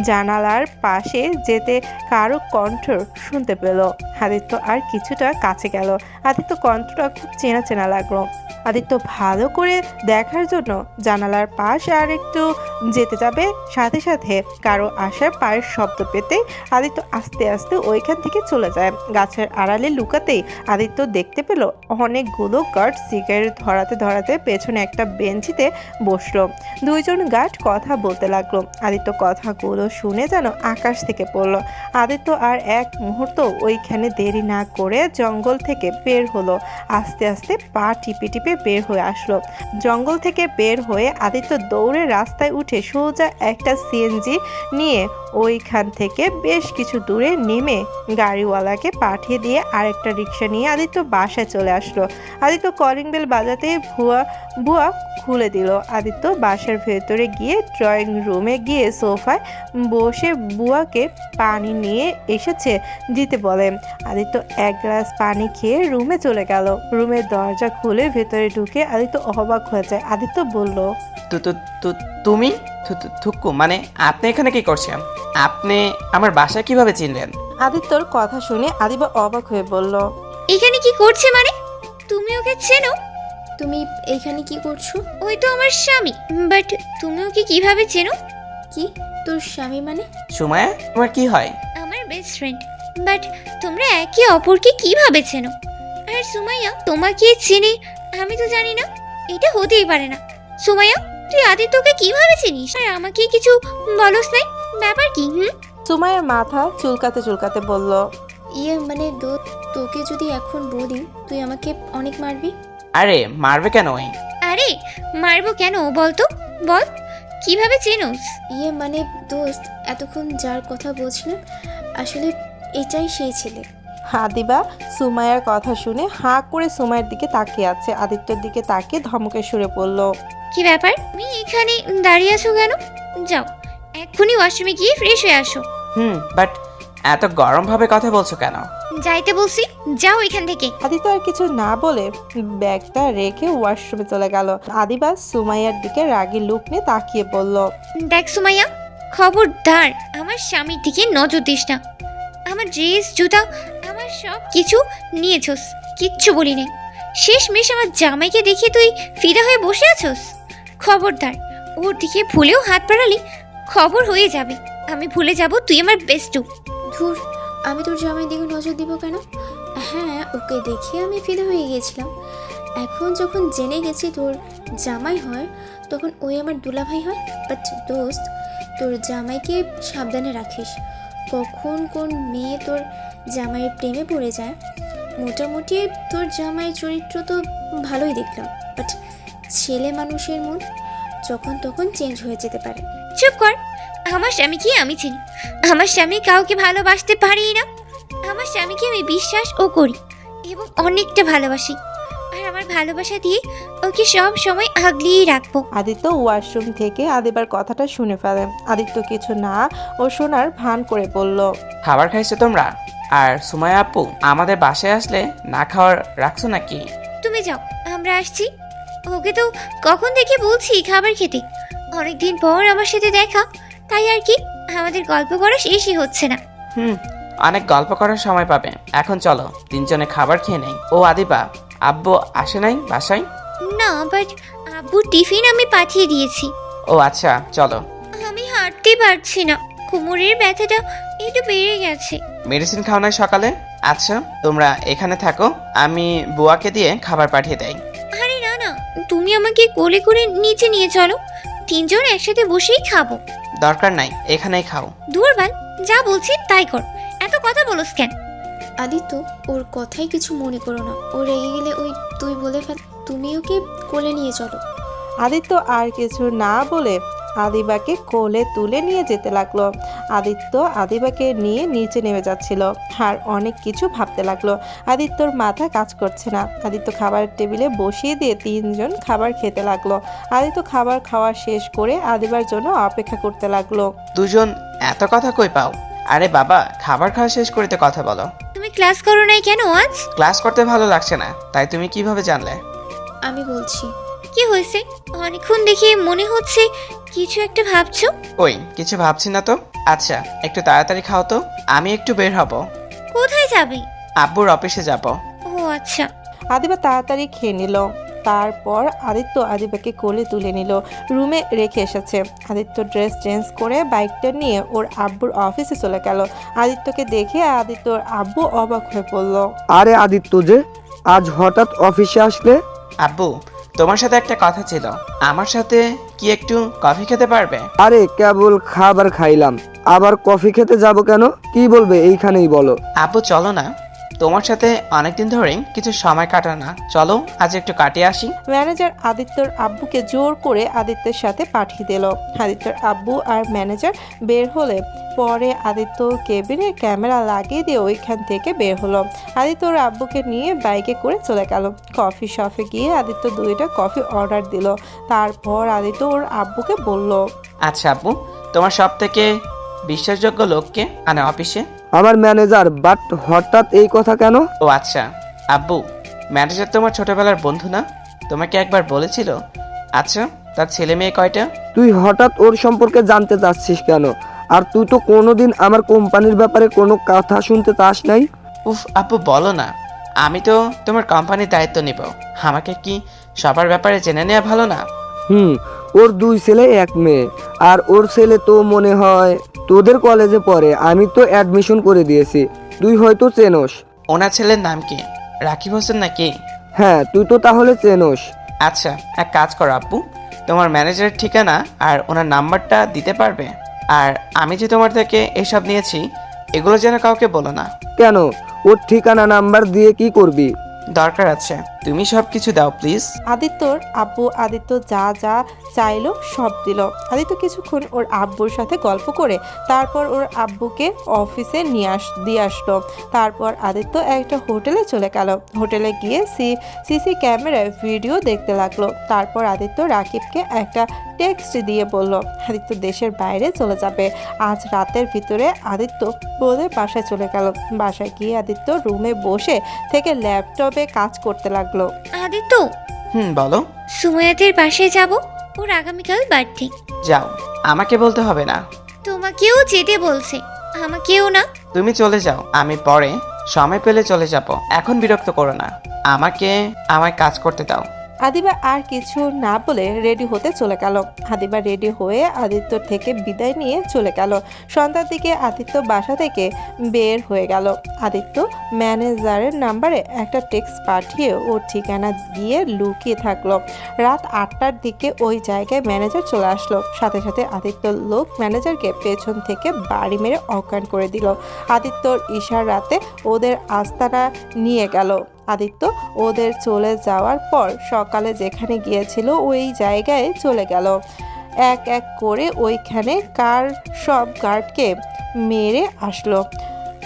জানালার পাশে যেতে কারো কণ্ঠ শুনতে পেল। আদিত্য আর কিছুটা কাছে গেল। আদিত্য কণ্ঠটা খুব চেনা চেনা লাগলো। আদিত্য ভালো করে দেখার জন্য জানালার পাশ আর একটু যেতে যাবে, সাথে সাথে কারো আসার পায়ের শব্দ পেতেই আদিত্য আস্তে আস্তে ওইখান থেকে চলে যায়। গাছের আড়ালে লুকাতেই আদিত্য দেখতে পেল অনেকগুলো গার্ড সিগারেট ধরাতে ধরাতে পেছনে একটা বেঞ্চিতে বসলো। দুইজন গার্ড কথা বলতে লাগলো। আদিত্য কথাগুলো শুনে যেন আকাশ থেকে পড়লো। আদিত্য আর এক মুহূর্ত ওইখানে দেরি না করে জঙ্গল থেকে বের হলো। আস্তে আস্তে পা টিপে টিপে বের হয়ে আসলো। জঙ্গল থেকে বের হয়ে আদিত্য দৌড়ে রাস্তায় উঠে সোজা একটা সিএনজি নিয়ে ওইখান থেকে বেশ কিছু দূরে নেমে গাড়িওয়ালাকে পাঠিয়ে দিয়ে আরেকটা রিক্সা নিয়ে আদিত্য বাসায় চলে আসলো। আদিত্য কলিং বেল বাজাতে বুয়া খুলে দিল। আদিত্য বাসার ভেতরে গিয়ে ড্রয়িং রুমে গিয়ে সোফায় বসে বুয়াকে পানি নিয়ে এসেছে দিতে বলে। আদিত্য এক গ্লাস পানি খেয়ে রুমে চলে গেল। রুমের দরজা খুলে ভেতরে ঢুকে আদিত্য অবাক হয়ে যায়। আদিত্য বলল, তুমি থুক্কু, মানে আপনি এখানে কি করছেন? আপনি আমার বাসা কিভাবে চিনলেন? আদিত্যর কথা শুনে আদিবা অবাক হয়ে বলল, এখানে কি করছে মানে? তুমি ওকে চেনো? তুমি এইখানে কি করছো? ওই তো আমার স্বামী। বাট তুমি ওকে কিভাবে চেনো? কি তোর স্বামী মানে? সুমায়া, তোমার কি হয়? আমার বেস্ট ফ্রেন্ড। বাট তোমরা একে অপরকে কিভাবে চেনো? আর সুমাইয়া তোমাকে চেনে আমি তো জানি না, এটা হতেই পারে না। সুমাইয়া, তুই আদিত্যকে কিভাবে চিনিস আর আমাকে কিছু বলস নাই? ব্যাপার কি? সুমাইয়ের মাথা চুলকাতে চুলকাতে বলল, মানে তোকে যদি এখন বলি তুই আমাকে অনেক মারবি। আরে মারবে কেন? আরে মারবো কেন বলতো? বল, কিভাবে চেনোস? মানে দোস্ত, এতক্ষণ যার কথা বলছিলাম আসলে এটাই সেই ছেলে। আদিবা সুমাইয়ার কথা শুনে হাঁ করে সুমাইয়ের দিকে তাকিয়ে আছে। আদিত্যর দিকে তাকিয়ে ধমকে সুরে বলল, কি ব্যাপার, তুমি এখানে দাঁড়িয়ে আছো কেন? যাও এক্ষুনি ওয়াশরুমে গিয়ে ফ্রেশ হয়ে আসো। বাট এত গরম ভাবে কথা বলছো কেন? যাইতে বলছি, যাও এখান থেকে। আদিত্য আর কিছু না বলে ব্যাগটা রেখে ওয়াশরুমে চলে গেল। আদিবা সুমাইয়ার দিকে রাগী লুক নিয়ে তাকিয়ে বলল, দেখ সুমাইয়া, খবরদার আমার স্বামীর দিকে নজর দিস না। আমার ড্রেস, জুতা, আমার সব কিছু নিয়েছস, কিচ্ছু বলি নাই। শেষমেশ আমার জামাইকে দেখে তুই ফিদা হয়ে বসে আছোস। খবরদার ওর দিকে ভুলেও হাত বাড়ালি খবর হয়ে যাবে। আমি ভুলে যাব তুই আমার বেস্টু। ধুর, আমি তোর জামাই দিকে নজর দিব কেন? হ্যাঁ, ওকে দেখে আমি ফিদা হয়ে গিয়েছিলাম। এখন যখন জেনে গেছি তোর জামাই হয়, তখন ওই আমার দুলাভাই হয়। বাট দোস্ত, তোর জামাইকে সাবধানে রাখিস। কখন কোন মেয়ে তোর জামাইয়ের প্রেমে পড়ে যায়। মোটামুটি তোর জামাইয়ের চরিত্র তো ভালোই দেখলাম, বাট ছেলে মানুষের মন যখন তখন চেঞ্জ হয়ে যেতে পারে। চুপ কর। আমার স্বামীকে আমি চিনি। আমার স্বামী কাউকে ভালোবাসতে পারি না। আমার স্বামীকে আমি বিশ্বাস ও করি এবং অনেকটা ভালোবাসি। আর আমার ভালোবাসা দিয়ে ওকে সব সময় আগলিয়ে রাখবো। আদিত্য ওয়াশরুম থেকে আদিবার কথাটা শুনে ফেলে। আদিত্য কিছু না ও শোনার ভান করে বলল, খাবার খাইছো তোমরা? আর সুমাইয়া আপু আমাদের বাসায় আসলে না খাওয়ার রাখছো নাকি? তুমি যাও, আমরা আসছি। ওকে তো কখন থেকে বলছি খাবার খেতে। অনেকদিন পর আমার সাথে দেখা, তাই আর কি, আমাদের গল্প করা শেষই হচ্ছে না। অনেক গল্প করার সময় পাবে। এখন চলো তিনজনে খাবার খেয়ে নেই। ও আদিবা, আব্বু আসে নাই বাসায়? না, বাট আব্বু টিফিন আমি পাঠিয়ে দিয়েছি। ও আচ্ছা, চলো। আমি হাঁটতে পারছি না, কোমরের ব্যথাটা একটু বেড়ে গেছে। মেডিসিন খাও নাই সকালে? আচ্ছা তোমরা এখানে থাকো, আমি বুয়াকে দিয়ে খাবার পাঠিয়ে দেই। আরে না না, তুমি আমাকে কোলে করে নিচে নিয়ে চলো, তিনজন একসাথে বসেই খাবো। দরকার নাই, এখানেই খাও। দুর্বল, যা বলছি তাই কর, এত কথা বলোস কেন? আদিত্য, ওর কথাই কিছু মনে করো না। ও রেগে গেলে ওই তুই বলে ফেল। তুমি ওকে কোলে নিয়ে চলো। আদিত্য আর কিছু না বলে আদিবাকে কোলে তুলে নিয়ে যেতে লাগলো। আদিত্য আদিবাকে নিয়ে নিচে নেমে যাচ্ছিল আর অনেক কিছু ভাবতে লাগলো। আদিত্যর মাথা কাজ করছে না। আদিত্য খাবারের টেবিলে বসিয়ে দিয়ে তিনজন খাবার খেতে লাগলো। আদিত্য খাবার খাওয়া শেষ করে আদিবার জন্য অপেক্ষা করতে লাগলো। দুজন এত কথা কই পাও? আরে বাবা, খাবার খাওয়া শেষ করে তো কথা বলো। তুমি ক্লাস করো নাই কেন আজ? ক্লাস করতে ভালো লাগছে না, তাই তুমি কিভাবে জানলে? আমি বলছি। কি হয়েছে? অনেকক্ষণ দেখে মনে হচ্ছে কিছু একটা ভাবছো। ওই কিছু ভাবছি না তো। আচ্ছা একটু তাড়াতাড়ি খাও তো, আমি একটু বের হব। কোথায় যাবে? আব্বুর অফিসে যাব। ও আচ্ছা। আদিবা তাড়াতাড়ি খেয়ে নিল। তারপর আদিত্য আদিবাকে কোলে তুলে নিল, রুমে রেখে এসেছে। আদিত্য ড্রেস চেঞ্জ করে বাইকটা নিয়ে ওর আব্বুর অফিসে চলে গেল। আদিত্যকে দেখে আদিত্যর আব্বু অবাক হয়ে পড়ল। আরে আদিত্য যে আজ হঠাৎ অফিসে আসলে? আব্বু তোমার সাথে একটা কথা ছিল, আমার সাথে কি একটু কফি খেতে পারবে? আরে কেবল খাবার খাইলাম, আবার কফি খেতে যাব কেন? কি বলবে এইখানেই বলো। আব্বু চলো না, তোমার সাথে অনেকদিন ধরেই কিছু সময় কাটানা, চলো আজ একটু কাটিয়ে আসি। ম্যানেজার আদিত্যর আব্বুকে জোর করে আদিত্যের সাথে পাঠিয়ে দিল। আদিত্যর আব্বু আর ম্যানেজার বের হলে পরে আদিত্য কেবিনে ক্যামেরা লাগিয়ে দিয়ে ওইখান থেকে বের হলো। আদিত্য ওর আব্বুকে নিয়ে বাইকে করে চলে গেল। কফি শপে গিয়ে আদিত্য 2টা কফি অর্ডার দিল। তারপর আদিত্য ওর আব্বুকে বলল, আচ্ছা আব্বু, তোমার সব থেকে বিশ্বাসযোগ্য লোককে মানে অফিসে? আমার ম্যানেজার। বাট হঠাৎ এই কথা কেন? ও আচ্ছা আব্বু, ম্যানেজার তোমার ছোটবেলার বন্ধু না? তোমাকে একবার বলেছিল। আচ্ছা তার ছেলে মেয়ে কয়টা? তুই হঠাৎ ওর সম্পর্কে জানতে চাচ্ছিস কেন? আর তুই তো কোনোদিন আমার কোম্পানির ব্যাপারে কোনো কথা শুনতে চাস নাই। উফ আব্বু বলো না, আমি তো তোমার কোম্পানির দায়িত্ব নিব, আমাকে কি সবার ব্যাপারে জেনে নেওয়া ভালো না? ওর 2 ছেলে 1 মেয়ে, আর ওর ছেলে তো মনে হয় তোদের কলেজে পড়ে। আমি তো অ্যাডমিশন করে দিয়েছি, তুই হয়তো চেনোস। ওনার ছেলের নাম কি? রাকিব হোসেন নাকি? হ্যাঁ, তুই তো তাহলে চেনোস। আচ্ছা এক কাজ করো আব্বু, তোমার ম্যানেজারের ঠিকানা আর ওনার নাম্বারটা দিতে পারবে? আর আমি যে তোমার থেকে এসব নিয়েছি এগুলো যেন কাউকে বলো না। কেন? ওর ঠিকানা নাম্বার দিয়ে কি করবি? দরকার আছে। তুমি সব কিছু দাও প্লিজ। আদিত্যর আব্বু আদিত্য যা যা চাইলো সব দিল। আদিত্য কিছুক্ষণ ওর আব্বুর সাথে গল্প করে তারপর ওর আব্বুকে অফিসে দিয়ে আসলো। তারপর আদিত্য একটা হোটেলে চলে গেল। হোটেলে গিয়ে সিসি ক্যামেরায় ভিডিও দেখতে লাগলো। তারপর আদিত্য রাকিবকে একটা টেক্সট দিয়ে বলল আদিত্য দেশের বাইরে চলে যাবে আজ রাতের ভিতরে। আদিত্য ওদের বাসায় চলে গেল। বাসায় গিয়ে আদিত্য রুমে বসে থেকে ল্যাপটপে কাজ করতে লাগলো। আদিত্য, বলো। সুমায়াদের বাসায় যাব, ওর আগামীকাল বার্থডে। যাও, আমাকে বলতে হবে না। তোমাকেও যেতে বলছে, আমাকেও না। তুমি চলে যাও, আমি পরে সময় পেলে চলে যাব। এখন বিরক্ত করো না, আমাকে আমার কাজ করতে দাও। আদিবা আর কিছু না বলে রেডি হতে চলে গেল। আদিবা রেডি হয়ে আদিত্য থেকে বিদায় নিয়ে চলে গেল। সন্ধ্যার দিকে আদিত্য বাসা থেকে বের হয়ে গেল। আদিত্য ম্যানেজারের নাম্বারে একটা টেক্সট পাঠিয়ে ওর ঠিকানা দিয়ে লুকিয়ে থাকলো। রাত 8টার দিকে ওই জায়গায় ম্যানেজার চলে আসলো। সাথে সাথে আদিত্য লোক ম্যানেজারকে পেছন থেকে বাড়ি মেরে অজ্ঞান করে দিল। আদিত্যর ইশারাতে ওদের আস্তানা নিয়ে গেল। আদিত্য ওদের চলে যাওয়ার পর সকালে যেখানে গিয়েছিল ওই জায়গায় চলে গেল। এক এক করে ওইখানে কার সব গার্ডকে মেরে আসলো।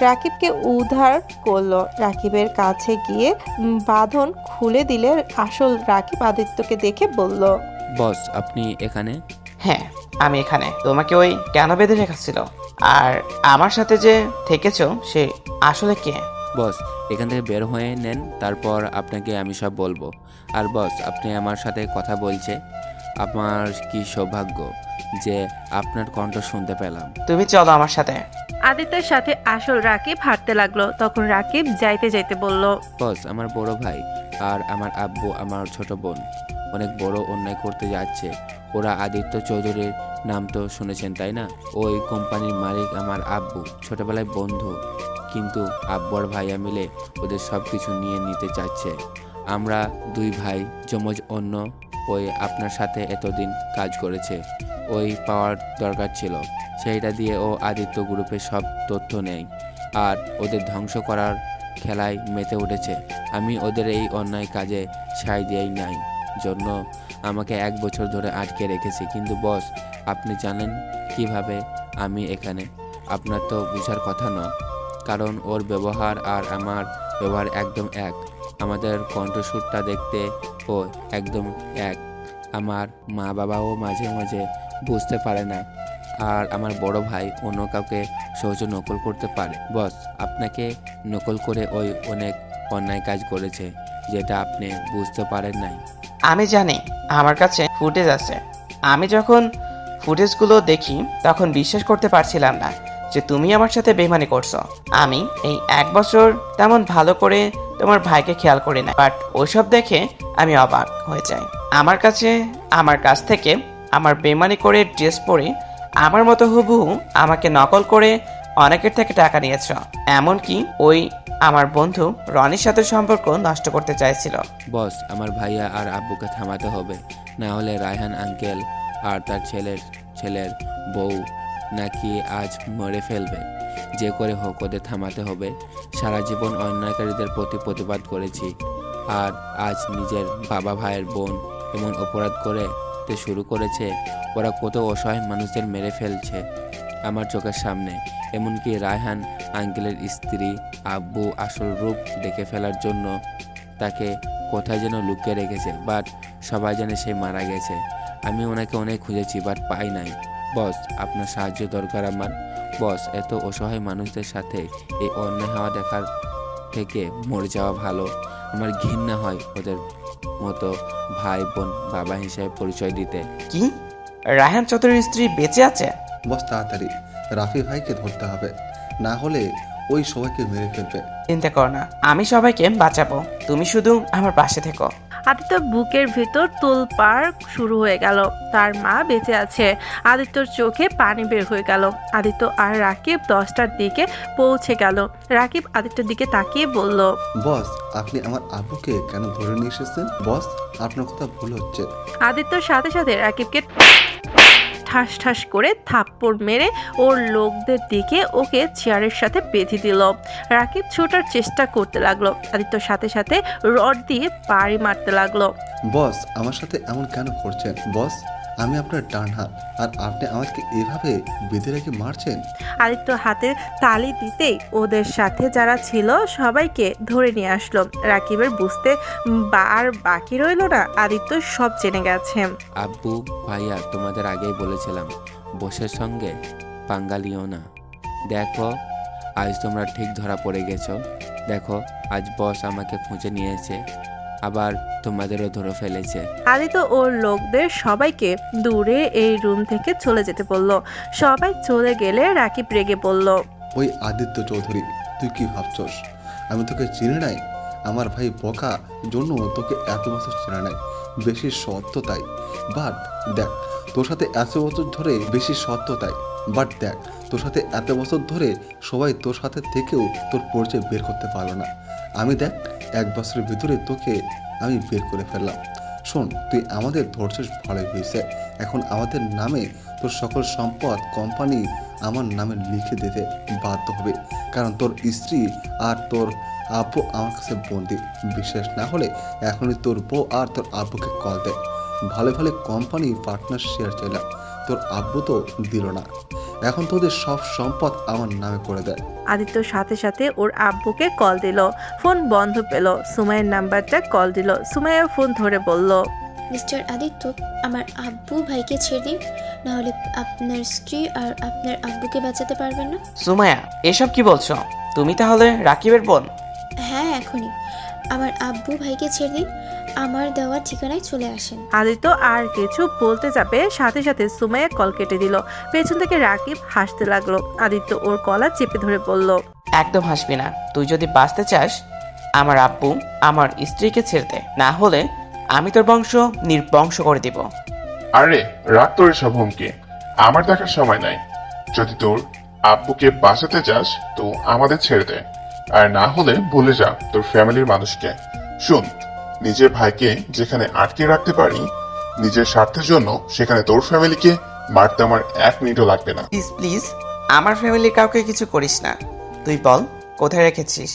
রাকিবকে উদ্ধার করলো। রাকিবের কাছে গিয়ে বাঁধন খুলে দিলে আসল রাকিব আদিত্যকে দেখে বলল, বস আপনি এখানে? হ্যাঁ, আমি এখানে। তোমাকে ওই কেন বেঁধে রেখেছিল আর আমার সাথে যে থেকেছো সে আসলে কে? বস এখান থেকে বের হয়ে নেন, তারপর আপনাকে আমি সব বলবো। আর বস আপনি আমার সাথে কথা বলছে, আমার কি সৌভাগ্য যে আপনার কণ্ঠ শুনতে পেলাম। তুমি চলো আমার সাথে। আদিত্যের সাথে আসল রাকিব হাঁটতে লাগলো। তখন রাকিব যাইতে যাইতে বলল, বস আমার বড় ভাই আর আমার আব্বু আমার ছোট বোন অনেক বড় অন্যায় করতে যাচ্ছে। ওরা আদিত্য চৌধুরীর নাম তো শুনেছেন তাই না? ওই কোম্পানির মালিক আমার আব্বু, ছোটবেলায় বন্ধু, কিন্তু আব্বর ভাইয়া মিলে ওদের সব কিছু নিয়ে নিতে চাচ্ছে। আমরা দুই ভাই যমজ অন্য ওই আপনার সাথে এতদিন কাজ করেছে, ওই পাওয়ার দরকার ছিল, সেইটা দিয়ে ও আদিত্য গ্রুপের সব তথ্য নেয় আর ওদের ধ্বংস করার খেলায় মেতে উঠেছে। আমি ওদের এই অন্যায় কাজে সায় দিয়েই নাই জন্য আমাকে 1 বছর ধরে আটকে রেখেছে। কিন্তু বস আপনি জানেন কিভাবে আমি এখানে? আপনার তো বুঝার কথা নয়, কারণ ওর ব্যবহার আর আমার ব্যবহার একদম এক। আমাদের কণ্ঠস্বরটা দেখতে ও একদম এক। আমার মা বাবাও মাঝে মাঝে বুঝতে পারে না, আর আমার বড় ভাই অন্য কাউকে সহজে নকল করতে পারে। বস আপনাকে নকল করে ওই অনেক অন্যায় কাজ করেছে, যেটা আপনি বুঝতে পারেন নাই। আমি জানি, আমার কাছে ফুটেজ আছে। আমি যখন ফুটেজগুলো দেখি তখন বিশ্বাস করতে পারছিলাম না যে তুমি আমার সাথে বেইমানি করছো। আমি এই 1 বছর তেমন ভালো করে তোমার ভাইকে খেয়াল করি না, বাট ওইসব দেখে আমি অবাক হয়ে যাই। আমার কাছ থেকে আমার বেইমানি করে ড্রেস পরে আমার মতো হুবহু আমাকে নকল করে অনেকের থেকে টাকা নিয়েছ। এমনকি ওই আমার বন্ধু রনির সাথে সম্পর্ক নষ্ট করতে চাইছিল। বস আমার ভাইয়া আর আব্বুকে থামাতে হবে, না হলে রায়হান আঙ্কেল আর তার ছেলের বউ নাকি আজ মরে ফেলবে। যে করে হোক ওদের থামাতে হবে। সারা জীবন অন্যায়কারীদের প্রতি প্রতিবাদ করেছি, আর আজ নিজের বাবা ভাইয়ের বোন এমন অপরাধ করতে শুরু করেছে। ওরা কত অসহায় মানুষদের মেরে ফেলছে আমার চোখের সামনে। এমনকি রায়হান আঙ্কেলের স্ত্রী আব্বু আসল রূপ দেখে ফেলার জন্য তাকে কোথায় যেন লুকিয়ে রেখেছে, বাট সবাই জানে সে মারা গেছে। আমি ওনাকে অনেক খুঁজেছি বাট পাই নাই। বস আপনার সাহায্য দরকার আমার। বস এত অসহায় মানুষদের সাথে এই অন্যায় হওয়া দেখার থেকে মরে যাওয়া ভালো। আমার ঘৃণা হয় ওদের মতো ভাই বোন বাবা হিসেবে পরিচয় দিতে। কি রায়হান চৌধুরীর স্ত্রী বেঁচে আছে? বস তাড়াতাড়ি রাফি ভাইকে ধরতে হবে, না হলে ওই সবাইকে মেরে ফেলবে। চিন্তা করো না, আমি সবাইকে বাঁচাবো, তুমি শুধু আমার পাশে থেকো। আদিত্যর বুকের ভিতর তোলপাড় শুরু হয়ে গেল। তার মা বেঁচে আছে। আদিত্যর চোখে পানি বের হয়ে গেল। আদিত্য আর রাকিব 10টার দিকে পৌঁছে গেল। রাকিব আদিত্যর দিকে তাকিয়ে বলল, বস আপনি আমার আব্বুকে কেন ধরে নিয়ে এসেছেন? বস আপনার কথা ভুল হচ্ছে। আদিত্যর সাথে সাথে রাকিবকে ঠাস ঠাস করে থাপ্পড় মেরে ওর লোকদের দিকে ওকে চেয়ারের সাথে বেঁধে দিল। রাকিব ছোটার চেষ্টা করতে লাগলো। আদিত্যর সাথে সাথে রড দিয়ে বাড়ি মারতে লাগলো। বস আমার সাথে এমন কেন করছেন বস? আমি আপনার ডান হাত, আর আপনি আমাকে এভাবে বেঁধে রেখে মারছেন। আদিত্য হাতে তালি দিতেই ওদের সাথে যারা ছিল সবাইকে ধরে নিয়ে আসলো। রাকিবের বুঝতে আর বাকি রইল না, আদিত্য সব জেনে গেছে। আব্বু ভাইয়া তোমাদের আগেই বলেছিলাম বসের সঙ্গে পাঙ্গালিও না। দেখো আজ তোমরা ঠিক ধরা পড়ে গেছো। দেখো আজ বস আমাকে খুঁজে নিয়েছে, আবার তোমাদেরও ধরে ফেলেছে। আদিত্য ওর লোকদের সবাইকে দূরে এই রুম থেকে চলে যেতে বলল। সবাই চলে গেলে রাকিব রেগে বলল, ওই আদিত্য চৌধুরী, তুই কি ভাবছস আমি তোকে চিনি নাই? আমার ভাই বকা জন্য তোকে এত বছর চেনা নাই, বেশি সত্য তাই। বাট দেখ তোর সাথে এত বছর ধরে বেশি সত্য তাই বাট দেখ তোর সাথে এত বছর ধরে সবাই তোর সাথে থেকেও তোর পরিচয় বের করতে পারলো না। আমি দেখ 1 বছরের ভিতরে তোকে আমি বের করে ফেললাম। শোন, তুই আমাদের ধৈর্য ভালো হয়েছে, এখন আমাদের নামে তোর সকল সম্পদ কোম্পানি আমার নামে লিখে দিতে বাধ্য হবে, কারণ তোর স্ত্রী আর তোর আব্বু আমার কাছে বন্দি। বিশ্বাস না হলে এখনই তোর বউ আর তোর আব্বুকে কল দে। ভালো ভালো কোম্পানি পার্টনার শেয়ার চাইলাম, তোর আব্বু তো দিল না। এখন তোদের সব সম্পদ আমার নামে করে দেয়। আদিত্যর সাথে সাথে ওর আব্বুকে কল দিল। ফোন বন্ধ পেল। সুমাইয়ের নাম্বারটা কল দিল। সুমাইয়া ফোন ধরে বলল, মিস্টার আদিত্য, আমার আব্বু ভাইকে ছেড়ে দিন, নাহলে আপনার স্ত্রী আর আপনার আব্বুকে বাঁচাতে পারবেন না। সুমাইয়া, এসব কি বলছো? তুমি তাহলে রাকিবের বোন? হ্যাঁ, এখনই আমার আব্বু ভাইকে ছেড়ে দিন, আমার দেওয়া ঠিকানায় চলে আসেন। আদিত্য আর কিছু বলতে যাবে, সাথে সাথে সুমাইয়া কল কেটে দিল। পেছন থেকে রাকিব হাসতে লাগলো। আদিত্য ওর গলা চেপে ধরে বলল, একদম হাসবি না। তুই যদি বাঁচতে চাস আমার আব্বু আমার স্ত্রীকে ছেড়ে দে, না হলে আমি তোর বংশ নির্বংশ করে দিব। আরে রাগ তোর সব হুমকি, আমার দেখার সময় নাই। যদি তোর আব্বুকে বাঁচাতে চাস তো আমাদের ছেড়ে দে, আর না হলে ভুলে যা তোর ফ্যামিলির মানুষকে। শুন, নিজের ভাইকে যেখানে আটকে রাখতে পারি নিজের স্বার্থের জন্য, সেখানে তোর ফ্যামিলিকে মারতে আমার 1 মিনিটও লাগবে না। প্লিজ প্লিজ আমার ফ্যামিলির কাউকে কিছু করিস না। তুই বল কোথায় রেখেছিস,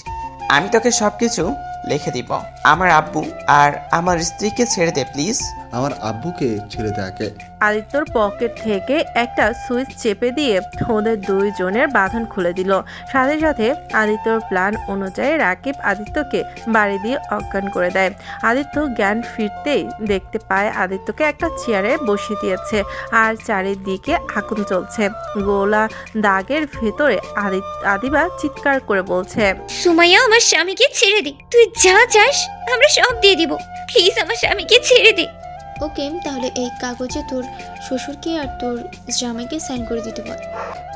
আমি তোকে সব কিছু লিখে দিব। আমার আব্বু আর আমার স্ত্রীকে ছেড়ে দে প্লিজ। আমার আব্বুকে ছেড়ে দে আগে। আদিত্যর পকেট থেকে একটা সুইচ চেপে দিয়ে ওদের 2 জনের বাঁধন খুলে দিল। সাথে সাথে আদিত্যর প্ল্যান অনুযায়ী রাকিব আদিত্যকে বাড়ি দিয়ে অজ্ঞান করে দেয়। আদিত্য জ্ঞান ফিরতেই দেখতে পায় আদিত্যকে একটা চেয়ারে বসিয়ে দিয়েছে, আর চারিদিকে আগুন জ্বলছে। গোলা দাগের ভেতরে আদিবা চিৎকার করে বলছে, সুমাইয়া, আমার স্বামীকে ছেড়ে দে। তুই যা চাস আমরা সব দিয়ে দিব। প্লিজ আমার স্বামীকে ছেড়ে দে। ওকে, তাহলে এই কাগজে তোর শ্বশুরকে আর তোর জামাইকে সাইন করে দিতে বল।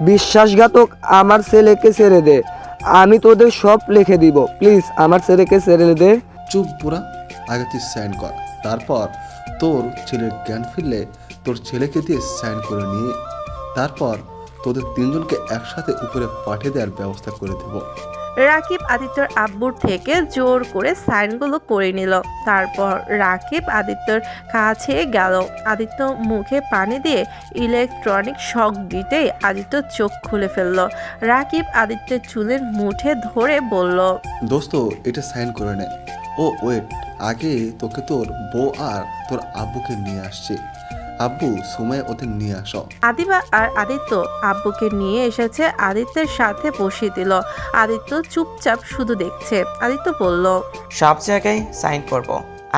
বিশ্বাসঘাতক, আমার ছেলেকে ছেড়ে দে, আমি তোদের সব লিখে দিব। প্লিজ আমার ছেলেকে ছেড়ে দে। চুপ বুড়া, আগে তুই সাইন কর, তারপর তোর ছেলের জ্ঞান ফিরলে তোর ছেলেকে দিয়ে সাইন করে নিয়ে তারপর তোদের 3 জনকে একসাথে উপরে পাঠিয়ে দেওয়ার ব্যবস্থা করে দেব। রাকিব আদিত্যর আব্বুর থেকে জোর করে সাইনগুলো করে নিল। তারপর রাকিব আদিত্যর কাছে গেল। আদিত্য মুখে পানি দিয়ে ইলেকট্রনিক শক দিতেই আদিত্য চোখ খুলে ফেলল। রাকিব আদিত্যের চুলের মুঠে ধরে বলল, দোস্ত, এটা সাইন করে নে। ও ওয়েট, আগে তোকে তোর বউ আর তোর আব্বুকে নিয়ে আসছি। আব্বু, সময় ওদের নিয়ে আসো। আদিবা আর আদিত্য আব্বুকে নিয়ে এসেছে, আদিত্যের সাথে বসিয়ে দিল। আদিত্য চুপচাপ শুধু দেখছে। আদিত্য বলল, সব জায়গায় সাইন করব।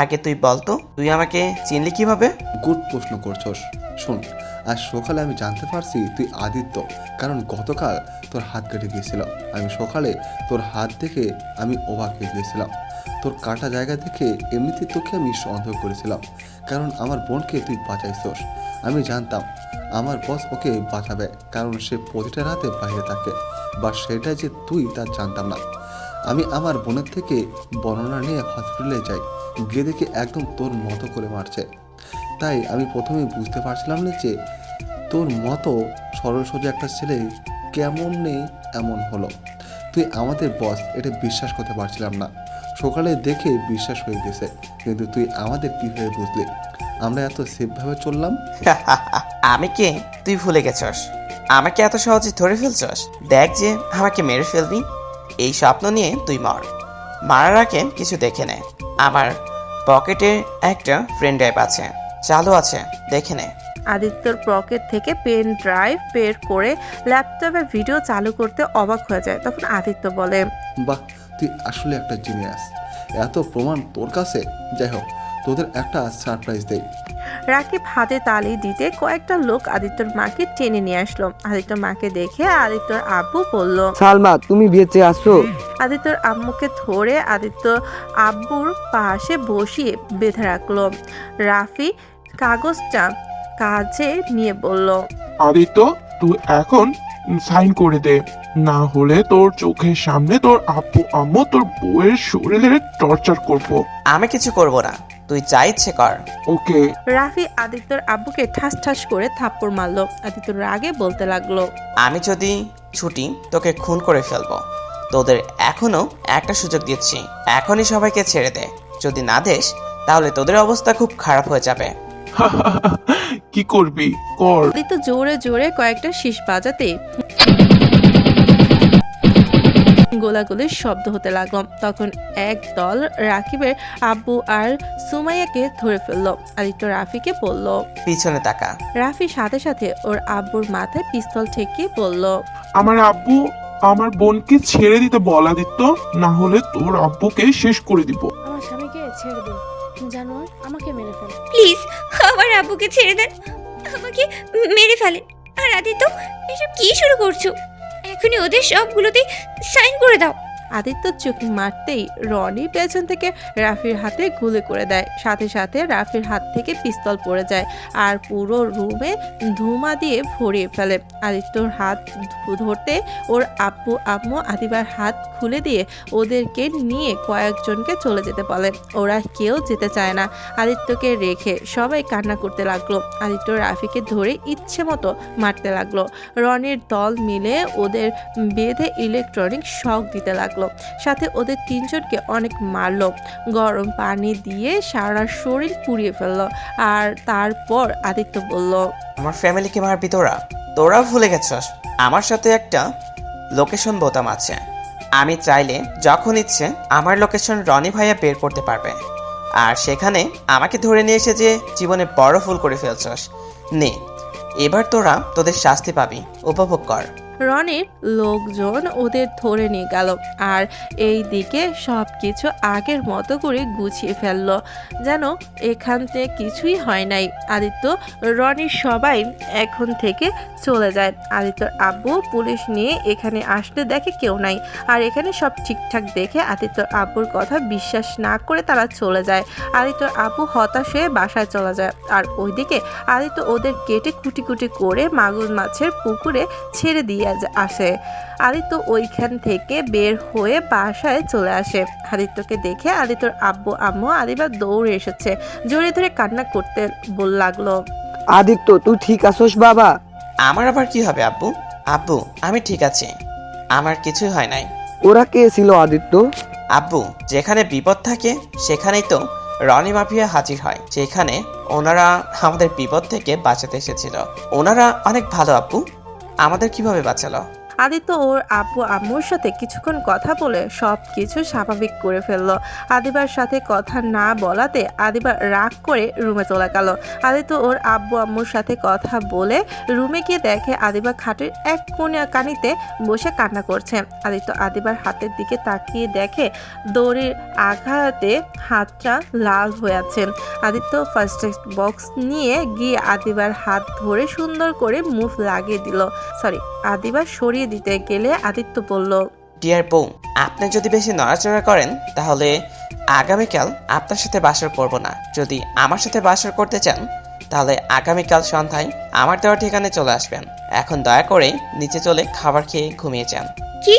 আগে তুই বল তো, তুই আমাকে চিনলি কিভাবে? গুড প্রশ্ন করছস। শোন, আজ সকালে আমি জানতে পারছি তুই আদিত্য, কারণ গতকাল তোর হাত কেটে গিয়েছিল। আমি সকালে তোর হাত দেখে আমি অবাক হয়ে গিয়েছিলাম। তোর কাটা জায়গা দেখে এমনিতে তোকে আমি সন্দেহ করেছিলাম, কারণ আমার বোনকে তুই বাঁচাইছস। আমি জানতাম আমার বস ওকে বাঁচাবে, কারণ সে প্রতিটা রাতে বাইরে থাকে, বা সেটা যে তুই তা জানতাম না। আমি আমার বোনের থেকে বর্ণনা নিয়ে হসপিটালে যাই, গিয়ে দেখি একদম তোর মতো করে মারছে। তাই আমি প্রথমে বুঝতে পারছিলাম না যে তোর মতো সরল সোজা একটা ছেলে কেমন নেই এমন হলো। তুই আমাদের বস, এটা বিশ্বাস করতে পারছিলাম না। সকালে দেখে বিশ্বাস হয়ে গেছে, কিন্তু তুই আমাদের কীভাবে বুঝলি? আমরা এত সেফভাবে চললাম। আমি কে তুই ভুলে গেছস? আমাকে এত সহজে ধরে ফেলছস? দেখ যে আমাকে মেরে ফেলবি, এই স্বপ্ন নিয়ে তুই মর। মারার আগে কিছু দেখে নে। আমার পকেটে একটা ফ্রেন্ড ড্রাইভ আছে, চালু আছে, দেখে নে। আদিত্যর পকেট থেকে পেন ড্রাইভ বের করে ল্যাপটপে ভিডিও চালু করতে অবাক হয়ে যায়। তখন আদিত্য বলে, বাহ, তুই আসলে একটা জিনিয়াস। এত প্রমাণ তোর কাছে। যাই হোক, তোদের একটা সারপ্রাইজ দেই। রাকিব হাতে তালি দিতে কয়েকটা লোক আদিত্যর মাকে টেনে নিয়ে আসলো। আদিত্যর মাকে দেখে আদিত্যর আব্বু বলল, সালমা তুমি বেঁচে আছো? আদিত্যর আম্মুকে ধরে আদিত্য আব্বুর পাশে বসিয়ে বেঁধে রাখলো। রাফি কাগজটা কাজে নিয়ে বলল, আদিত্য, তুই এখন সাইন করে দে, না হলে তোর চোখের সামনে তোর আব্বু আম্মু তোর বউয়ের শরীরে টর্চার করব। আমি কিছু করব না, তুই যা ইচ্ছে কর। ওকে। রাফি আদিত্যর আব্বুকে ঠাস ঠাস করে থাপ্পড় মারলো। আদিত্য রাগে বলতে লাগলো, আমি যদি ছুটি তোকে খুন করে ফেলবো। তোদের এখনো একটা সুযোগ দিচ্ছি, এখনই সবাইকে ছেড়ে দে। যদি না দেস তাহলে তোদের অবস্থা খুব খারাপ হয়ে যাবে। কি করবি কর। আদিত্য জোরে জোরে কয়েকটা শীষ বাজাতে গোলাগুলির শব্দ হতে লাগলো। তখন এক দল রাকিবের আব্বু আর সুমাইয়াকে ধরে ফেললো। আদিত্য রাফিকে বলল, পিছনে তাকা। রাফি সাথে সাথে ওর আব্বুর মাথায় পিস্তল ঠেকিয়ে বলল, আমার আব্বু আমার বোনকে ছেড়ে দিতে বল আদিত্য, না হলে তোর আব্বুকে শেষ করে দিব। আমার স্বামীকে ছেড়ে দিন, জানোয়ার আমাকে মেরে ফেল। প্লিজ আমার আব্বুকে ছেড়ে দেন, আমাকে মেরে ফেলেন। আর আদিত্য, এসব কি শুরু করছো? এখনই ওদের সবগুলোতে সাইন করে দাও। আদিত্য চোখ মারতেই রনি পেছন থেকে রাফির হাতে গুলি করে দেয়। সাথে সাথে রাফির হাত থেকে পিস্তল পড়ে যায় আর পুরো রুমে ধুমা দিয়ে ভরিয়ে ফেলে। আদিত্যর হাত ধরতে ওর আব্বু আম্মু আদিবার হাত খুলে দিয়ে ওদেরকে নিয়ে কয়েকজনকে চলে যেতে বলে। ওরা কেউ যেতে চায় না। আদিত্যকে রেখে সবাই কান্না করতে লাগলো। আদিত্য রাফিকে ধরে ইচ্ছে মতো মারতে লাগলো। রনির দল মিলে ওদের বেঁধে ইলেকট্রনিক শক দিতে লাগলো, সাথে ওদের তিনজনকে অনেক মারলো। গরম পানি দিয়ে সারা শরীর পুড়িয়ে ফেললো। আর তারপর আদিত্য বলল, আমার ফ্যামিলিকে মারবি তোরা? তোরা ভুলে গেছস আমার সাথে একটা লোকেশন বোতাম আছে। আমি চাইলে যখন ইচ্ছে আমার লোকেশন রনি ভাইয়া বের করতে পারবে। আর সেখানে আমাকে ধরে নিয়ে এসে যে জীবনে বড় ভুল করে ফেলছস, নে এবার তোরা তোদের শাস্তি পাবি, উপভোগ কর। রনির লোকজন ওদের ধরে নিয়ে গেল আর এই দিকে সব কিছু আগের মতো করে গুছিয়ে ফেললো, যেন এখান থেকে কিছুই হয় নাই। আদিত্য রনির সবাই এখন থেকে চলে যায়। আদিত্যর আব্বু পুলিশ নিয়ে এখানে আসলে দেখে কেউ নাই। আর এখানে সব ঠিকঠাক দেখে আদিত্যর আব্বুর কথা বিশ্বাস না করে তারা চলে যায়। আদিত্যর আব্বু হতাশ হয়ে বাসায় চলে যায়। আর ওইদিকে আদিত্য ওদের কেটে কুটি কুটি করে মাগুর মাছের পুকুরে ছেড়ে দিয়ে আসে। আদিত্য ওইখান থেকে বের হয়ে বাসায় চলে আসে। আদিত্যকে দেখে আদিত্যর আব্বু আম্মু আদিবার দৌড়ে এসেছে, জড়িয়ে ধরে কান্না করতে লাগলো। আদিত্য তুই ঠিক আছোস বাবা? আমার আবার কি হবে আব্বু? আব্বু আমি ঠিক আছি, আমার কিছুই হয় নাই। ওরা কে ছিল আদিত্য? আব্বু যেখানে বিপদ থাকে সেখানেই তো রনি মাফিয়া হাজির হয়। সেখানে ওনারা আমাদের বিপদ থেকে বাঁচাতে এসেছিল। ওনারা অনেক ভালো আব্বু, আমাদের কিভাবে বাঁচালো? আদিত্য ওর আব্বু আম্মুর সাথে কিছুক্ষণ কথা বলে সব কিছু স্বাভাবিক করে ফেললো। আদিবার সাথে কথা না বলাতে আদিবার রাগ করে রুমে চলে গেল। আদিত্য ওর আব্বু আম্মুর সাথে কথা বলে রুমে গিয়ে দেখে আদিবা খাটের এক কানিতে বসে কান্না করছে। আদিত্য আদিবার হাতের দিকে তাকিয়ে দেখে দড়ির আঘাতে হাতটা লাল হয়ে আছে। আদিত্য ফার্স্ট এড বক্স নিয়ে গিয়ে আদিবার হাত ধরে সুন্দর করে মুভ লাগিয়ে দিল। আদিবা সরিয়ে দিতে গেলে আদিত্য বলল, ডিয়ার বউ, আপনি যদি বেশি নড়াচড়া করেন তাহলে আগামীকাল আপনার সাথে বাসর করব না। যদি আমার সাথে বাসর করতে চান তাহলে আগামীকাল সন্ধ্যায় আমার দেওয়া ঠিকানায় চলে আসবেন। এখন দয়া করে নিচে চলে খাবার খেয়ে ঘুমিয়ে যান। কি,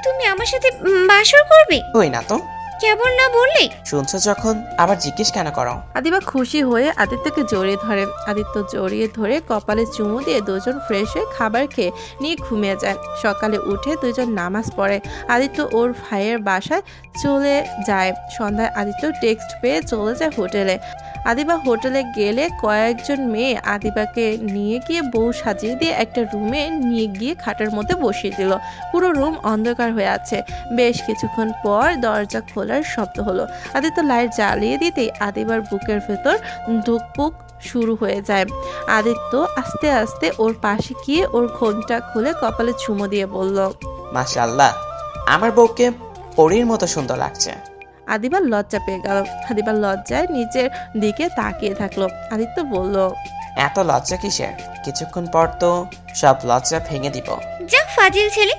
তুমি আমার সাথে বাসর করবে? ওই না তো, কেবল না বললে। শুনছো যখন আবার জিজ্ঞেস কেন করো? আদিবা খুশি হয়ে আদিত্যকে জড়িয়ে ধরে। আদিত্য জড়িয়ে ধরে কপালে চুমু দিয়ে দুজন ফ্রেশ হয়ে খাবার খেয়ে নিয়ে ঘুমিয়ে যায়। সকালে উঠে দুজন নামাজ পড়ে। আদিত্য ওর ভাইয়ের বাসায় চলে যায়। সন্ধ্যায় আদিত্য টেক্সট পেয়ে চলে যায় হোটেলে। আদিবা হোটেলে গেলে কয়েকজন মেয়ে আদিবাকে নিয়ে গিয়ে বউ সাজিয়ে দিয়ে একটা রুমে নিয়ে গিয়ে খাটের মধ্যে বসিয়ে দিল। পুরো রুম অন্ধকার হয়ে আছে। বেশ কিছুক্ষণ পর দরজা খোলার শব্দ হলো। আদিত্য লাইট জ্বালিয়ে দিতেই আদিবার বুকের ভেতর ধুকপুক শুরু হয়ে যায়। আদিত্য আস্তে আস্তে ওর পাশে গিয়ে ওর ঘোমটা খুলে কপালে চুমো দিয়ে বলল, মাশাআল্লাহ, আমার বউকে পরীর মতো সুন্দর লাগছে। আদিবার লজ্জা পেয়ে গেল। আদিবার লজ্জায় নিচের দিকে তাকিয়ে থাকলো। আদিত্য বলল, এত লজ্জা কিসের? কিছুক্ষণ পর তো সব লজ্জা ভেঙে দিব। যা ফাজিল ছেলে,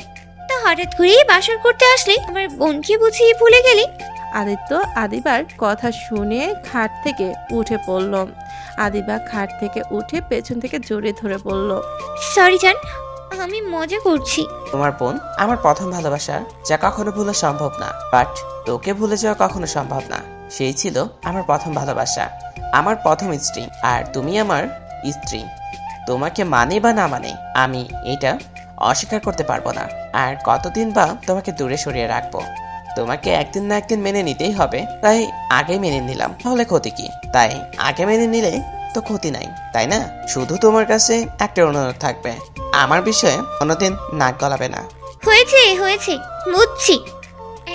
তা হঠাৎ করেই বাসর করতে আসলে আমার বোনকে বুঝিয়ে ভুলে গেলি। আদিত্য আদিবার কথা শুনে খাট থেকে উঠে পড়ল। আদিবা খাট থেকে উঠে পেছন থেকে জড়িয়ে ধরে বলল, সরি জান, আমি মজা করছি। তোমার বোন আমার প্রথম ভালোবাসা, যা কখনো ভুলা সম্ভব না। বাট তোকে ভুলে যাওয়া কখনো সম্ভব না। সেই ছিল আমার প্রথম ভালোবাসা, আমার প্রথম স্ত্রী, আর তুমি আমার স্ত্রী। তোমাকে মানে বা না মানে আমি এটা অস্বীকার করতে পারবো না। আর কতদিন বা তোমাকে দূরে সরিয়ে রাখবো? তোমাকে একদিন না একদিন মেনে নিতেই হবে, তাই আগে মেনে নিলাম। তাহলে ক্ষতি কি? তাই আগে মেনে নিলে তো ক্ষতি নাই, তাই না? শুধু তোমার কাছে একটা অনুরোধ থাকবে, আমার বিষয়ে কোনোদিন নাক গলাবে না। হয়েছে হয়েছে, বুঝছি।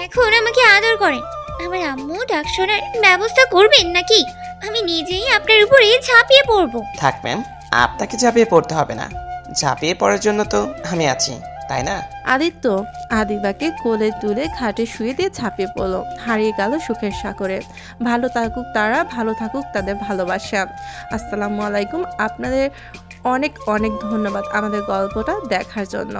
এখন আমাকে আদর করেন। আমার আম্মু ডাক শোনার ব্যবস্থা করবেন নাকি আমি নিজেই আপনার উপরে ঝাঁপিয়ে পড়বো? থাক ম্যাম, আপনাকে ঝাঁপিয়ে পড়তে হবে না। ঝাঁপিয়ে পড়ার জন্য তো আমি আছি, তাই না? আদিত্য আদিবাকে কোলে তুলে খাটে শুয়ে দিয়ে ঝাঁপিয়ে পড়ল। হারিয়ে গেল সুখের সাগরে। ভালো থাকুক তারা, ভালো থাকুক তাদের ভালোবাসা। আসসালামু আলাইকুম। আপনাদের অনেক অনেক ধন্যবাদ আমাদের গল্পটা দেখার জন্য।